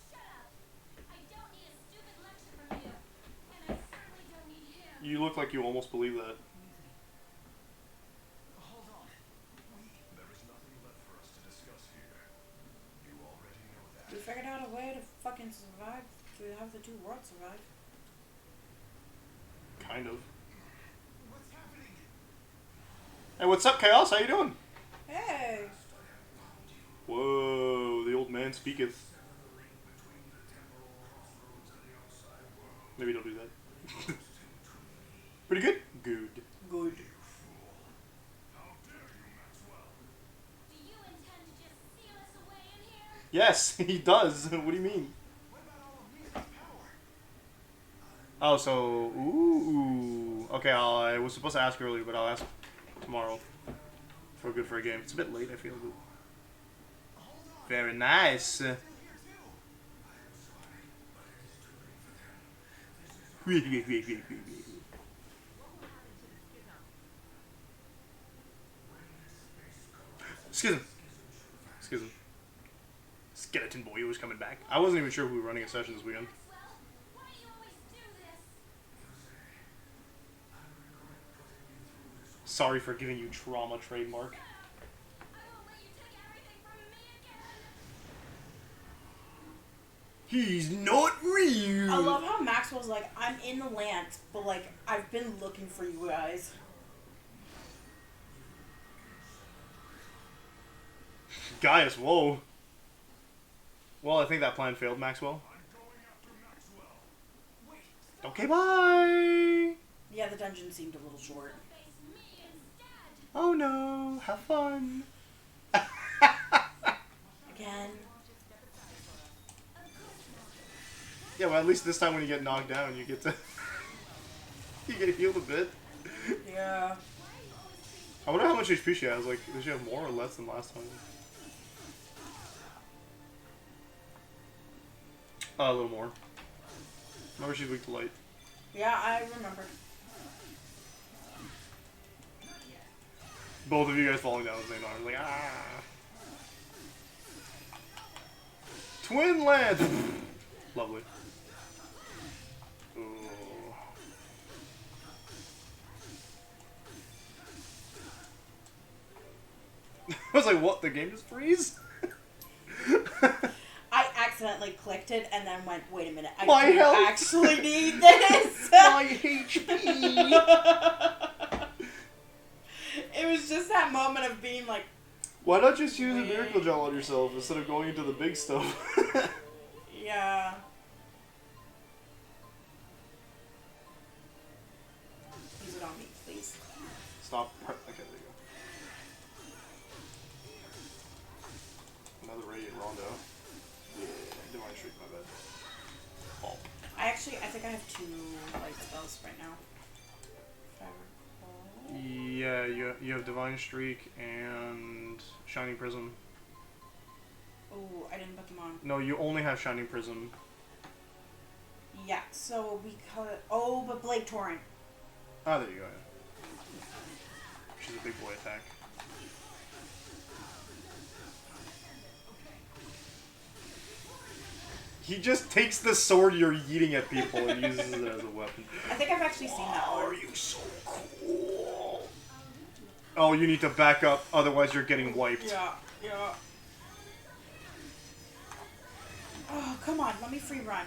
Shut up! I don't need a stupid lecture from you. And I certainly don't need him. You look like you almost believe that. Hold on. There is nothing left for us to discuss here. You already know that. We figured out a way to fucking survive, to have the two worlds survive. Kind of. What's happening? Hey, what's up, Chaos? How you doing? Hey! Whoa, the old man speaketh. Maybe don't do that. Pretty good? Good. Good. How dare you, Maxwell? Do you intend to just seal us away in here? Yes, he does. What do you mean? What about all of Muse's power? Oh, so... Ooh. Okay, I was supposed to ask earlier, but I'll ask tomorrow. For good for a game. It's a bit late, I feel. But... Very nice. Excuse him. Excuse him. Skeleton Boy was coming back. I wasn't even sure if we were running a session this weekend. Maxwell, why do you always do this? Sorry for giving you trauma trademark. I won't let you take everything from me again. He's not real. I love how Maxwell's like, I'm in the land, but like, I've been looking for you guys. Gaius, whoa. Well, I think that plan failed, Maxwell. Okay, bye. Yeah, the dungeon seemed a little short. Face me instead. Oh no, have fun. Again. Yeah, well, at least this time when you get knocked down, you get to you get healed a bit. Yeah. I wonder how much HP she has. Like, does she have more or less than last time? A little more. Remember, she's weak to light. Yeah, I remember. Both of you guys falling down at the same time. Like, ah. Twin land. Lovely. Ooh. I was like, what? The game just freeze? I accidentally clicked it and then went, wait a minute, I My do health. actually need this. My HP. It was just that moment of being like, Why not just use a miracle gel on yourself instead of going into the big stuff? yeah. Use it on me, please. Stop. Okay, there you go. Another radiant rondo. Yeah, divine shriek, my bad. Oh. I think I have 2 light spells right now. If I recall. Yeah, you have divine streak and shining prism. Oh, I didn't put them on. No, you only have shining prism. Yeah, so because but Blade Torrent. Ah, there you go. Yeah. She's a big boy attack. He just takes the sword you're yeeting at people and uses it as a weapon. I think I've actually seen that one. Are you so cool? Oh, you need to back up, otherwise you're getting wiped. Yeah. Oh, come on, let me free run.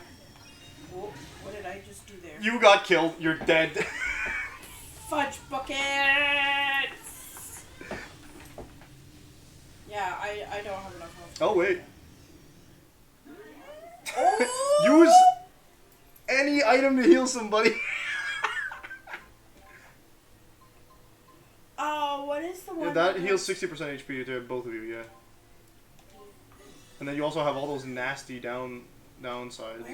Whoa, what did I just do there? You got killed. You're dead. Fudge buckets! Yeah, I don't have enough health. Oh, wait. Oh! Use any item to heal somebody. Oh, what is the one? Yeah, that heals 60% HP to both of you, yeah. And then you also have all those nasty downsides.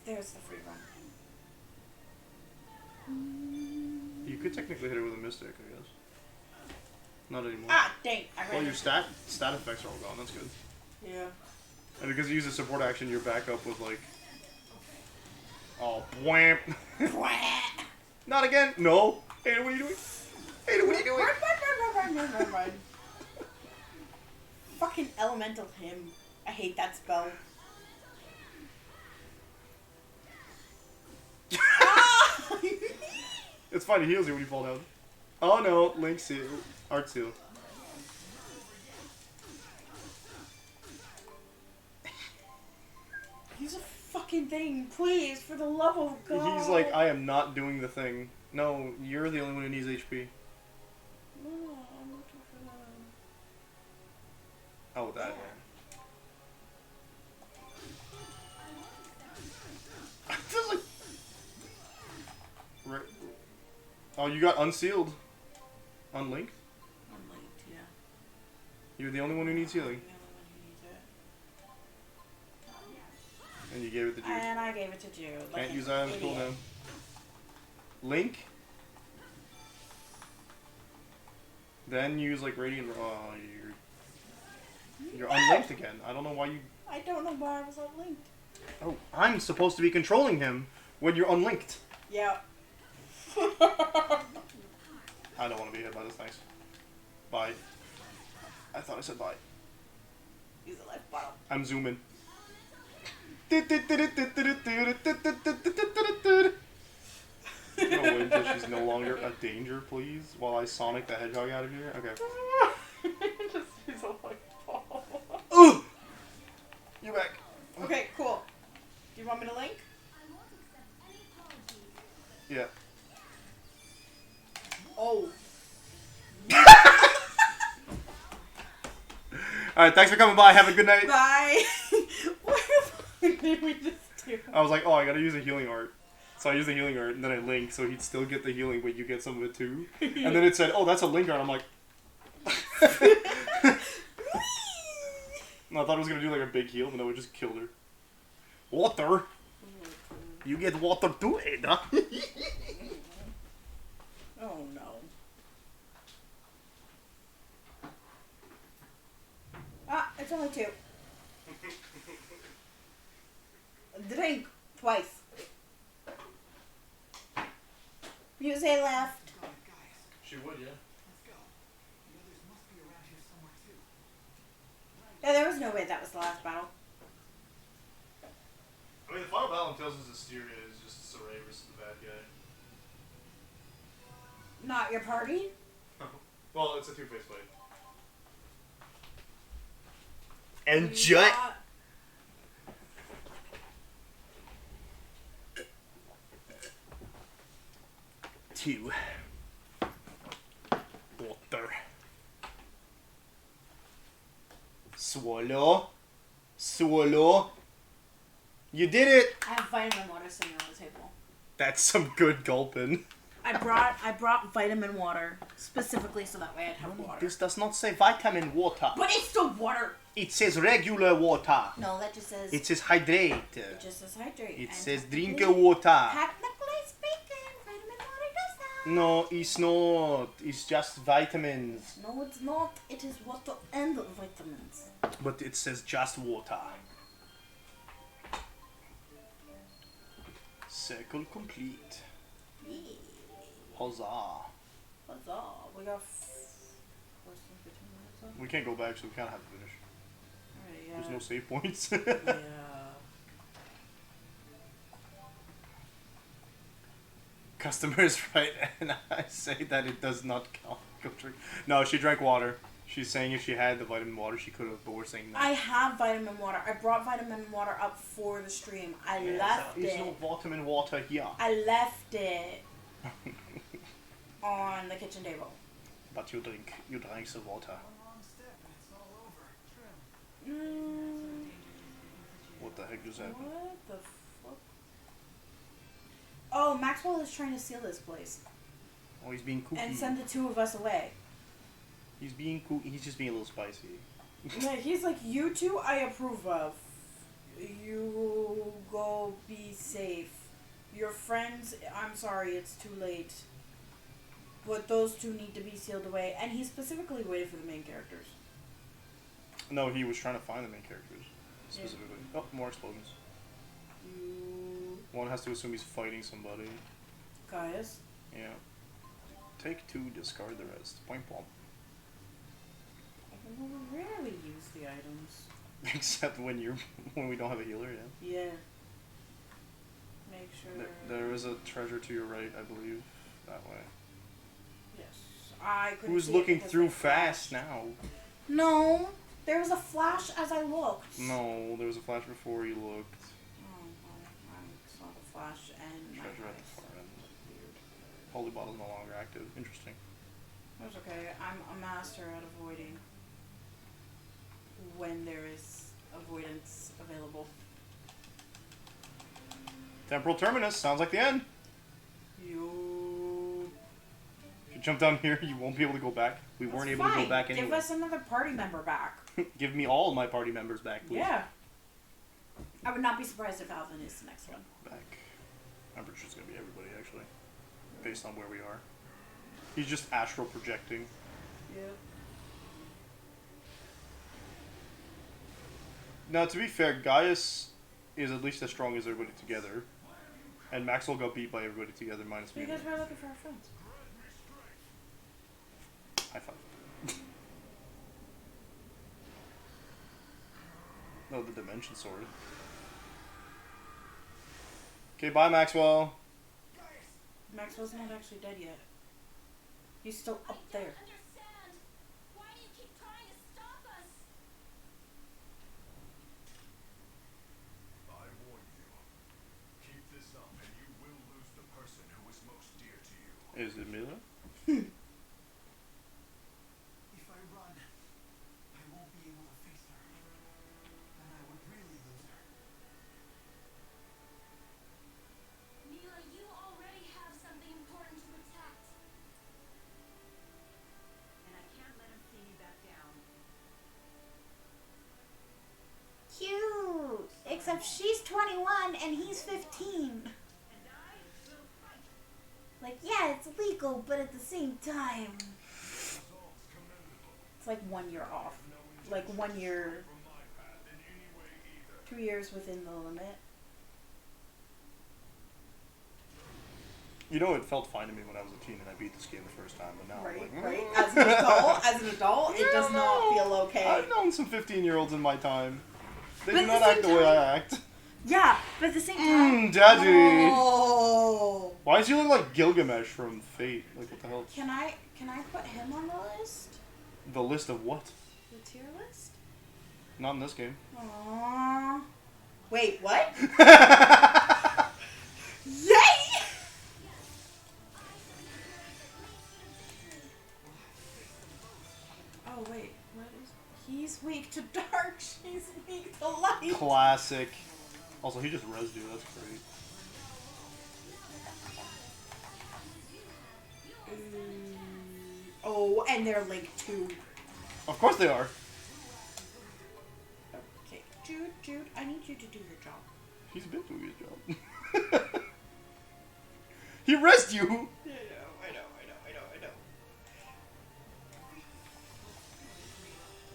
There's the free run. You could technically hit it with a mystic, I guess. Not anymore. Ah, dang! I Well, ran your stat effects are all gone. That's good. Yeah. And because you use a support action, you're back up with like. Oh, whamp! Not again! No! Ada, what are you doing? Ada, what are you doing? Run. Fucking elemental him. I hate that spell. It's fine, it heals you when you fall down. Oh no, Link seal. Art seal. Use a fucking thing, please, for the love of God. He's like, I am not doing the thing. No, you're the only one who needs HP. No, I'm looking for that. Oh, that one. I feel like... Right. Oh, you got unsealed. Unlinked? Unlinked, yeah. You're the only one who needs healing. I'm the only one who needs it. And you gave it to Jude. And I gave it to Jude. Like Can't use items idiot. cooldown. Link? Then use like Radiant... Oh, you're unlinked again. I don't know why you... I don't know why I was unlinked. Oh, I'm supposed to be controlling him when you're unlinked. Yeah. I don't want to be hit by this, thanks. Bye. I thought I said bye. Use a life bottle. I'm zooming. No, wait until she's no longer a danger, please, while I Sonic the Hedgehog out of here. Okay. Just use a life bottle. Ugh! You're back. Okay, cool. Do you want me to link? Yeah. Oh. Alright, thanks for coming by. Have a good night. Bye. What the fuck did we just do? I was like, oh, I gotta use a healing art. So I used the healing art, and then I linked, so he'd still get the healing, but you get some of it too. And then it said, oh, that's a link art. I'm like... No, I thought it was gonna do like a big heal, but no, it just killed her. Water! You get water too, Ada! Oh no. Ah, it's only 2. Drink twice. Use a left. She would, yeah. Yeah, there was no way that was the last battle. I mean, the final battle in Tales of Zestiria is just Saray versus the bad guy. Not your party? Well, it's a two-faced fight. Enjoy. Two. Water. Swallow. Swallow. You did it! I have vitamin water sitting on the table. That's some good gulping. I brought vitamin water specifically so that way I'd have water. This does not say vitamin water. But it's still water! It says regular water. No, that just says... It says hydrate. It just says hydrate. It and says drink technically- water. Technically speaking, vitamin water does that. No, it's not. It's just vitamins. No, it's not. It is water and vitamins. But it says just water. Circle complete. Yeah. Huzzah. Huzzah. We got... less than 15 minutes left? We can't go back, so we kind of have to finish. Alright, yeah. There's no save points. Yeah. Customers, right? And I say that it does not count. Go drink. No, she drank water. She's saying if she had the vitamin water, she could have, but we're saying no. I have vitamin water. I brought vitamin water up for the stream. I left There's it. no vitamin water here. I left it on the kitchen table. But you drank some water. What the heck does that mean? What the fuck? Oh, Maxwell is trying to seal this place Oh, he's being kooky. and send the two of us away. He's being kooky. He's just being a little spicy. Yeah, he's like, you two I approve of. You go be safe. Your friends, I'm sorry, it's too late. But those two need to be sealed away. And he specifically waited for the main characters. No, he was trying to find the main characters. Specifically. Oh, more explosions. One has to assume he's fighting somebody. Gaius? Yeah. Take two, discard the rest. Point bomb. We rarely use the items. Except when we don't have a healer, yeah. Yeah. Make sure... There is a treasure to your right, I believe. That way. Yes. I couldn't Who's see it looking because through I flashed. fast now? No. There was a flash as I looked. No, there was a flash before you looked. Oh, well, I saw the flash and my Treasure at the eyes. far end. Weird. Holy bottle's no longer active. Interesting. That's okay. I'm a master at avoiding when there is avoidance available. Temporal Terminus. Sounds like the end. You. If you jump down here, you won't be able to go back. We weren't able to go back anyway. Give us another party member back. Give me all my party members back, please. Yeah. I would not be surprised if Alvin is the next one. Back. I'm pretty sure it's going to be everybody, actually. Based on where we are. He's just astral projecting. Yeah. Now, to be fair, Gaius is at least as strong as everybody together. And Maxwell got beat by everybody together, minus me. Because we're looking for our friends. High five. No, the Dimension Sword. Okay, bye, Maxwell. Maxwell's not actually dead yet. He's still up there. Understand? Why do you keep trying to stop us? I warn you. Keep this up and you will lose the person who is most dear to you. Is it Mila? If I run, I won't be able to face her. And I would really lose her. Mila, you already have something important to protect. And I can't let him see me back down. Cute! Except she's 21 and he's 15. Like, yeah, it's legal, but at the same time... It's like 1 year off. Like 1 year... 2 years within the limit. You know, it felt fine to me when I was a teen and I beat this game the first time, but now I'm like... Right? As an adult, it does not feel okay. I've known some 15-year-olds in my time. They But do at not the act same the way time- I act. Yeah, but at the same time... Daddy! Oh. Why does he look like Gilgamesh from Fate? Like, what the hell? Can I put him on the list? The list of what? The tier list? Not in this game. Aww. Wait, what? Yay! Oh wait, what is? He's weak to dark. She's weak to light. Classic. Also, he just rezzed you. That's great. Oh, and they're linked too. Of course they are. Okay, Jude, I need you to do your job. He's been doing his job. He rezzed you. I know.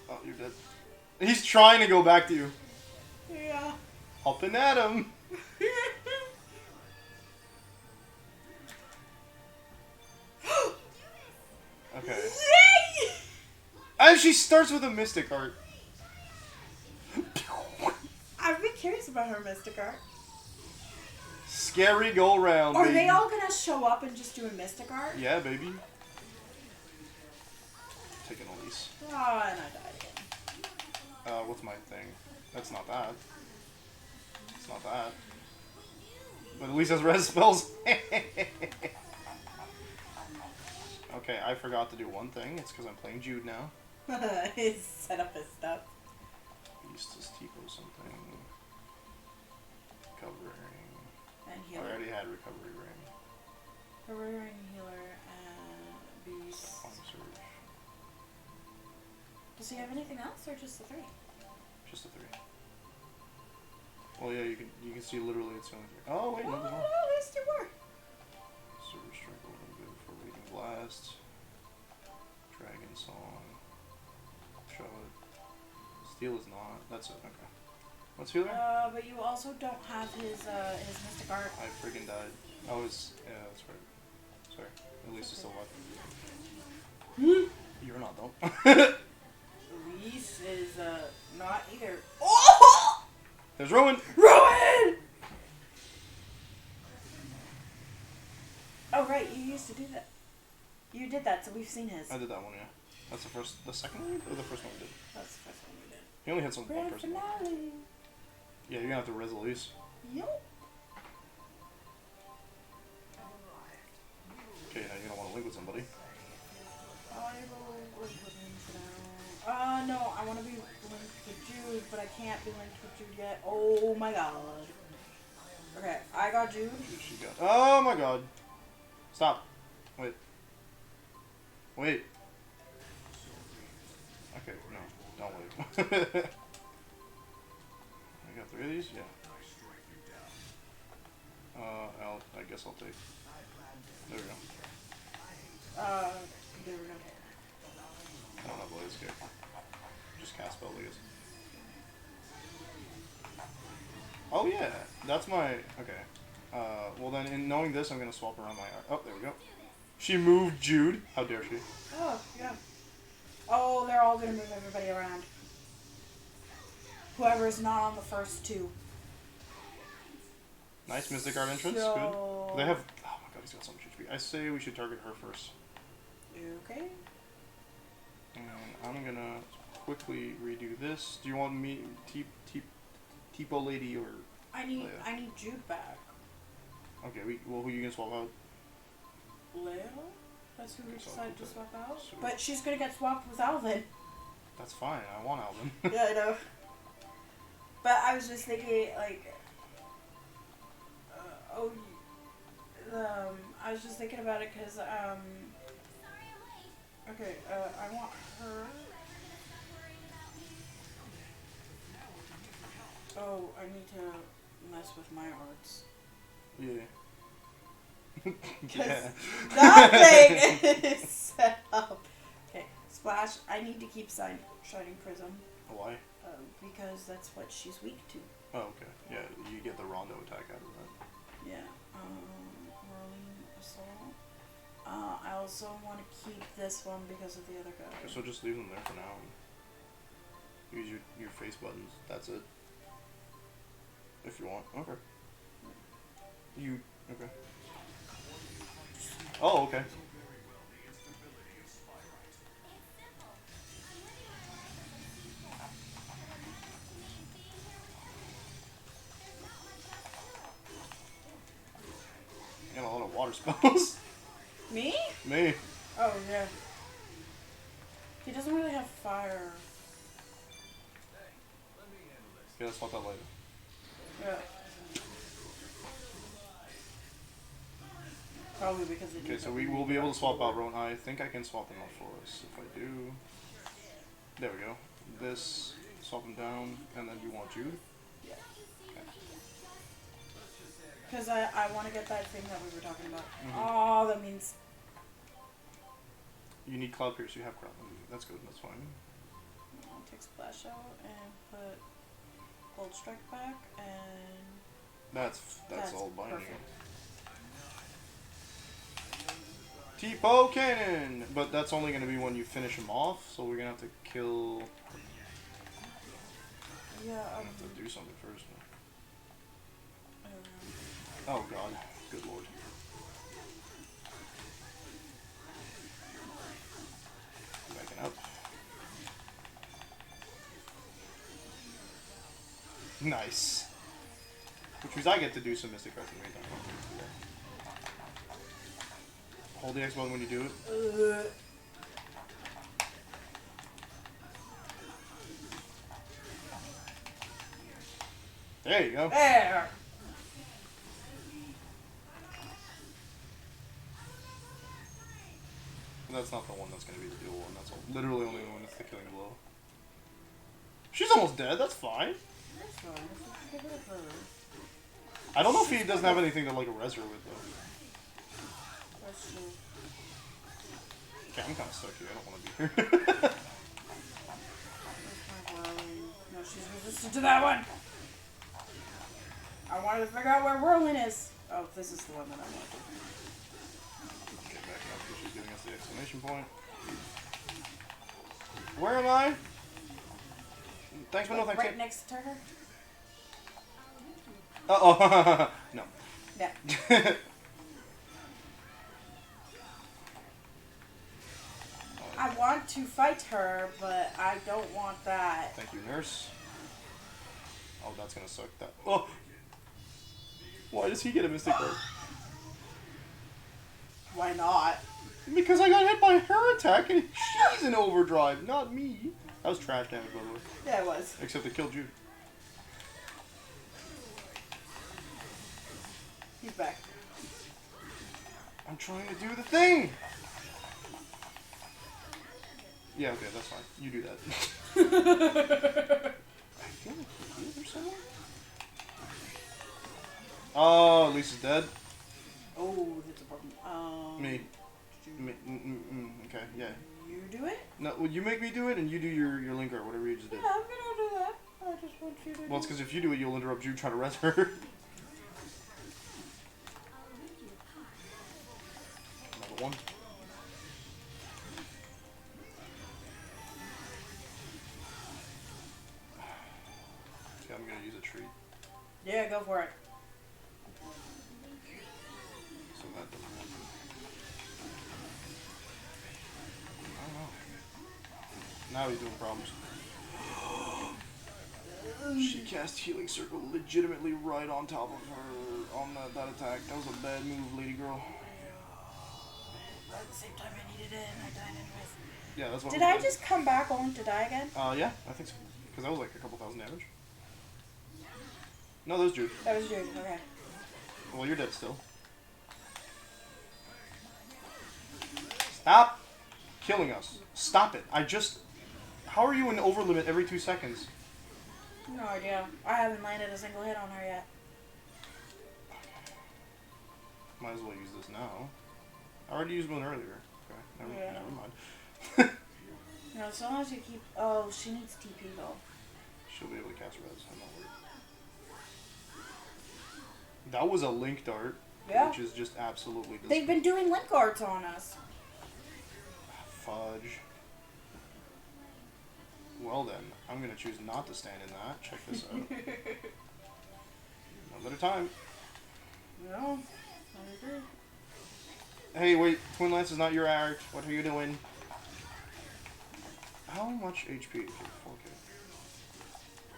Oh, you're dead. He's trying to go back to you. Yeah. Hopping at him. Okay. Yay! And she starts with a Mystic Art. I'd be curious about her Mystic Art. Scary go round, Are baby. they all gonna show up and just do a Mystic Art? Yeah, baby. Taking Elise. Oh, and I died again. What's my thing? That's not that. It's not that. But Elise has res spells. Okay, I forgot to do one thing. It's because I'm playing Jude now. He's set up his stuff. Beast Tipo something. Covering. And I healer. already had Recovery Ring. Careering healer and beast. Flying Surge. Does he have anything else or just the 3? Just the 3. Well, yeah, you can see literally it's only 3. Oh wait, no, there's more. at least you were. Surge Strike a little bit for Raging Blast. Dragon Song. Show it. Steel is not. That's it. Okay. What's healer? But you also don't have his Mystic Art. I friggin' died. Oh, yeah, that's right. Sorry. At least it's still alive. You're not though. Elise is not either. Oh! There's Rowan. Rowan! Oh right, you used to do that. You did that, so we've seen his. I did that one, yeah. That's the second one or the first one we did? That's the first one we did. He only hit one Grand person. finale. Yeah, you're gonna have to res Elise. Yup. Okay, now you're gonna want to link with somebody. I will link with him for now. No, I want to be linked with Jude, but I can't be linked with Jude yet. Oh my god. Okay, I got Jude. She got. Oh my god. Stop. Wait. Wait. Okay, no. Don't wait. I got 3 of these? Yeah. I guess I'll take. There we go. There we go. I don't know what this guy. Just cast spell, I guess. Oh yeah, that's my. Okay. Well then, in knowing this, I'm gonna swap around my. Oh, there we go. She moved Jude. How dare she? Oh, yeah. Oh, they're all gonna move everybody around. Whoever's not on the first 2. Nice Mystic Art entrance. So... Good. They have. Oh my god, he's got so much HP. I say we should target her first. Okay. And I'm gonna quickly redo this. Do you want me, Tipo Lady, or? I need Leia? I need Jude back. Okay, well, who you gonna swap out? Leia? That's who we Okay, so I'll decided put to that- swap out. so- But she's gonna get swapped with Alvin. That's fine. I want Alvin. Yeah, I know. But I was just thinking, like, I was just thinking about it because, okay, I want her. Oh, I need to mess with my arts. Yeah. Because Yeah. that thing is set up. Okay, Splash, I need to keep Shining Prism. Why? Because that's what she's weak to. Oh, okay. Yeah, you get the Rondo attack out of that. Yeah. Whirling Assault. I also want to keep this one because of the other guy. Okay, so just leave them there for now. And use your face buttons. That's it. If you want. Okay. You. Okay. Oh, okay. spells. Me? Me. Oh, yeah. He doesn't really have fire. Yeah, let's swap that later. Yeah. Probably because it Okay, so we will be able to swap out Rowan. I think I can swap them out for us. If I do... There we go. This, swap them down, and then you want Jude? Yeah. Okay. Because I want to get that thing that we were talking about. Mhm. Oh, that means... You need Cloud Pierce, you have Cloud. That's good, that's fine. I'll take Splash out and put Gold Strike back, and... That's all binding. perfect. T-Pow Cannon! But that's only going to be when you finish him off, so we're going to have to kill... Yeah, I have to do something first. Oh god, good lord. Backing up. Nice. Which means I get to do some Mystic Arts in the meantime. Hold the X button when you do it. There you go. There! That's not the one that's going to be the dual one. That's literally only the one that's the killing blow. She's almost dead. That's fine. That's fine. Get rid of her. I don't know if he doesn't have anything to like res her with though. That's true. Okay, I'm kind of stuck here. I don't want to be here. Where's my whirling? No, she's resistant to that one! I wanted to figure out where whirling is. Oh, this is the one that I want. Okay, backing up because she's giving us the exclamation point. Where am I? Thanks, but no thanks. Right next to her? Uh-oh. No. Yeah. I want to fight her, but I don't want that. Thank you, nurse. Oh, that's gonna suck. That. Oh. Why does he get a Mystic Card? Why not? Because I got hit by her attack and she's in overdrive, not me. That was trash damage, by the way. Yeah, it was. Except it killed Jude. He's back. I'm trying to do the thing! Yeah, okay, that's fine. You do that. I feel like he healed her somewhere? Oh, Lisa's dead. Oh, that's a problem. Me. Okay, yeah. You do it? No, well, you make me do it, and you do your link or whatever you just did. Yeah, I'm gonna do that. I just want you to Well, it's because if you do it, you'll interrupt you trying to res her. Another one. Okay, I'm gonna use a treat. Yeah, go for it. So that doesn't work. I don't know. Now he's doing problems. She cast Healing Circle legitimately right on top of her on that attack. That was a bad move, lady girl. At the same time I needed it and I died anyways. Yeah, that's what Did I just come back only to die again? Yeah, I think so. Because that was like a couple thousand damage. No, that was Jude. That was Jude, okay. Well, you're dead still. Stop killing us. Stop it. How are you in overlimit every 2 seconds? No idea. I haven't landed a single hit on her yet. Might as well use this now. I already used one earlier. Okay, never mind. No, as long as you keep... Oh, she needs TP though. She'll be able to cast res. I'm not worried. That was a link dart, Yeah. which is just absolutely disgusting. They've been doing link arts on us. Fudge. Well then, I'm gonna choose not to stand in that. Check this out. One at a time. No, I agree. Hey, wait, Twin Lance is not your art. What are you doing? How much HP? Okay, 4K.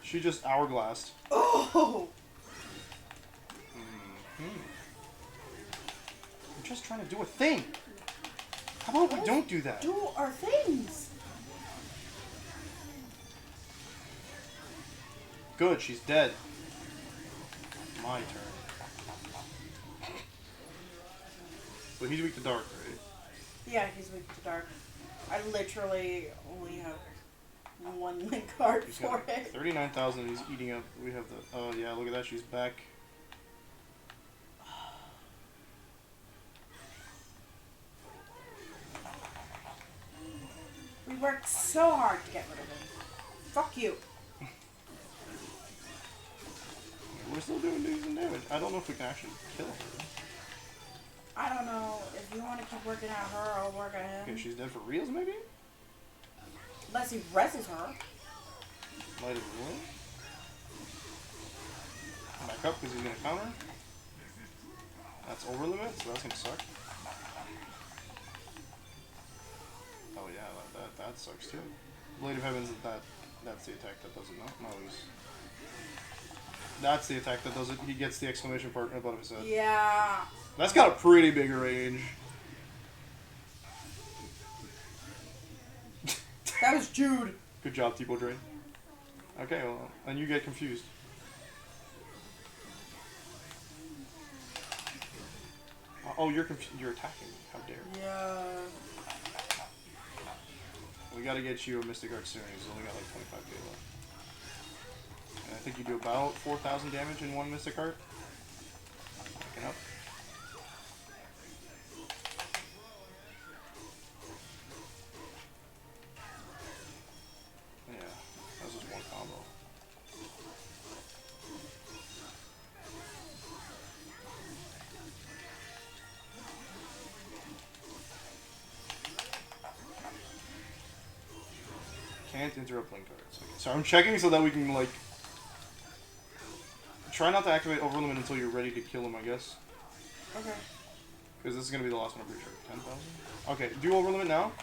She just hourglassed. Oh! just trying to do a thing. How about we don't do that? Do our things. Good, she's dead. My turn. But he's weak to dark, right? Yeah, he's weak to dark. I literally only have one link card He's for got it. 39,000. He's eating up. We have the. Oh yeah, look at that. She's back. We worked so hard to get rid of him. Fuck you. We're still doing decent damage. I don't know if we can actually kill her. I don't know. If you want to keep working at her, I'll work at him. Okay, she's dead for reals, maybe? Unless he reses her. Might as well. Back up because he's going to counter. That's over limit, so that's going to suck. Oh yeah, that sucks too. Blade of Heavens, that's the attack that does it, no? No, that's the attack that does it. He gets the exclamation part above his head. Yeah. That's got a pretty big range. That was Jude. Good job, Tipo Drain. Okay, well, and you get confused. Oh, you're attacking. How dare you. Yeah. We gotta get you a Mystic Arc soon. He's only got like 25k left. And I think you do about 4,000 damage in one Mystic Arc. Picking up. Yeah, that was just one combo. Can't interrupt link cards. Okay. So I'm checking so that we can, like, try not to activate Overlimit until you're ready to kill him, I guess. Okay. Because this is going to be the last one, I'm pretty sure. 10,000? Okay, do Overlimit now.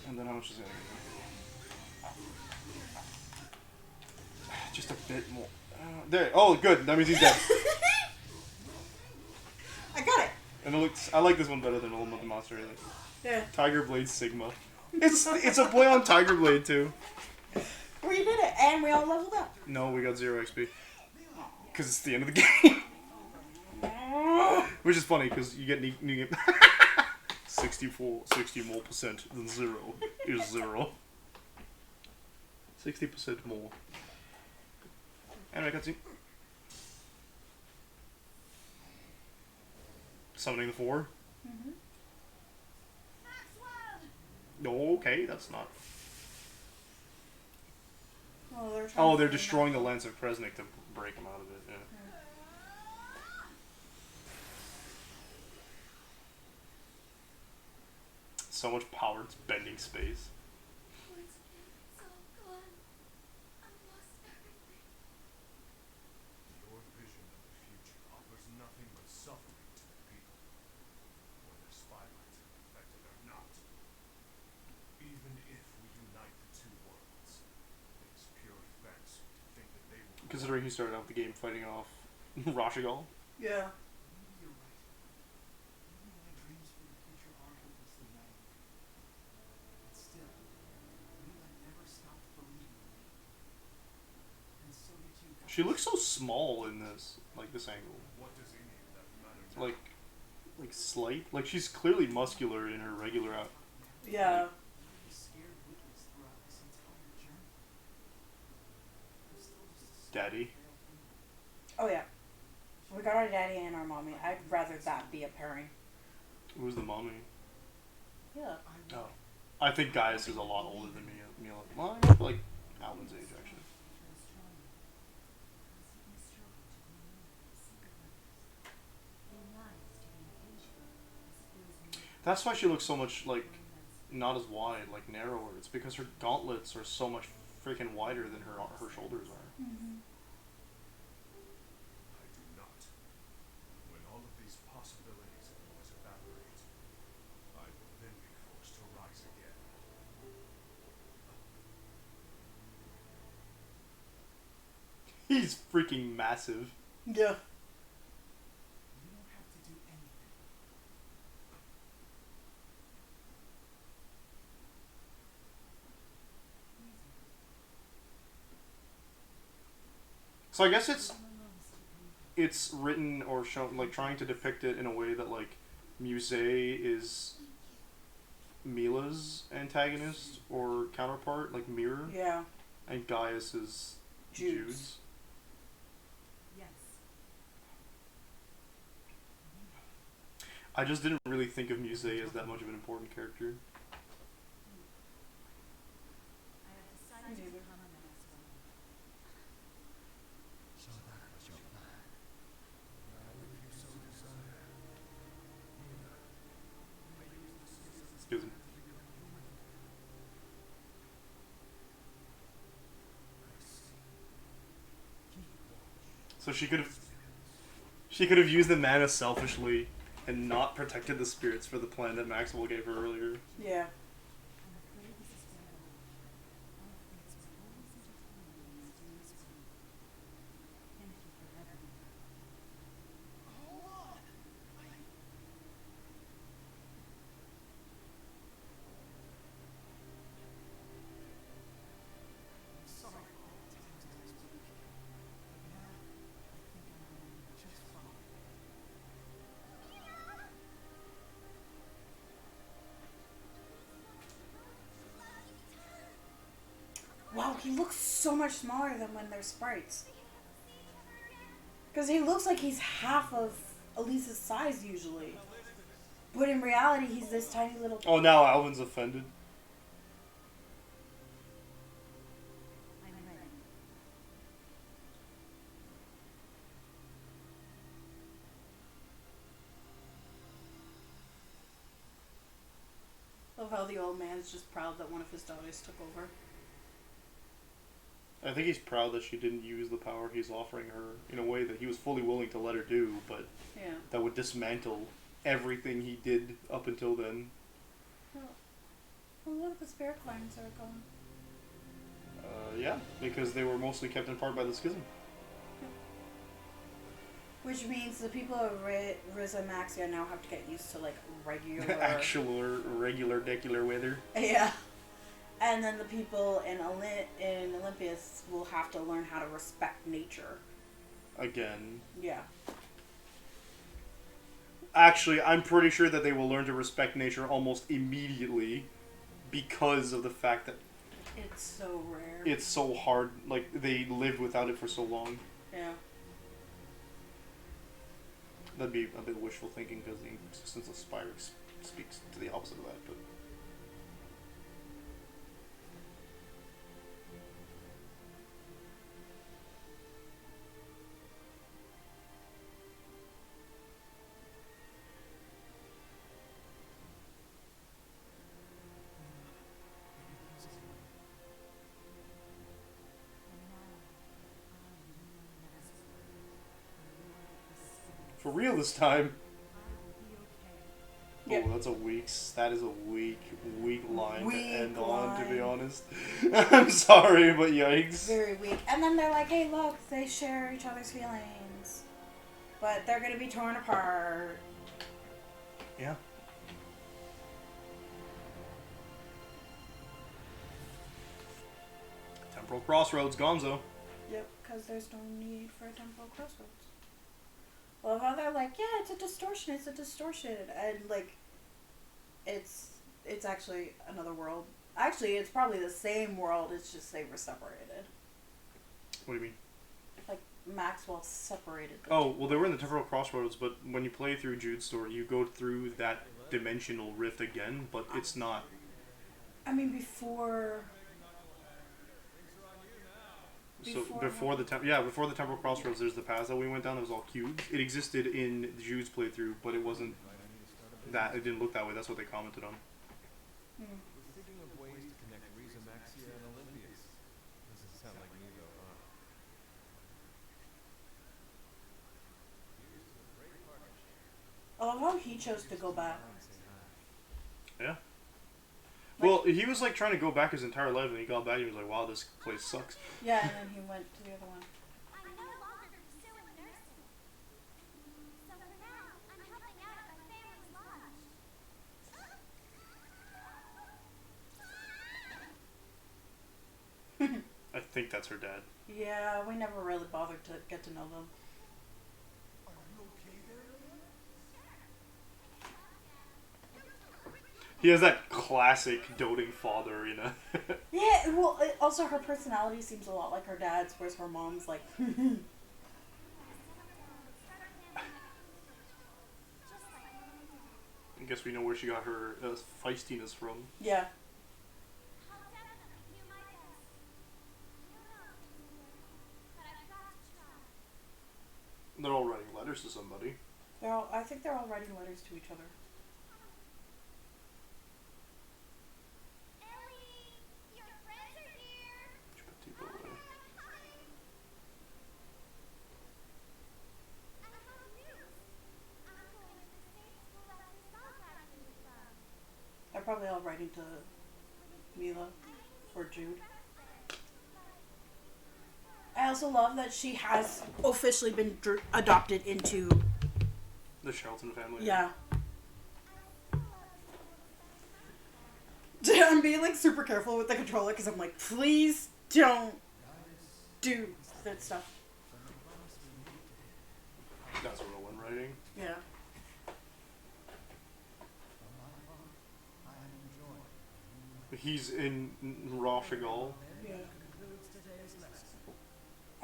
And then how much is it going to be? Just a bit more. There. Oh, good. That means he's dead. I got it. And it looks. I like this one better than Old Mother Monster. Really. Yeah. Tiger Blade Sigma. It's a play on Tiger Blade too. We did it, and we all leveled up. No, we got 0 XP. Because it's the end of the game. Which is funny because you get new game. 60 more percent than 0 is 0. 60% more. Anime cutscene. Summoning the 4. No, okay, that's not. Oh, they're destroying the lens of Kresnik to break him out of it. Yeah. So much power, it's bending space. Your vision of the future offers nothing but suffering to the people, whether Spyrites are infected or not. Even if we unite the two worlds, it is pure fancy to think that they will. Considering he started out the game fighting off Rashigal. Yeah. Maybe you're right. Maybe my dreams for the future are hopelessly naive. But still, Leela never stopped believing in me. And so did you guys. She looks so small in this, like this angle. What does any of that matter now? Like slight. Like she's clearly muscular in her regular out. Yeah. I'm a scared witness throughout this entire journey. I'm still just a Daddy. Oh yeah. We got our daddy and our mommy. I'd rather that be a pairing. Who's the mommy? Yeah. Oh. I think Gaius is a lot older than Mila. Well, I feel like Alvin's age, actually. That's why she looks so much, like, not as wide, like, narrower. It's because her gauntlets are so much freaking wider than her shoulders are. Mm-hmm. I do not. When all of these possibilities of yours evaporate, I will then be forced to rise again. He's freaking massive. Yeah. You So I guess it's written or shown like trying to depict it in a way that like Muse is Mila's antagonist or counterpart, like mirror, Yeah. and Gaius is Jude's. Yes. I just didn't really think of Muse as that much of an important character. I have decided to become a Maxwell. So that was your plan. If you so desire. Excuse me. So she could have used the mana selfishly and not protected the spirits for the plan that Maxwell gave her earlier. Yeah. I'm afraid this is where all fates will always intertwine in mysterious ways. Thank you for everything. Hold on. I'm sorry for all the times last week. But now, I think I'm doing just fine. Wow, he looks so much smaller than when they're sprites. Because he looks like he's half of Elise's size usually. But in reality, he's this tiny little... Oh, now Alvin's offended. I'm ready. Love how the old man's just proud that one of his daughters took over. I think he's proud that she didn't use the power he's offering her in a way that he was fully willing to let her do, but Yeah. that would dismantle everything he did up until then. Well, look, the spirit clients are going. Yeah, because they were mostly kept in part by the schism. Which means the people of Riza Maxia now have to get used to like regular... Regular decular weather. Yeah. And then the people in Elympios will have to learn how to respect nature. Again. Yeah. Actually, I'm pretty sure that they will learn to respect nature almost immediately because of the fact that It's so rare. it's so hard. Like, they lived without it for so long. Yeah. That'd be a bit wishful thinking because the existence of Spyrix speaks to the opposite of that, but... For real this time. Yep. Oh, that's that is a weak line Weak to end on, to be line. honest. I'm sorry, but yikes. Very weak. And then they're like, hey, look, they share each other's feelings. But they're going to be torn apart. Yeah. Temporal Crossroads, Gonzo. Yep, because there's no need for a temporal crossroads. Well, how they're like, yeah, it's a distortion, and like, it's actually another world. Actually, it's probably the same world. It's just they were separated. What do you mean? Like Maxwell separated them. Oh, well, they were in the Temporal Crossroads, but when you play through Jude's story, you go through that dimensional rift again, but it's not. I mean, before. So before the Temporal Crossroads, there's the path that we went down that was all cubes. It existed in Jude's playthrough, but it wasn't that. It didn't look that way. That's what they commented on. We're thinking of ways to connect Riza Maxia and Elympios. Doesn't sound like me though, huh? Here's to a great partnership. I love how he chose to go back. Yeah. Well, he was like trying to go back his entire life, and he got back and he was like, "Wow, this place sucks." Yeah, and then he went to the other one. I'm no longer pursuing nursing. So for now, I'm helping out at my family's lodge. I think that's her dad. Yeah, we never really bothered to get to know them. Are you okay there, man? He has that classic doting father, you know. Yeah, well, also her personality seems a lot like her dad's, whereas her mom's like, I guess we know where she got her feistiness from. yeah. They're all writing letters to somebody. I think they're all writing letters to each other. She put people away. They're probably all writing to Mila or Jude. I also love that she has officially been adopted into... The Shelton family. Yeah. I'm being like super careful with the controller because I'm like, please don't do that stuff. That's Rowan writing. Yeah. He's in Raw Chagall. Yeah.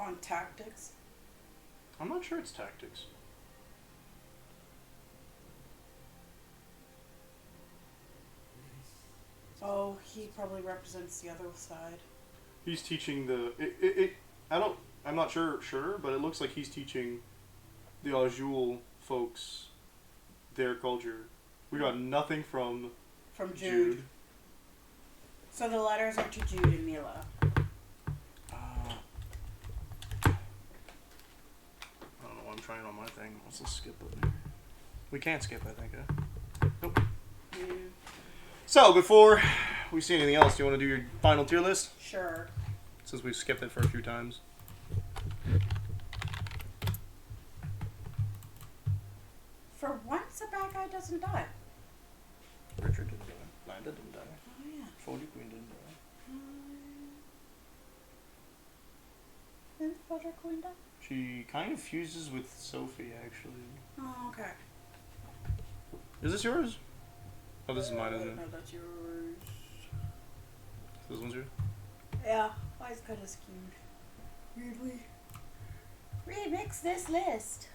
On tactics. I'm not sure it's tactics. Oh, he probably represents the other side. He's teaching the I'm not sure, but it looks like he's teaching the Azul folks their culture. We got nothing from Jude. So the letters are to Jude and Mila. I don't know. I'm trying on my thing. Let's just skip it. We can't skip, I think. Nope. Yeah. So before we see anything else, do you want to do your final tier list? Sure. Since we've skipped it for a few times. For once, a bad guy doesn't die. Richard didn't die. Landa didn't die. Oh yeah. Foley Queen didn't die. Didn't Fodder Queen die? She kind of fuses with Sophie, actually. Oh, okay. Is this yours? Oh, this is mine, isn't it? No, that's yours. This one's yours? Yeah, mine's kind of skewed. Weirdly. Remix this list.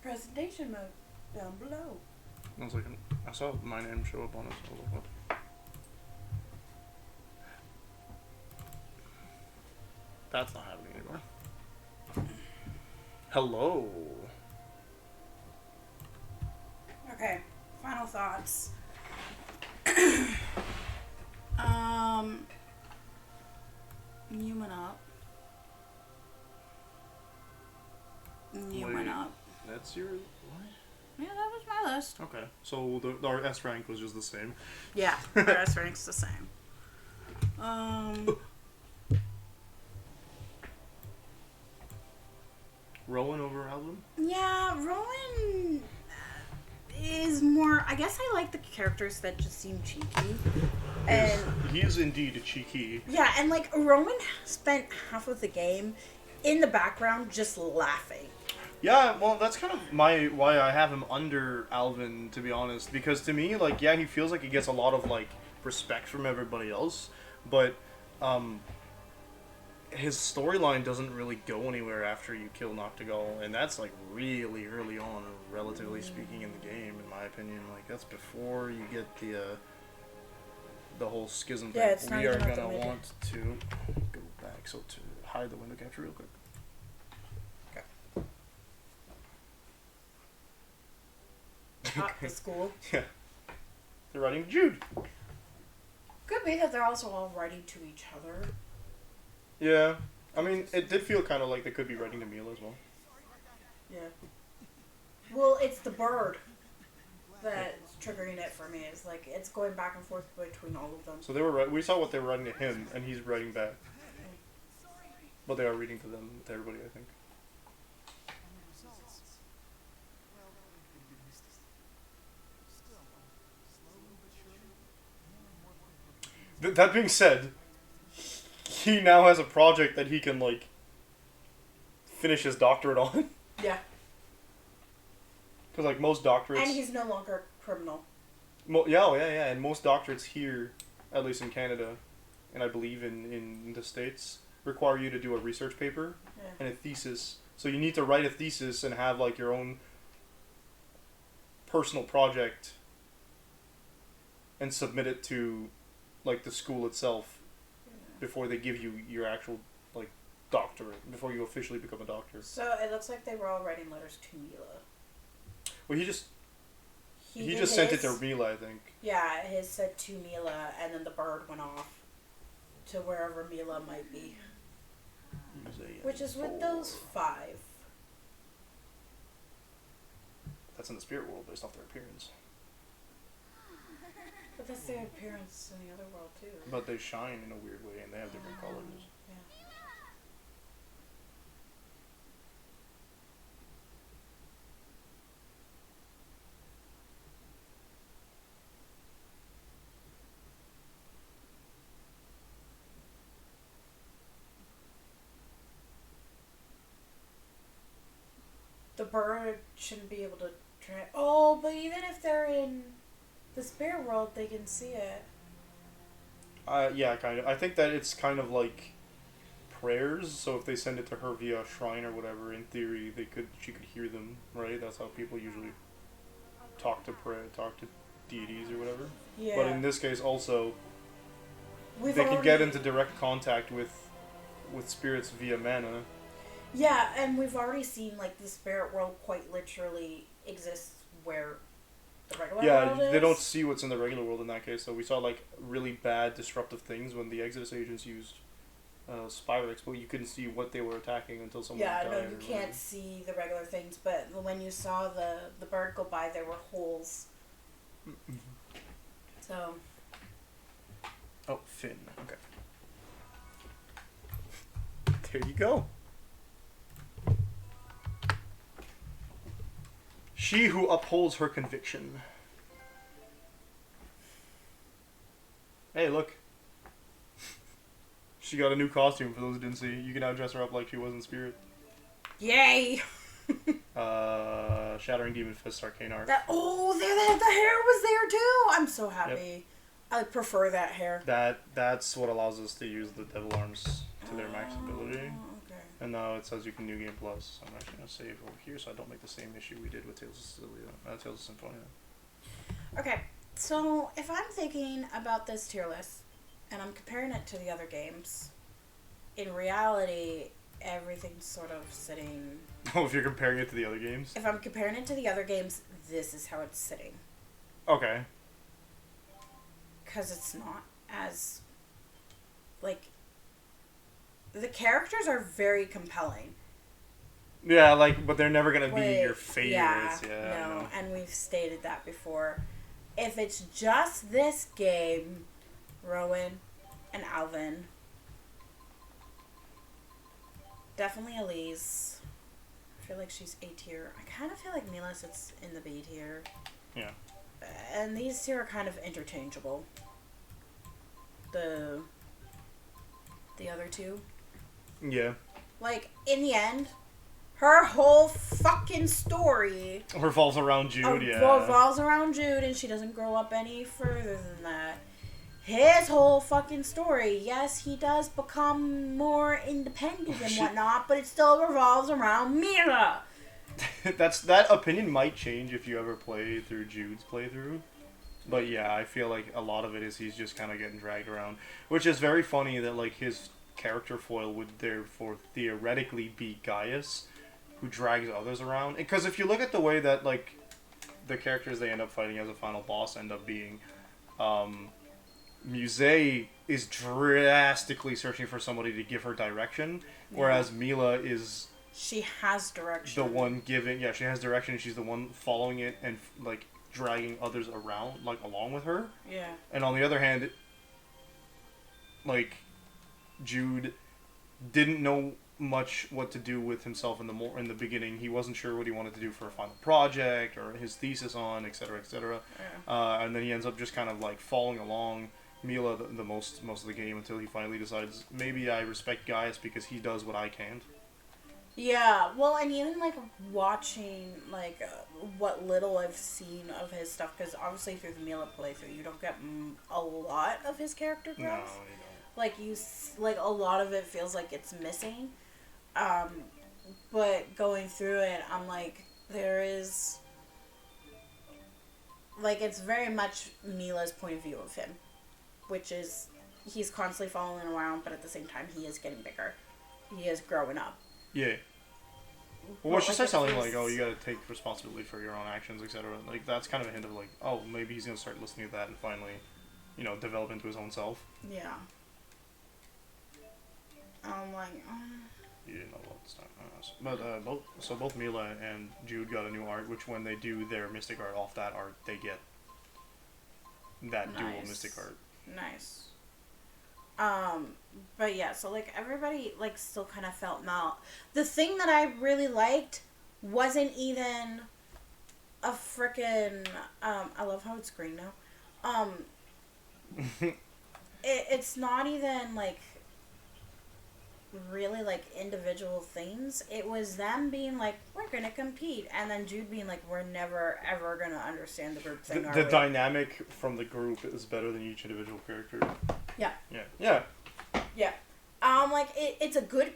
Presentation mode down below. 1 second. I saw my name show up on it. So I was like, what? That's not happening anymore. Hello. Okay, final thoughts. Newman up. Newman Wait. up. That's your... What? Yeah, that was my list. Okay. So our S rank was just the same. Yeah, our S rank's the same. Rowan over Alvin? Yeah, Rowan is more... I guess I like the characters that just seem cheeky. And He is indeed cheeky. yeah, and like Rowan spent half of the game in the background just laughing. Yeah, well, that's kind of why I have him under Alvin, to be honest. Because to me, like, yeah, he feels like he gets a lot of, like, respect from everybody else. But, his storyline doesn't really go anywhere after you kill Noctigal. And that's, like, really early on, relatively speaking, in the game, in my opinion. Like, that's before you get the whole schism thing. Yeah, it's not We are even at the gonna middle. want to go back, so to hide the window capture real quick. At the school. Yeah. They're writing Jude. Could be that they're also all writing to each other. Yeah. I mean, it did feel kind of like they could be writing to Mila as well. Yeah. Well, it's the bird that's triggering it for me. It's like it's going back and forth between all of them. So we saw what they were writing to him, and he's writing back. But they are reading to them, to everybody, I think. Still, slowly but surely, more and more That being said, he now has a project that he can, like, finish his doctorate on. Yeah. Because, like, most doctorates... And he's no longer a criminal. Yeah, and most doctorates here, at least in Canada, and I believe in the States, require you to do a research paper and a thesis. So you need to write a thesis and have, like, your own personal project and submit it to, like, the school itself before they give you your actual, like, doctorate, before you officially become a doctor. So it looks like they were all writing letters to Mila. Well, he just sent it to Mila, I think. Yeah, his said to Mila, and then the bird went off to wherever Mila might be. Which is with those 5. That's in the spirit world based off their appearance. But that's their appearance in the other world too. But they shine in a weird way and they have different colors. Yeah. The bird shouldn't be able to oh, but even if they're in the spirit world, they can see it. Yeah, kind of. I think that it's kind of like prayers. So if they send it to her via a shrine or whatever, in theory, she could hear them, right? That's how people usually talk to deities or whatever. Yeah. But in this case, also, they can get into direct contact with spirits via mana. Yeah, and we've already seen, like, the spirit world quite literally exists where the regular world is. Yeah, they don't see what's in the regular world in that case. So we saw, like, really bad disruptive things when the Exodus agents used Spyrex, but you couldn't see what they were attacking until someone died. Yeah, no, you can't see the regular things, but when you saw the bird go by, there were holes. So... Oh, Finn. Okay. There you go. She who upholds her conviction. Hey, look. She got a new costume for those who didn't see. You can now dress her up like she was in Spirit. Yay! Shattering Demon Fist Arcane Art. The hair was there too! I'm so happy. Yep. I prefer that hair. That's what allows us to use the Devil Arms to their max ability. Okay. And now it says you can New Game Plus. So I'm actually going to save over here so I don't make the same issue we did with Tales of Xillia. Tales of Symphonia. Okay, so if I'm thinking about this tier list, and I'm comparing it to the other games, in reality, everything's sort of sitting... Oh, if you're comparing it to the other games? If I'm comparing it to the other games, this is how it's sitting. Okay. Because it's not as... Like... The characters are very compelling. Yeah, like, but they're never going to be your favorites. Yeah, no, and we've stated that before. If it's just this game, Rowan and Alvin, definitely Elise. I feel like she's A tier. I kind of feel like Mila sits in the B tier. Yeah. And these two are kind of interchangeable. The other two. Yeah. Like, in the end, her whole fucking story... Revolves around Jude, Revolves around Jude, and she doesn't grow up any further than that. His whole fucking story, yes, he does become more independent and whatnot, but it still revolves around Mira. That opinion might change if you ever play through Jude's playthrough. But yeah, I feel like a lot of it is he's just kind of getting dragged around. Which is very funny that, like, his character foil would therefore theoretically be Gaius, who drags others around. Because if you look at the way that, like, the characters they end up fighting as a final boss end up being, Muse is drastically searching for somebody to give her direction, whereas Mila is... She has direction. The one giving... Yeah, she has direction, and she's the one following it and, like, dragging others around, like, along with her. Yeah. And on the other hand, like... Jude didn't know much what to do with himself in the beginning. He wasn't sure what he wanted to do for a final project or his thesis on, etc., etc. Yeah. And then he ends up just kind of like following along Mila the most of the game until he finally decides maybe I respect Gaius because he does what I can't. Yeah, well, and even like watching like what little I've seen of his stuff, because obviously through the Mila playthrough you don't get a lot of his character growth. No, you don't. Like like a lot of it feels like it's missing. But going through it, I'm like, there is like, it's very much Mila's point of view of him, which is he's constantly following around, but at the same time he is getting bigger. He is growing up. Yeah. Well, she starts telling him, like, oh, you gotta take responsibility for your own actions, etc. Like, that's kind of a hint of, like, oh, maybe he's gonna start listening to that and finally, you know, develop into his own self. Yeah. I'm like, You didn't know about this time. But, both Mila and Jude got a new art, which when they do their Mystic art off that art, they get that dual Mystic art. Nice. But yeah, so like everybody like still kind of felt mal. The thing that I really liked wasn't even a frickin' I love how it's green now. It's not even like really like individual things. It was them being like, we're gonna compete, and then Jude being like, we're never ever gonna understand the group thing. The dynamic from the group is better than each individual character. Yeah. Yeah. Yeah. Yeah. Like it's a good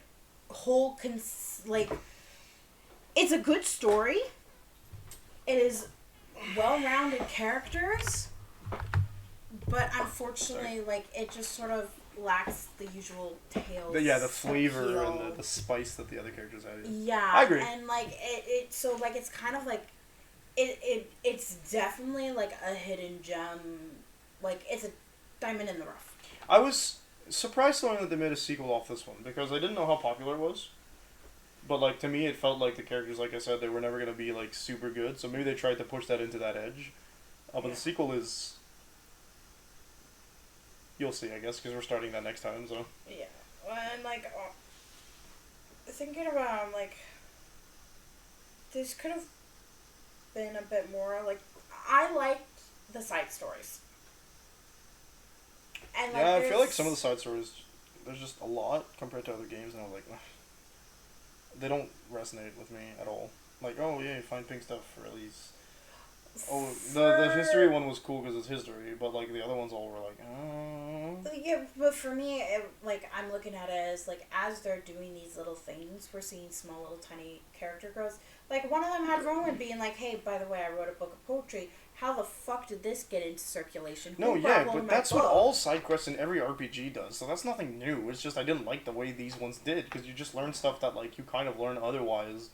whole it's a good story. It is well-rounded characters, but unfortunately, like, it just sort of lacks the usual tales. The flavor and the spice that the other characters add. Yeah, I agree. And like so like it's kind of like it's definitely like a hidden gem. Like, it's a diamond in the rough. I was surprised to learn that they made a sequel off this one because I didn't know how popular it was. But like, to me, it felt like the characters, like I said, they were never gonna be like super good. So maybe they tried to push that into that edge. But the sequel is. You'll see, I guess, because we're starting that next time. So. Yeah, and like, thinking about like, this could have been a bit more like. I liked the side stories. And, like, yeah, I feel like some of the side stories, there's just a lot compared to other games, and I was like, ugh. They don't resonate with me at all. Like, oh yeah, you find pink stuff for release. Oh, the history one was cool because it's history, but like the other ones all were like, oh. Yeah, but for me, like, I'm looking at it as like, as they're doing these little things, we're seeing small little tiny character growths. Like, one of them had Rowan being like, hey, by the way, I wrote a book of poetry. How the fuck did this get into circulation? No, yeah, but that's what all side quests in every RPG does, so that's nothing new. It's just I didn't like the way these ones did, because you just learn stuff that, like, you kind of learn otherwise.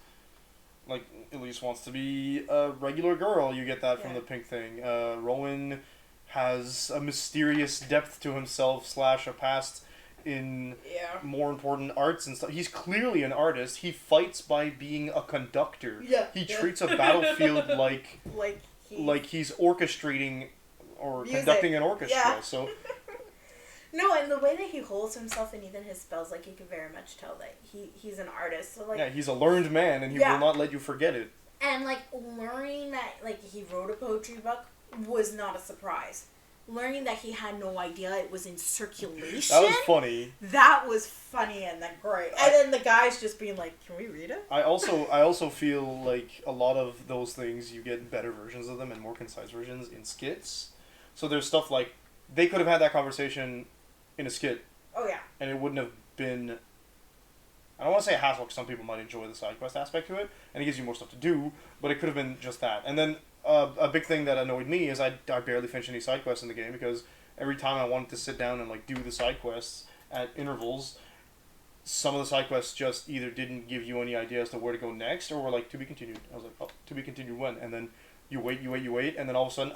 Like, Elise wants to be a regular girl, you get that from the pink thing. Rowan has a mysterious depth to himself / a past in more important arts and stuff. He's clearly an artist. He fights by being a conductor. Yeah. He treats a battlefield like he's orchestrating or conducting an orchestra. Yeah. So no, and the way that he holds himself and even his spells, like, you can very much tell that he's an artist. So, like, yeah, he's a learned man, and he will not let you forget it. And like, learning that like he wrote a poetry book was not a surprise. Learning that he had no idea it was in circulation. That was funny. That was funny and then great. And then the guy's just being like, "Can we read it?" I also feel like a lot of those things you get better versions of them and more concise versions in skits. So there's stuff like they could have had that conversation in a skit. Oh yeah. And it wouldn't have been. I don't want to say a hassle because some people might enjoy the side quest aspect to it, and it gives you more stuff to do. But it could have been just that. And then a big thing that annoyed me is I barely finished any side quests in the game because every time I wanted to sit down and like do the side quests at intervals, some of the side quests just either didn't give you any idea as to where to go next, or were like, to be continued. I was like, oh, to be continued when? And then you wait, and then all of a sudden,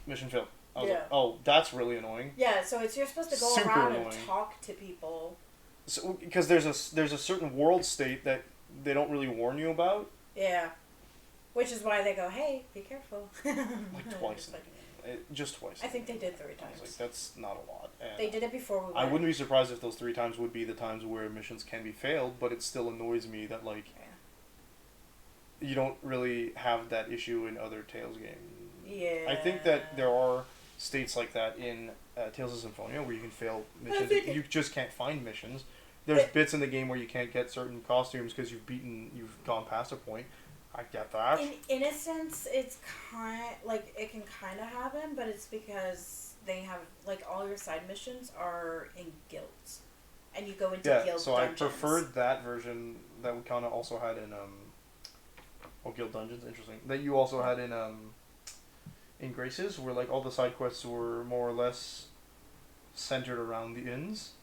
mission failed. I was like, oh, that's really annoying. Yeah, so you're supposed to go around and talk to people. So, because there's a certain world state that they don't really warn you about. Yeah. Which is why they go, hey, be careful. Like twice. Just twice. I think they did 3 times. Like, that's not a lot. And they did it before we went. I wouldn't be surprised if those 3 times would be the times where missions can be failed, but it still annoys me that, like, you don't really have that issue in other Tales games. Yeah. I think that there are states like that in Tales of Symphonia where you can fail missions. You just can't find missions. There's bits in the game where you can't get certain costumes because you've gone past a point. I get that. In a sense, it's like it can kind of happen, but it's because they have like all your side missions are in guilds, and you go into guild so dungeons. I preferred that version that we kind of also had in guild dungeons. Interesting that you also had in Graces, where like all the side quests were more or less centered around the inns,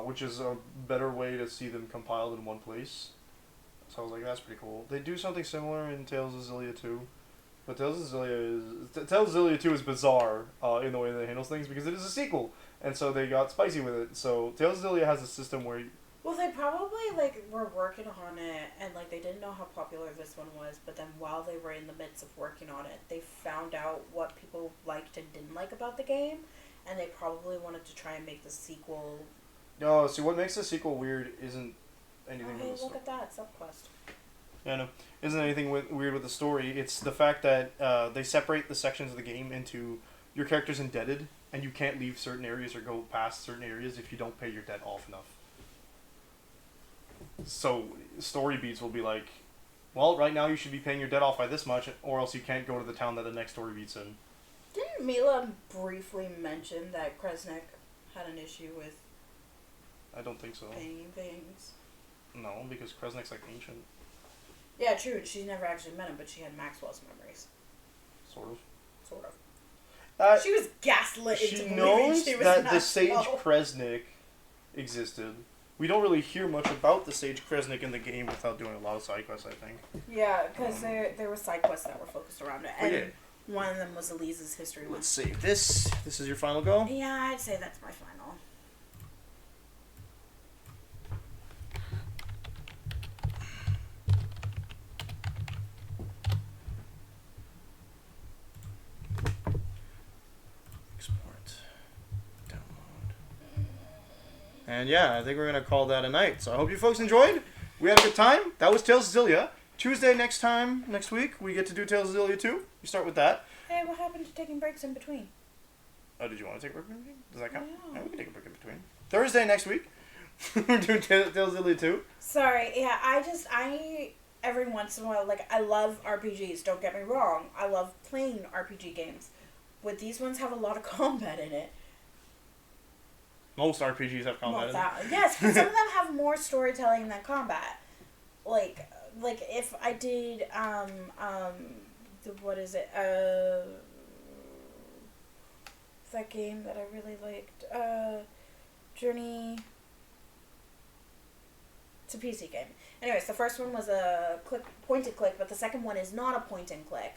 which is a better way to see them compiled in one place. So I was like, that's pretty cool. They do something similar in Tales of Xillia 2. But Tales of Xillia 2 is bizarre in the way that it handles things because it is a sequel. And so they got spicy with it. So Tales of Xillia has a system where... Well, they probably like were working on it and like they didn't know how popular this one was. But then while they were in the midst of working on it, they found out what people liked and didn't like about the game. And they probably wanted to try and make the sequel... No, see, what makes the sequel weird isn't... anything hey, with the look story. at that subquest. Yeah, no, isn't anything weird with the story. It's the fact that they separate the sections of the game into your character's indebted, and you can't leave certain areas or go past certain areas if you don't pay your debt off enough. So story beats will be like, well, right now you should be paying your debt off by this much, or else you can't go to the town that the next story beat's in. Didn't Mila briefly mention that Kresnik had an issue with I don't think so. paying things? No, because Kresnik's like ancient. Yeah, true. She never actually met him, but she had Maxwell's memories. Sort of. Sort of. She was gaslit into She believing knows she was that the Maxwell. Sage Kresnik existed. We don't really hear much about the Sage Kresnik in the game without doing a lot of side quests, I think. Yeah, because there were side quests that were focused around it. And yeah. one of them was Elise's history one. Let's save this. This is your final go? Yeah, I'd say that's my final. Export. Download. And yeah, I think we're going to call that a night. So I hope you folks enjoyed. We had a good time. That was Tales of Xillia. Tuesday next week, we get to do Tales of Xillia 2. You start with that. Hey, what happened to taking breaks in between? Oh, did you want to take a break in between? Does that count? Yeah. Yeah, we can take a break in between. Thursday next week, we're doing Tales of Xillia 2. Sorry, yeah, I every once in a while, like, I love RPGs, don't get me wrong. I love playing RPG games. But these ones have a lot of combat in it. Most RPGs have combat in it. Yes, but some of them have more storytelling than combat. Like if I did, what is it, that game that I really liked, Journey... It's a PC game. Anyways, the first one was a point and click, but the second one is not a point and click.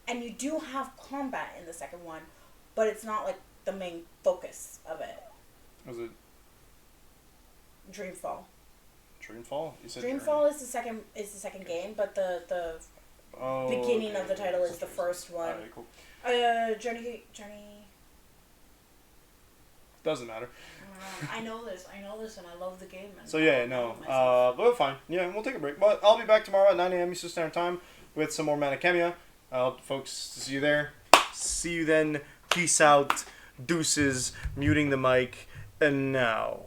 And you do have combat in the second one, but it's not like the main focus of it. Was it Dreamfall? Dreamfall? You said Dreamfall is the second game, but the beginning of the title is the first one. Alright, cool. Journey. Doesn't matter. I know this, and I love the game. And So yeah, no, but fine. Yeah, we'll take a break. But I'll be back tomorrow at 9 a.m. Eastern Standard Time with some more Manakemia. I hope folks to see you there. See you then. Peace out. Deuces. Muting the mic. And now.